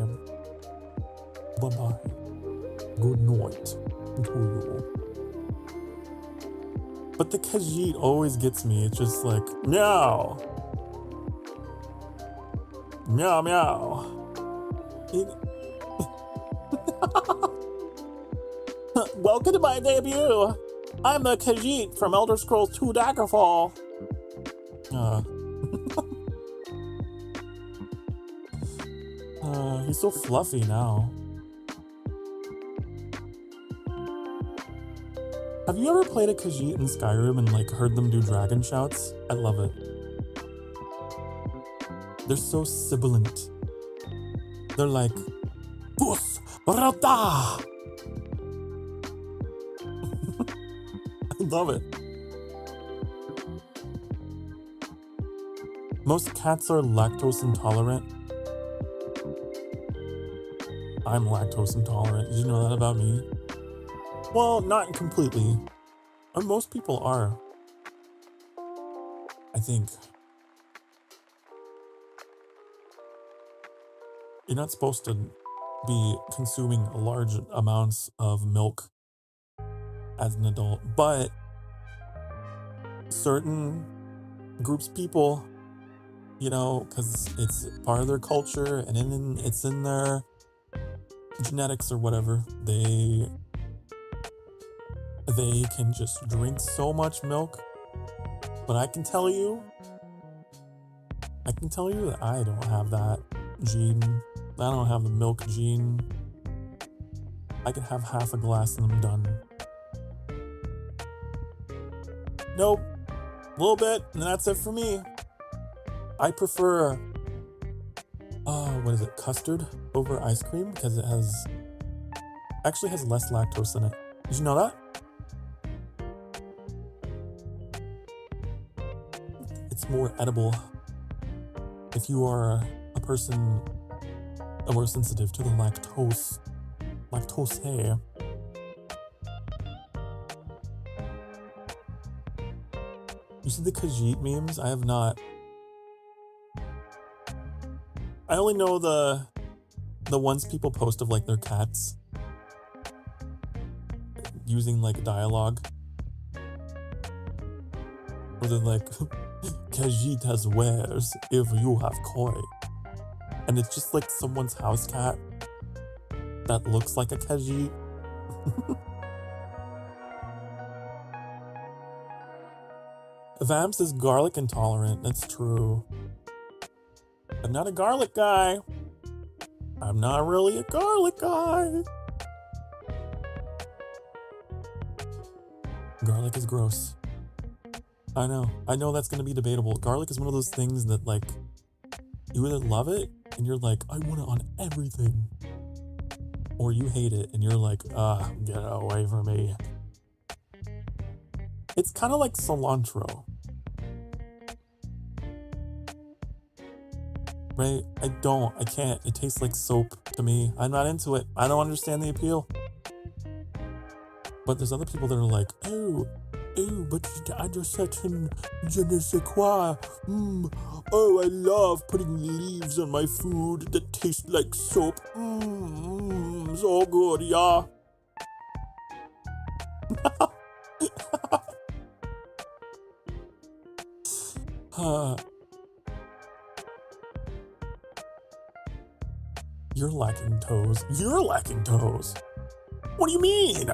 Bye-bye. Good night to you. But the Khajiit always gets me. It's just like, meow. Meow, meow. Welcome to my debut. I'm the Khajiit from Elder Scrolls 2 Daggerfall. He's so fluffy now. Have you ever played a Khajiit in Skyrim and like heard them do dragon shouts? I love it. They're so sibilant. They're like, Bus Rata! I love it. Most cats are lactose intolerant. I'm lactose intolerant. Did you know that about me? Well, not completely. Or most people are. I think. You're not supposed to be consuming large amounts of milk as an adult, but certain groups of people, you know, because it's part of their culture and it's in their genetics or whatever, they can just drink so much milk. But I can tell you that I don't have that gene. I don't have the milk gene. I can have half a glass and I'm done. Nope. A little bit, and that's it for me. I prefer, what is it, custard over ice cream because it actually has less lactose in it. Did you know that? It's more edible. If you are a person more sensitive to the lactose hair. You see the Khajiit memes? I have not. I only know the ones people post of like their cats using like dialogue. Where they're like, Khajiit has wares if you have koi. And it's just like someone's house cat that looks like a Khajiit. Vamps is garlic intolerant, that's true. I'm not a garlic guy. I'm not really a garlic guy. Garlic is gross. I know that's gonna be debatable. Garlic is one of those things that like, you either love it and you're like, I want it on everything. Or you hate it and you're like, get away from me. It's kind of like cilantro. Right? I can't. It tastes like soap to me. I'm not into it. I don't understand the appeal. But there's other people that are like, oh, but I just such an je ne sais quoi. Oh, I love putting leaves on my food that taste like soap. So good, yeah. You're lacking toes. You're lacking toes. What do you mean?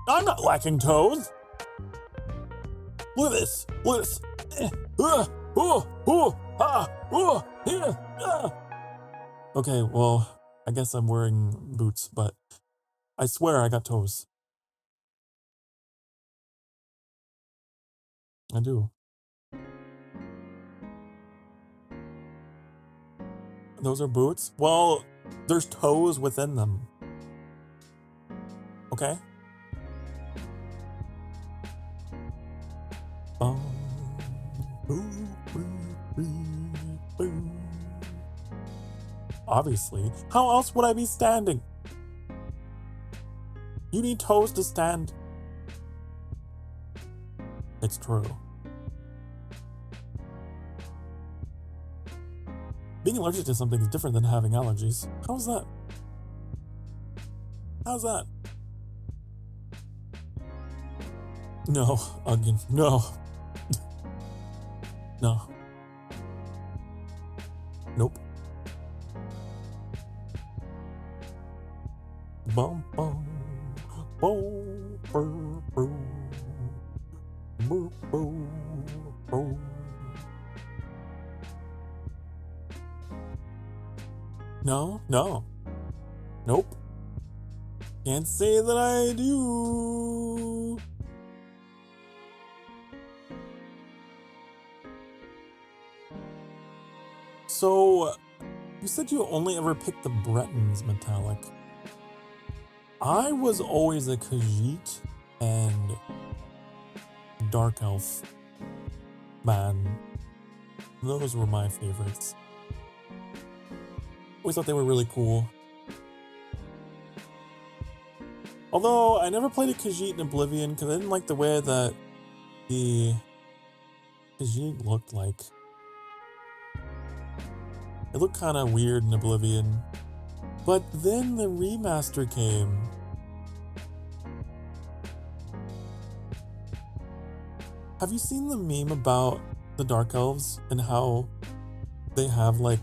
I'm not lacking toes. Look at this. Look at this. Okay, well, I guess I'm wearing boots, but I swear I got toes. I do. Those are boots? Well, there's toes within them. Okay? Obviously. How else would I be standing? You need toes to stand. It's true. Being allergic to something is different than having allergies. How's that? How's that? No, again, no. No. Nope. Bum bum boom boom boom boom boom. No, nope. Can't say that I do. So, you said you only ever picked the Bretons metallic. I was always a Khajiit and Dark Elf man. Those were my favorites. Always thought they were really cool. Although, I never played a Khajiit in Oblivion because I didn't like the way that the Khajiit looked like. It looked kind of weird in Oblivion. But then the remaster came. Have you seen the meme about the Dark Elves and how they have like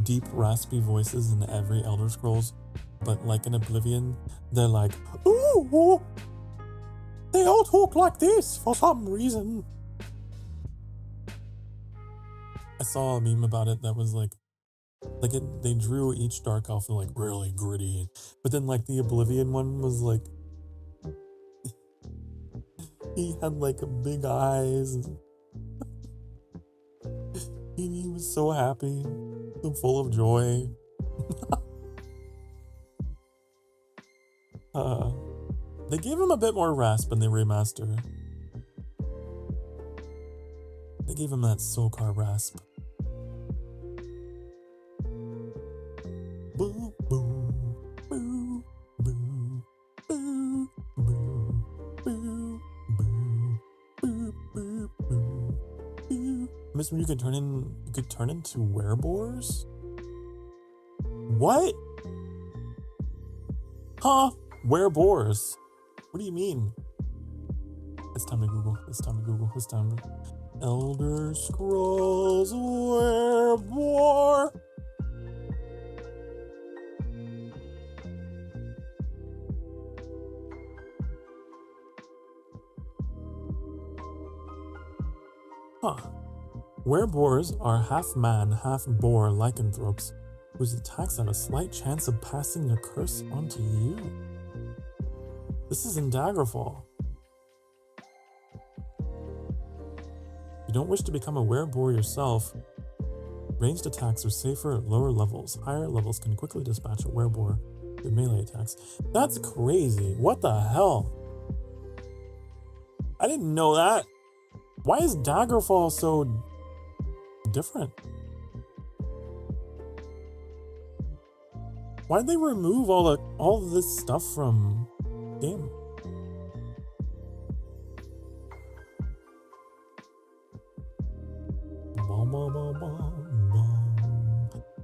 deep raspy voices in every Elder Scrolls, but like in Oblivion, they're like, ooh, they all talk like this for some reason. I saw a meme about it that was like they drew each Dark Elf like really gritty, but then like the Oblivion one was like, he had like big eyes, and he was so happy, so full of joy. They gave him a bit more rasp in the remaster. They gave him that Sokar rasp. Miss, you could turn into werebores? What? Huh? Werebores? What do you mean? It's time to Google. It's time to Google. It's time to... Elder Scrolls Werebore. Huh. Werebores are half-man, half-boar lycanthropes whose attacks have a slight chance of passing their curse onto you. This is in Daggerfall. You don't wish to become a werebore yourself. Ranged attacks are safer at lower levels. Higher levels can quickly dispatch a werebore with melee attacks. That's crazy. What the hell? I didn't know that. Why is Daggerfall so different? Why did they remove all of this stuff from the game?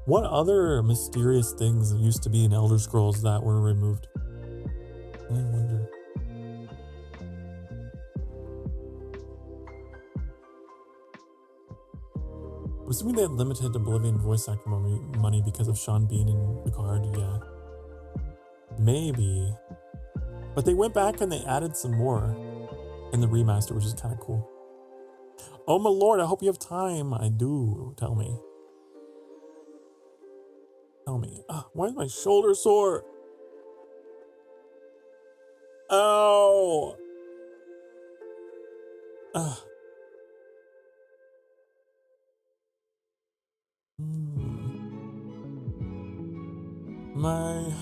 What other mysterious things used to be in Elder Scrolls that were removed? I wonder. I'm assuming they had limited Oblivion voice actor money because of Sean Bean and Picard, yeah. Maybe. But they went back and they added some more in the remaster, which is kind of cool. Oh my lord, I hope you have time. I do. Tell me. Tell me. Why is my shoulder sore? Ow! My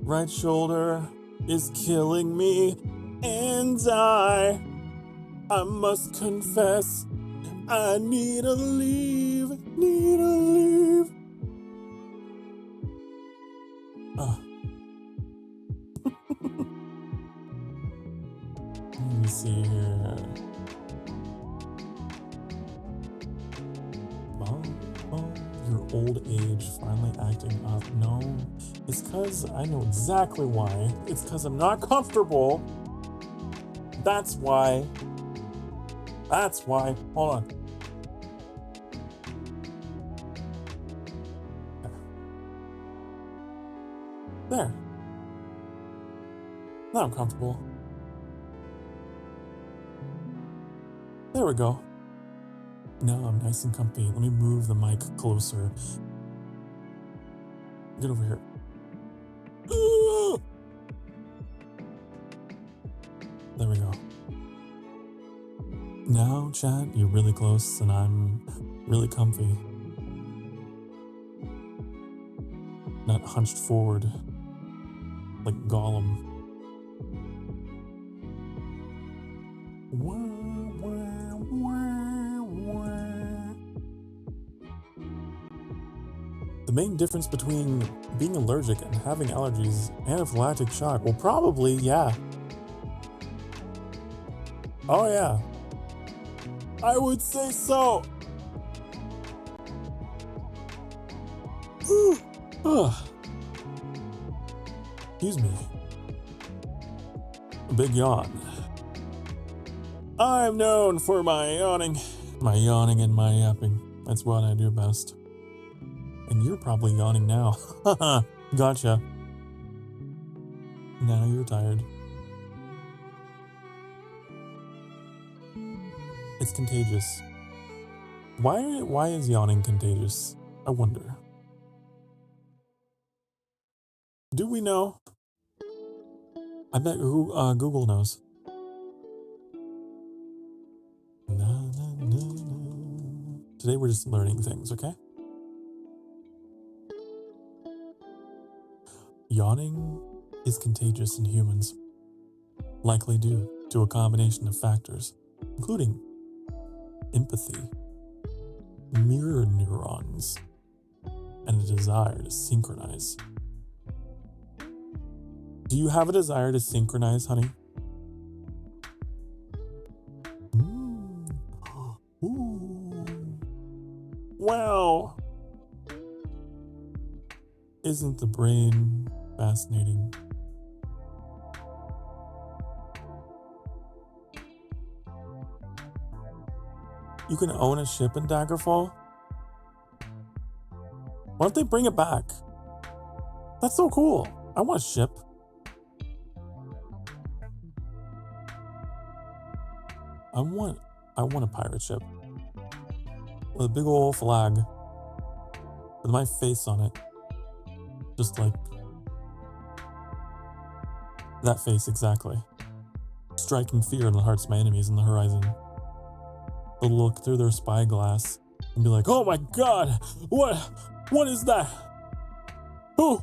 right shoulder is killing me, and I must confess, I need to leave, Let me see here. Your old age finally acting up. No, it's because I know exactly why. It's because I'm not comfortable. That's why. That's why. Hold on. There. Now I'm comfortable. There we go. Now I'm nice and comfy. Let me move the mic closer. Get over here. There we go. Now, chat, you're really close and I'm really comfy. Not hunched forward like Gollum. The main difference between being allergic and having allergies, anaphylactic shock, well, probably, yeah. Oh, yeah. I would say so. Excuse me. A big yawn. I'm known for my yawning and my yapping. That's what I do best. And you're probably yawning now. Haha, gotcha. Now you're tired. It's contagious. Why is yawning contagious? I wonder. Do we know? I bet Google knows. Today we're just learning things, okay? Yawning is contagious in humans, likely due to a combination of factors, including empathy, mirror neurons, and a desire to synchronize. Do you have a desire to synchronize, honey? Ooh. Wow. Isn't the brain fascinating? You can own a ship in Daggerfall? Why don't they bring it back? That's so cool. I want a ship. I want a pirate ship. With a big old flag. With my face on it. Just like that face exactly. Striking fear in the hearts of my enemies in the horizon. They'll look through their spyglass and be like, oh my god, what is that? Who?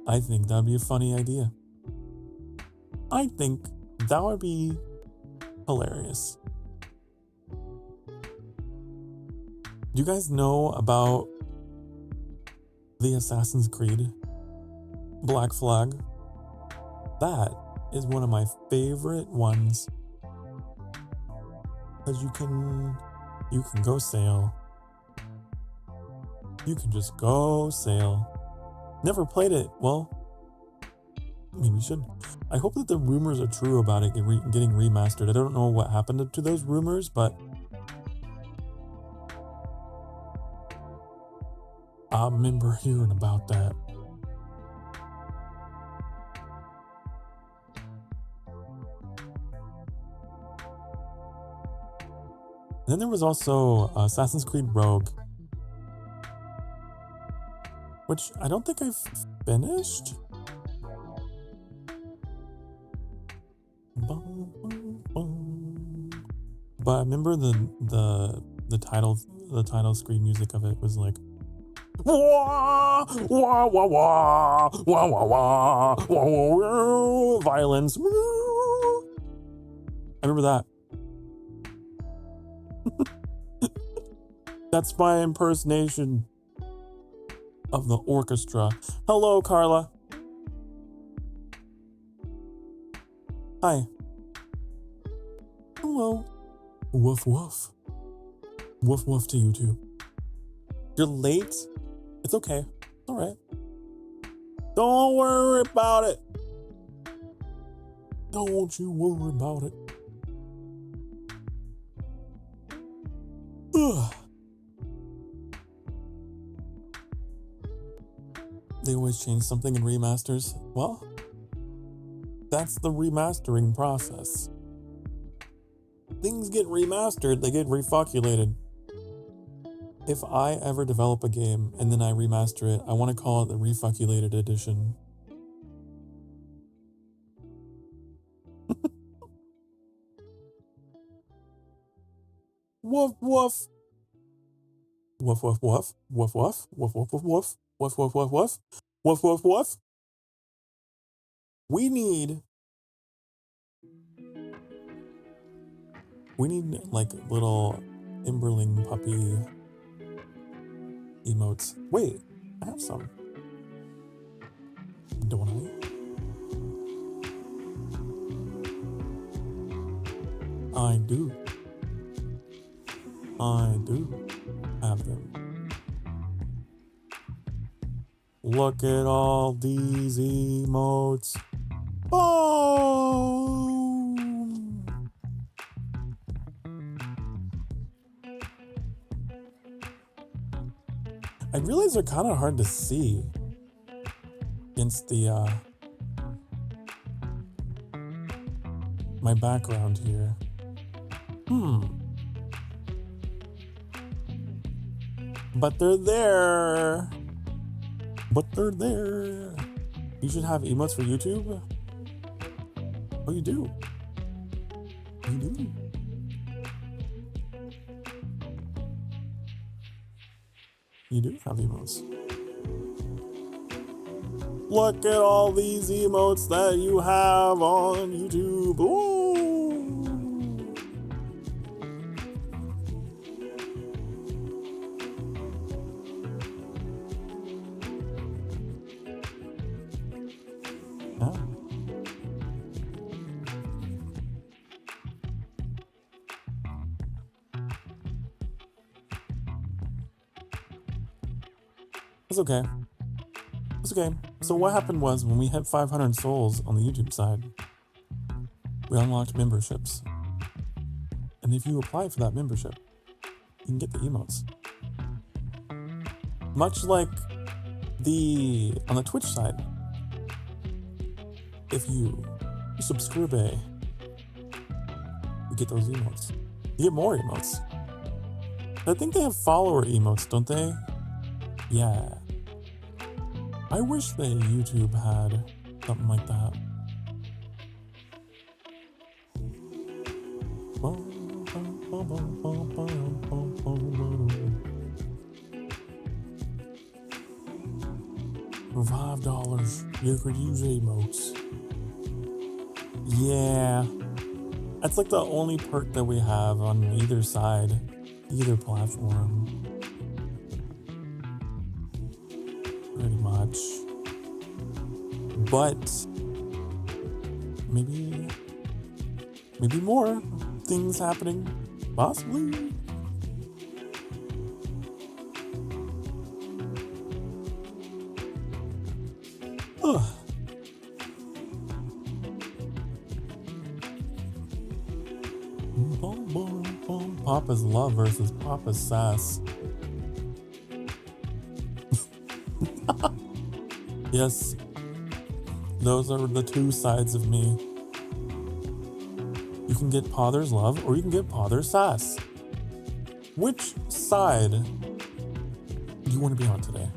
I think that'd be a funny idea. I think that would be hilarious. Do you guys know about the Assassin's Creed Black Flag? That is one of my favorite ones. Because you can go sail. You can just go sail. Never played it. Well, maybe you should. I hope that the rumors are true about it getting remastered. I don't know what happened to those rumors, but I remember hearing about that. And then there was also Assassin's Creed Rogue, which I don't think I've finished. But I remember the title screen music of it was like wah wah wah wah wah wah wah wah violence. I remember that. That's my impersonation of the orchestra. Hello, Carla. Hi. Hello. Woof woof. Woof woof to you too. You're late? It's okay. It's alright. Don't worry about it. Don't you worry about it. Ugh. They always change something in remasters. Well, that's the remastering process. Things get remastered, they get refuculated. If I ever develop a game and then I remaster it, I want to call it the refuculated edition. Woof woof. Woof woof woof. Woof woof. Woof woof woof woof. Woof woof woof woof. Woof woof woof. We need like little Emberling puppy emotes. Wait, I have some. Don't I? I do. I do have them. Look at all these emotes. Oh! I realize they're kind of hard to see against the my background here. But they're there. But they're there. You should have emotes for YouTube. Oh, you do. You do. You do have emotes. Look at all these emotes that you have on YouTube. Ooh. It's okay. It's okay. So what happened was when we hit 500 souls on the YouTube side, we unlocked memberships. And if you apply for that membership, you can get the emotes. Much like on the Twitch side, if you subscribe, you get those emotes. You get more emotes. I think they have follower emotes, don't they? Yeah. I wish that YouTube had something like that. For $5, you could use emotes. Yeah. That's like the only perk that we have on either side, either platform. Pretty much. But maybe more things happening. Possibly. Ugh. Papa's love versus Papa's sass. Yes, those are the two sides of me. You can get Pother's love or you can get Pother's sass. Which side do you want to be on today?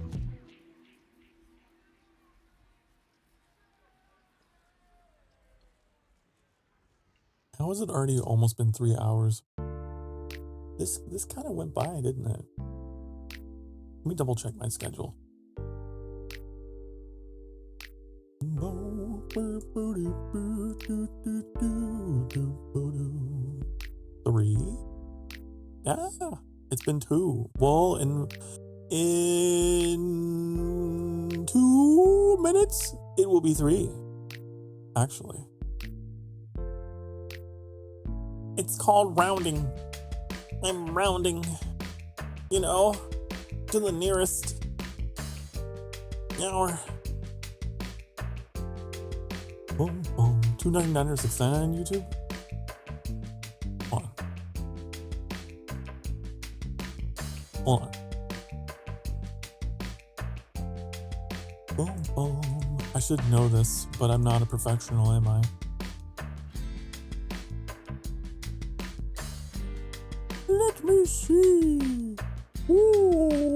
How has it already almost been 3 hours? This kind of went by, didn't it? Let me double check my schedule. 3. Yeah, it's been 2. Well, in 2 minutes, it will be 3. Actually. It's called rounding. I'm rounding, you know, to the nearest hour. Boom, boom. $2.99 or $6.99 on YouTube? Hold on. Hold on. Boom, boom. I should know this, but I'm not a professional, am I? Let me see. Ooh.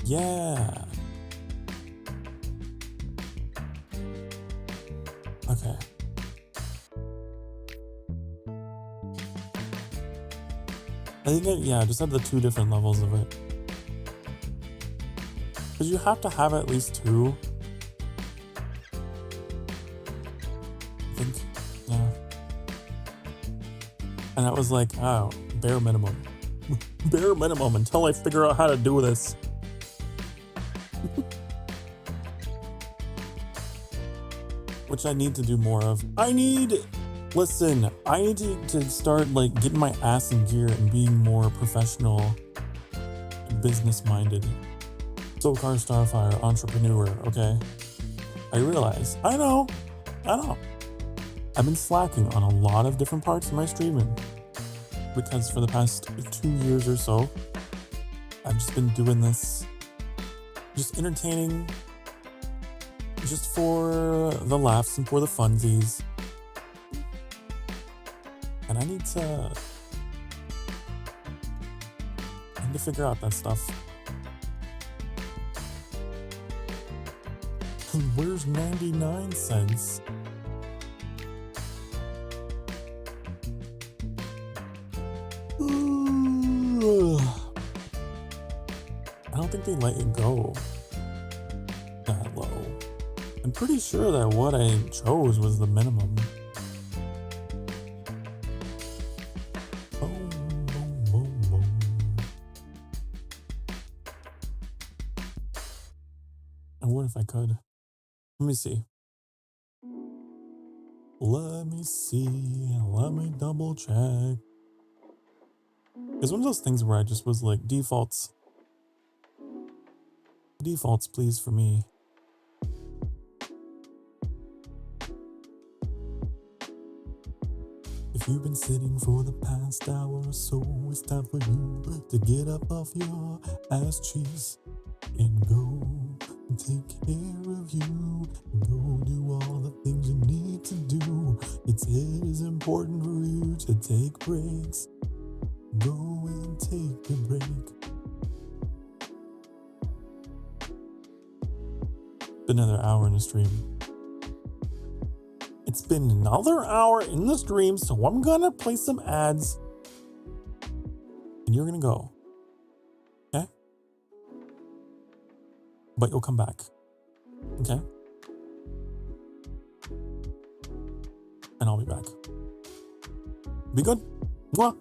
Yeah. Okay. I think I just had the 2 different levels of it. Because you have to have at least 2. I think, yeah. And that was like, oh, bare minimum. Bare minimum until I figure out how to do this. Which I need to do more of. I need to start like getting my ass in gear and being more professional, business-minded. Sokar Starfire, entrepreneur, okay? I realize, I know. I've been slacking on a lot of different parts of my streaming because for the past 2 years or so, I've just been doing this, just entertaining, just for the laughs and for the funsies. And I need to figure out that stuff. Where's 99 cents? I don't think they let it go that low. I'm pretty sure that what I chose was the minimum. Boom, boom, boom, boom. I would if I could. Let me see. Let me double check. It's one of those things where I just was like, defaults, please, for me. If you've been sitting for the past hour or so, it's time for you to get up off your ass cheeks and go take care of you. Go do all the things you need to do. It is important for you to take breaks. Go and take a break. Another hour in the stream. It's been another hour in the stream, so I'm gonna play some ads. And you're gonna go. Okay? But you'll come back. Okay? And I'll be back. Be good? Mwah!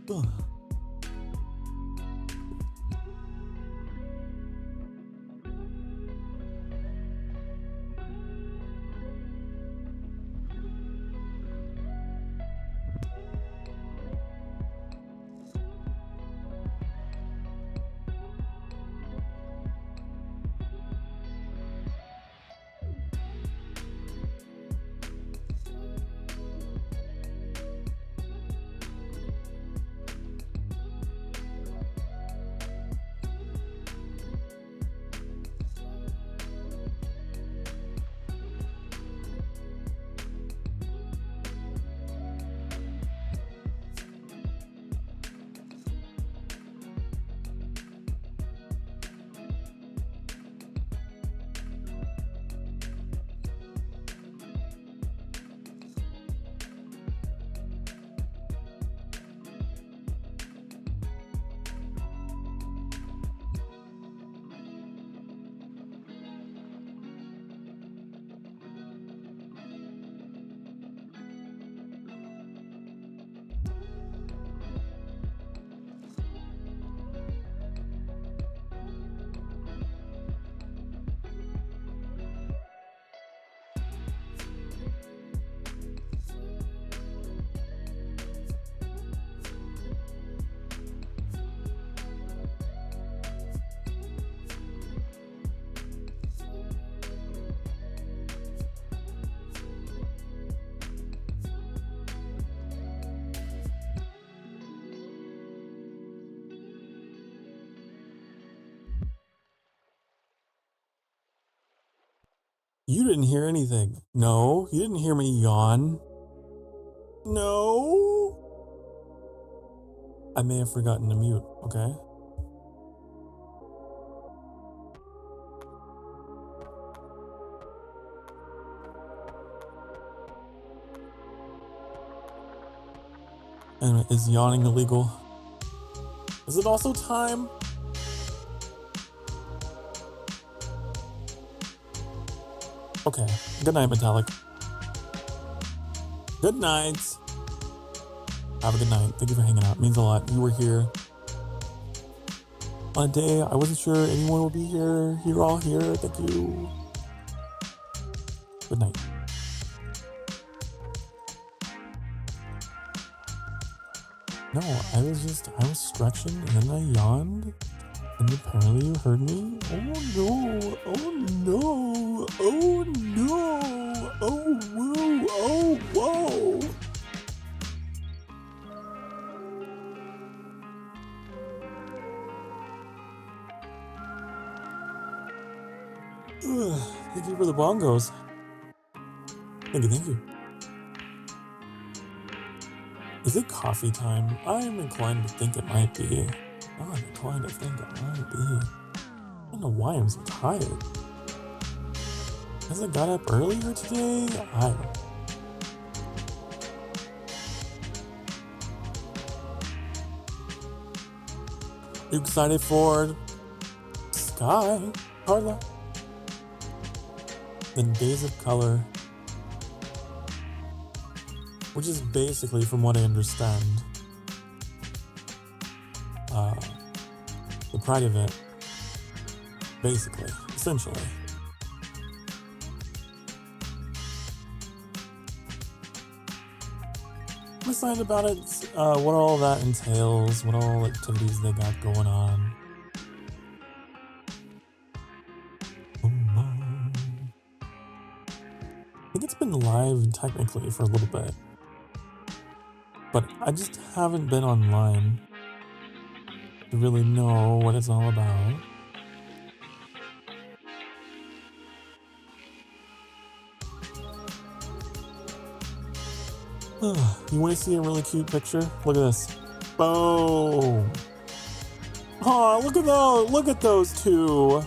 Ugh. You didn't hear anything. No, you didn't hear me yawn. No. I may have forgotten to mute, okay? Anyway, is yawning illegal? Is it also time? Okay. Good night, Metallic. Good night. Have a good night. Thank you for hanging out. It means a lot. You were here on a day I wasn't sure anyone would be here. You're all here. Thank you. Good night. No, I was stretching and then I yawned and apparently you heard me. Oh no, oh no, oh no, oh whoa, oh whoa. Thank you for the bongos. Thank you. Is it coffee time? I'm inclined to think it might be. I'm inclined to think it might be. I don't know why I'm so tired. Has I got up earlier today? I don't know. You excited for Sky, Carla? The Days of Color, which is basically, from what I understand, the Pride event, basically, essentially. I'm excited about it, what all that entails, what all activities they got going on. I think it's been live technically for a little bit, but I just haven't been online to really know what it's all about. You want to see a really cute picture? Look at this. Boom! Oh, look at those! Look at those two!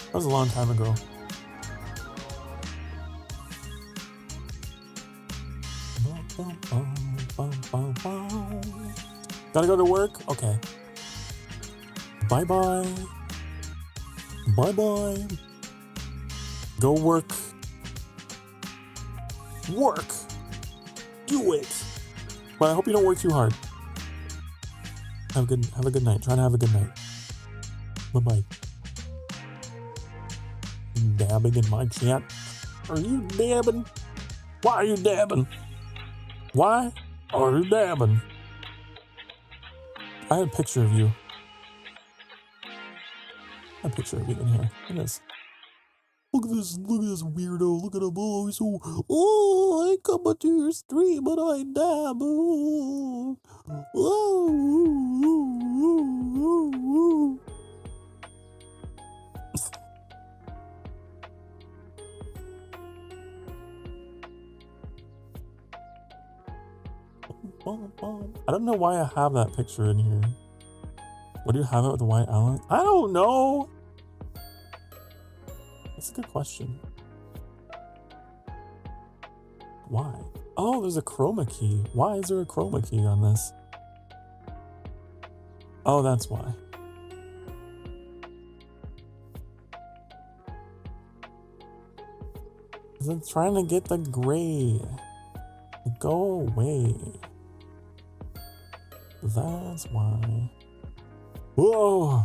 That was a long time ago. Gotta go to work? Okay. Bye-bye. Bye-bye. Go work. Work! Do it! But I hope you don't work too hard. Have a good night. Try to have a good night. Bye-bye. Dabbing in my chat. Are you dabbing? Why are you dabbing? Why are you dabbing? I had a picture of you. A picture of you in here. Look at this. Look at this weirdo. Look at him. Oh, he's so. Oh, I come to your stream, but I dab. Oh, oh. I don't know why I have that picture in here. What do you have it with the white outline? I don't know. That's a good question. Why? Oh, there's a chroma key. Why is there a chroma key on this? Oh, that's why. Because I'm trying to get the gray. Go away. That's why. Whoa!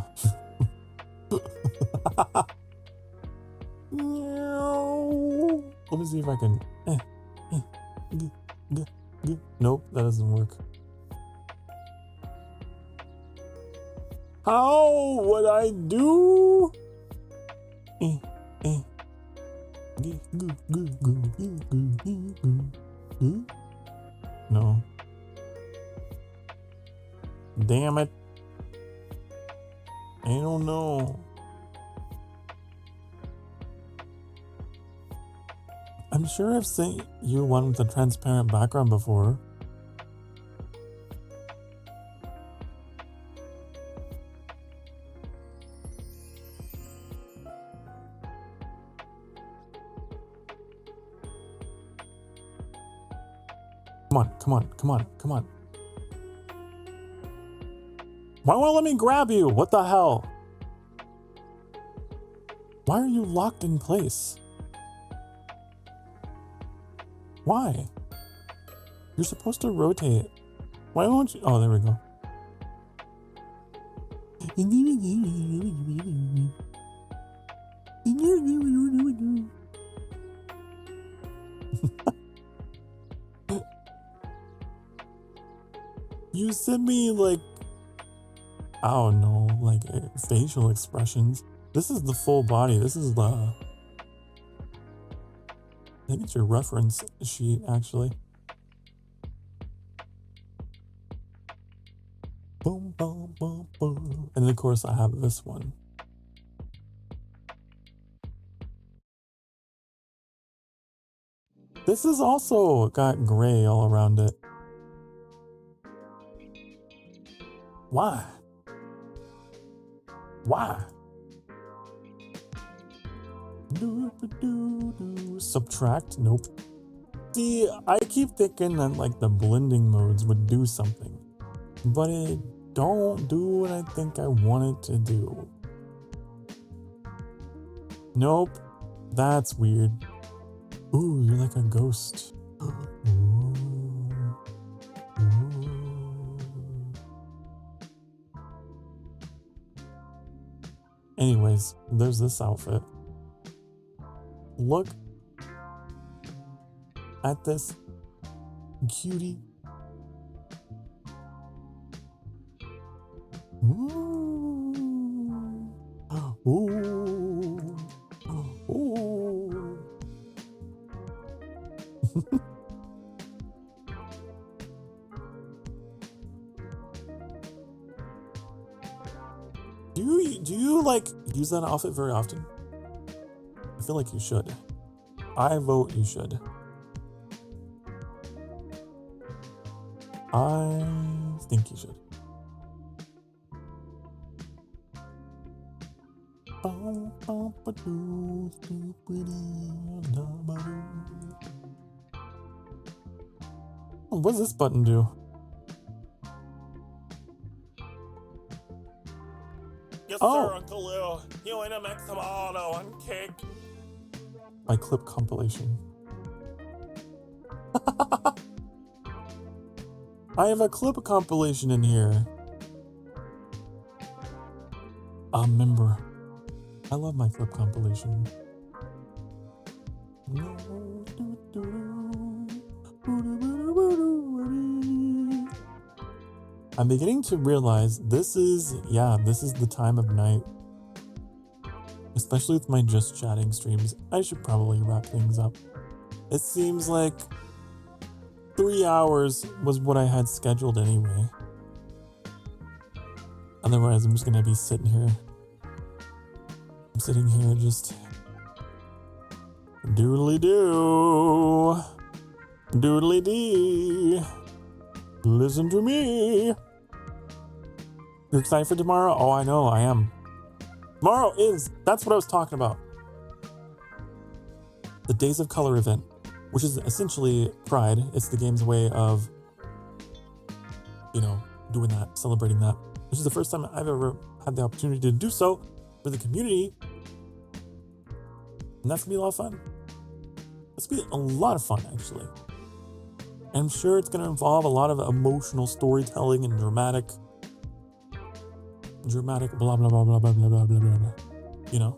Let me see if I can. Nope, that doesn't work. How would I do? No. Damn it. I don't know. I'm sure I've sent you one with a transparent background before. Come on, come on, come on, come on. Why won't it let me grab you? What the hell? Why are you locked in place? Why? You're supposed to rotate. Why won't you? Oh, there we go. You sent me like, I don't know, like facial expressions. This is the full body. This is the, I think it's your reference sheet actually. Boom, boom, boom, boom. And then of course I have this one. This is also got gray all around it. Why? Why? Subtract? Nope. See, I keep thinking that like the blending modes would do something, but it don't do what I think I want it to do. Nope. That's weird. Ooh, you're like a ghost. Ooh. Ooh. Anyways, there's this outfit. Look at this cutie. Ooh. Ooh. Ooh. Do you like use that outfit very often? I feel like you should. I vote you should. I think you should. What does this button do? Yes, sir, Uncle Lou. You ain't a Maximano on cake. My clip compilation. I have a clip compilation in here. Member. I love my clip compilation. I'm beginning to realize this is the time of night. Especially with my just chatting streams. I should probably wrap things up. It seems like 3 hours was what I had scheduled anyway. Otherwise, I'm just gonna be sitting here. I'm sitting here just doodly-doo. Doodly-dee. Listen to me. You're excited for tomorrow? Oh, I know, I am. Tomorrow that's what I was talking about. The Days of Color event, which is essentially Pride. It's the game's way of, doing that, celebrating that. Which is the first time I've ever had the opportunity to do so for the community. And that's gonna be a lot of fun. That's gonna be a lot of fun, actually. And I'm sure it's gonna involve a lot of emotional storytelling and dramatic blah, blah, blah, blah, blah, blah, blah, blah, blah,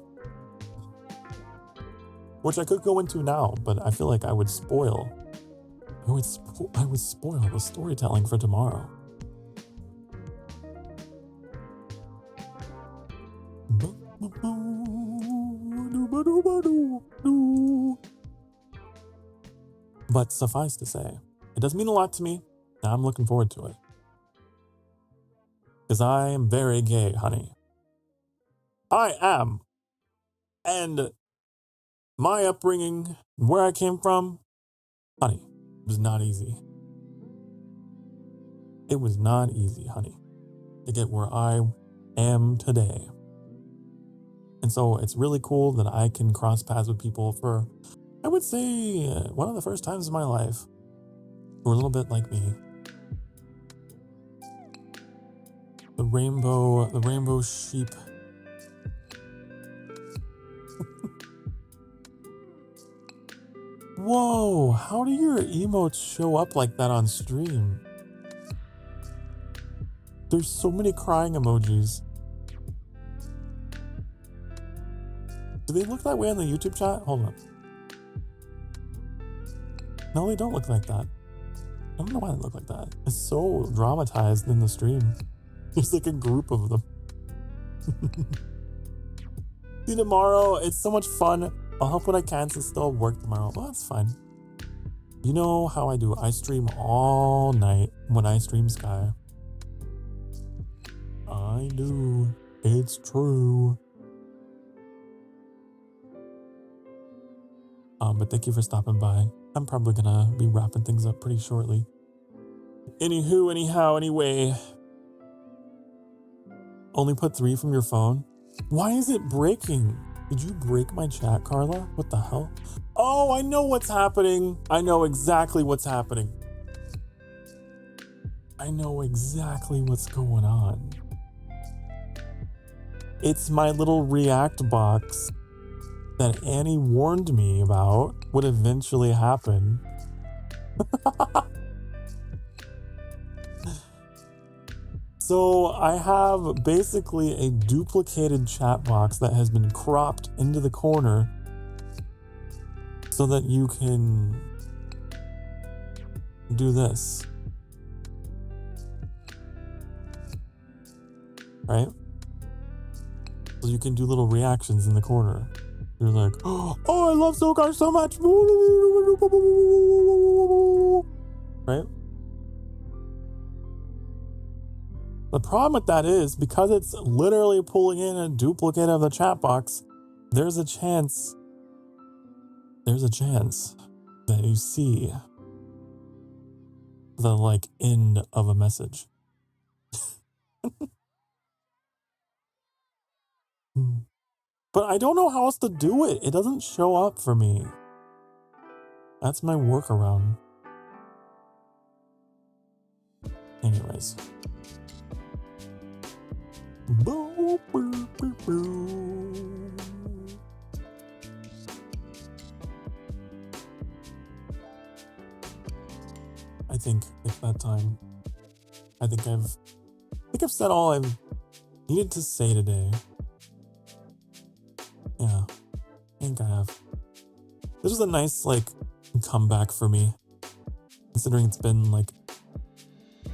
Which I could go into now, but I feel like I would spoil the storytelling for tomorrow. But suffice to say, it does mean a lot to me, and I'm looking forward to it. Because I am very gay, honey. I am. And my upbringing, where I came from, honey, it was not easy. It was not easy, honey, to get where I am today. And so it's really cool that I can cross paths with people for, I would say, one of the first times in my life who are a little bit like me. The rainbow sheep. Whoa, how do your emotes show up like that on stream? There's so many crying emojis. Do they look that way on the YouTube chat? Hold on. No, they don't look like that. I don't know why they look like that. It's so dramatized in the stream. There's like a group of them. See you tomorrow. It's so much fun. I'll help when I can to still work tomorrow. Well, that's fine. You know how I do. I stream all night when I stream Sky. I do. It's true. But thank you for stopping by. I'm probably gonna be wrapping things up pretty shortly. Anywho, anyhow, anyway. Only put 3 from your phone? Why is it breaking? Did you break my chat, Carla? What the hell? Oh, I know what's happening. I know exactly what's happening. I know exactly what's going on. It's my little React box that Annie warned me about would eventually happen. So I have basically a duplicated chat box that has been cropped into the corner so that you can do this. Right? So you can do little reactions in the corner. You're like, oh, I love Sokar so much. Right? The problem with that is because it's literally pulling in a duplicate of the chat box, there's a chance that you see the like end of a message. But I don't know how else to do it. It doesn't show up for me. That's my workaround. Anyways. I think it's that time. I think I've said all I've needed to say today. Yeah, I think I have. This was a nice, like, comeback for me. Considering it's been, like...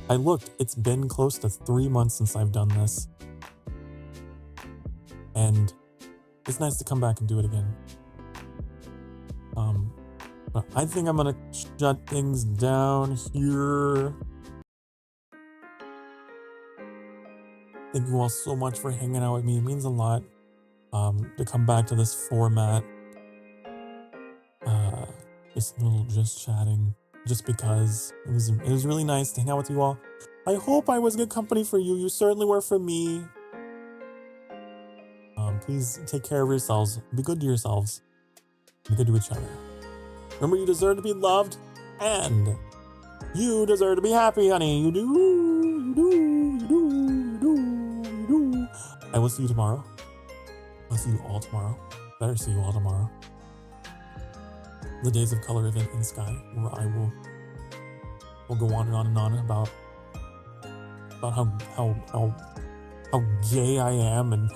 I looked, it's been close to 3 months since I've done this. And it's nice to come back and do it again. But I think I'm gonna shut things down here. Thank you all so much for hanging out with me. It means a lot. To come back to this format, just chatting, just because it was really nice to hang out with you all. I hope I was good company for you. You certainly were for me. Please take care of yourselves. Be good to yourselves. Be good to each other. Remember, you deserve to be loved, and you deserve to be happy, honey. You do, you do, you do, you do, you do. I will see you tomorrow. I'll see you all tomorrow. Better see you all tomorrow. The Days of Color event in Sky, where I will go on and on about how gay I am and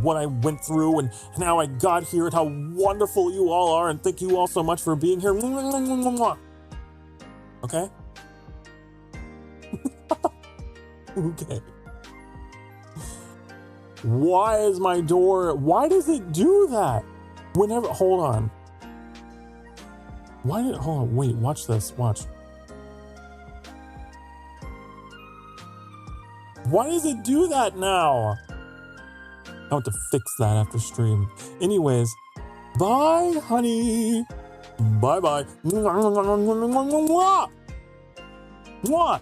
what I went through and how I got here and how wonderful you all are, and thank you all so much for being here. Okay? Okay. Why does it do that? Hold on. Hold on, wait, watch this, watch. Why does it do that now? I want to fix that after stream. Anyways, bye, honey. Bye-bye. Mwah!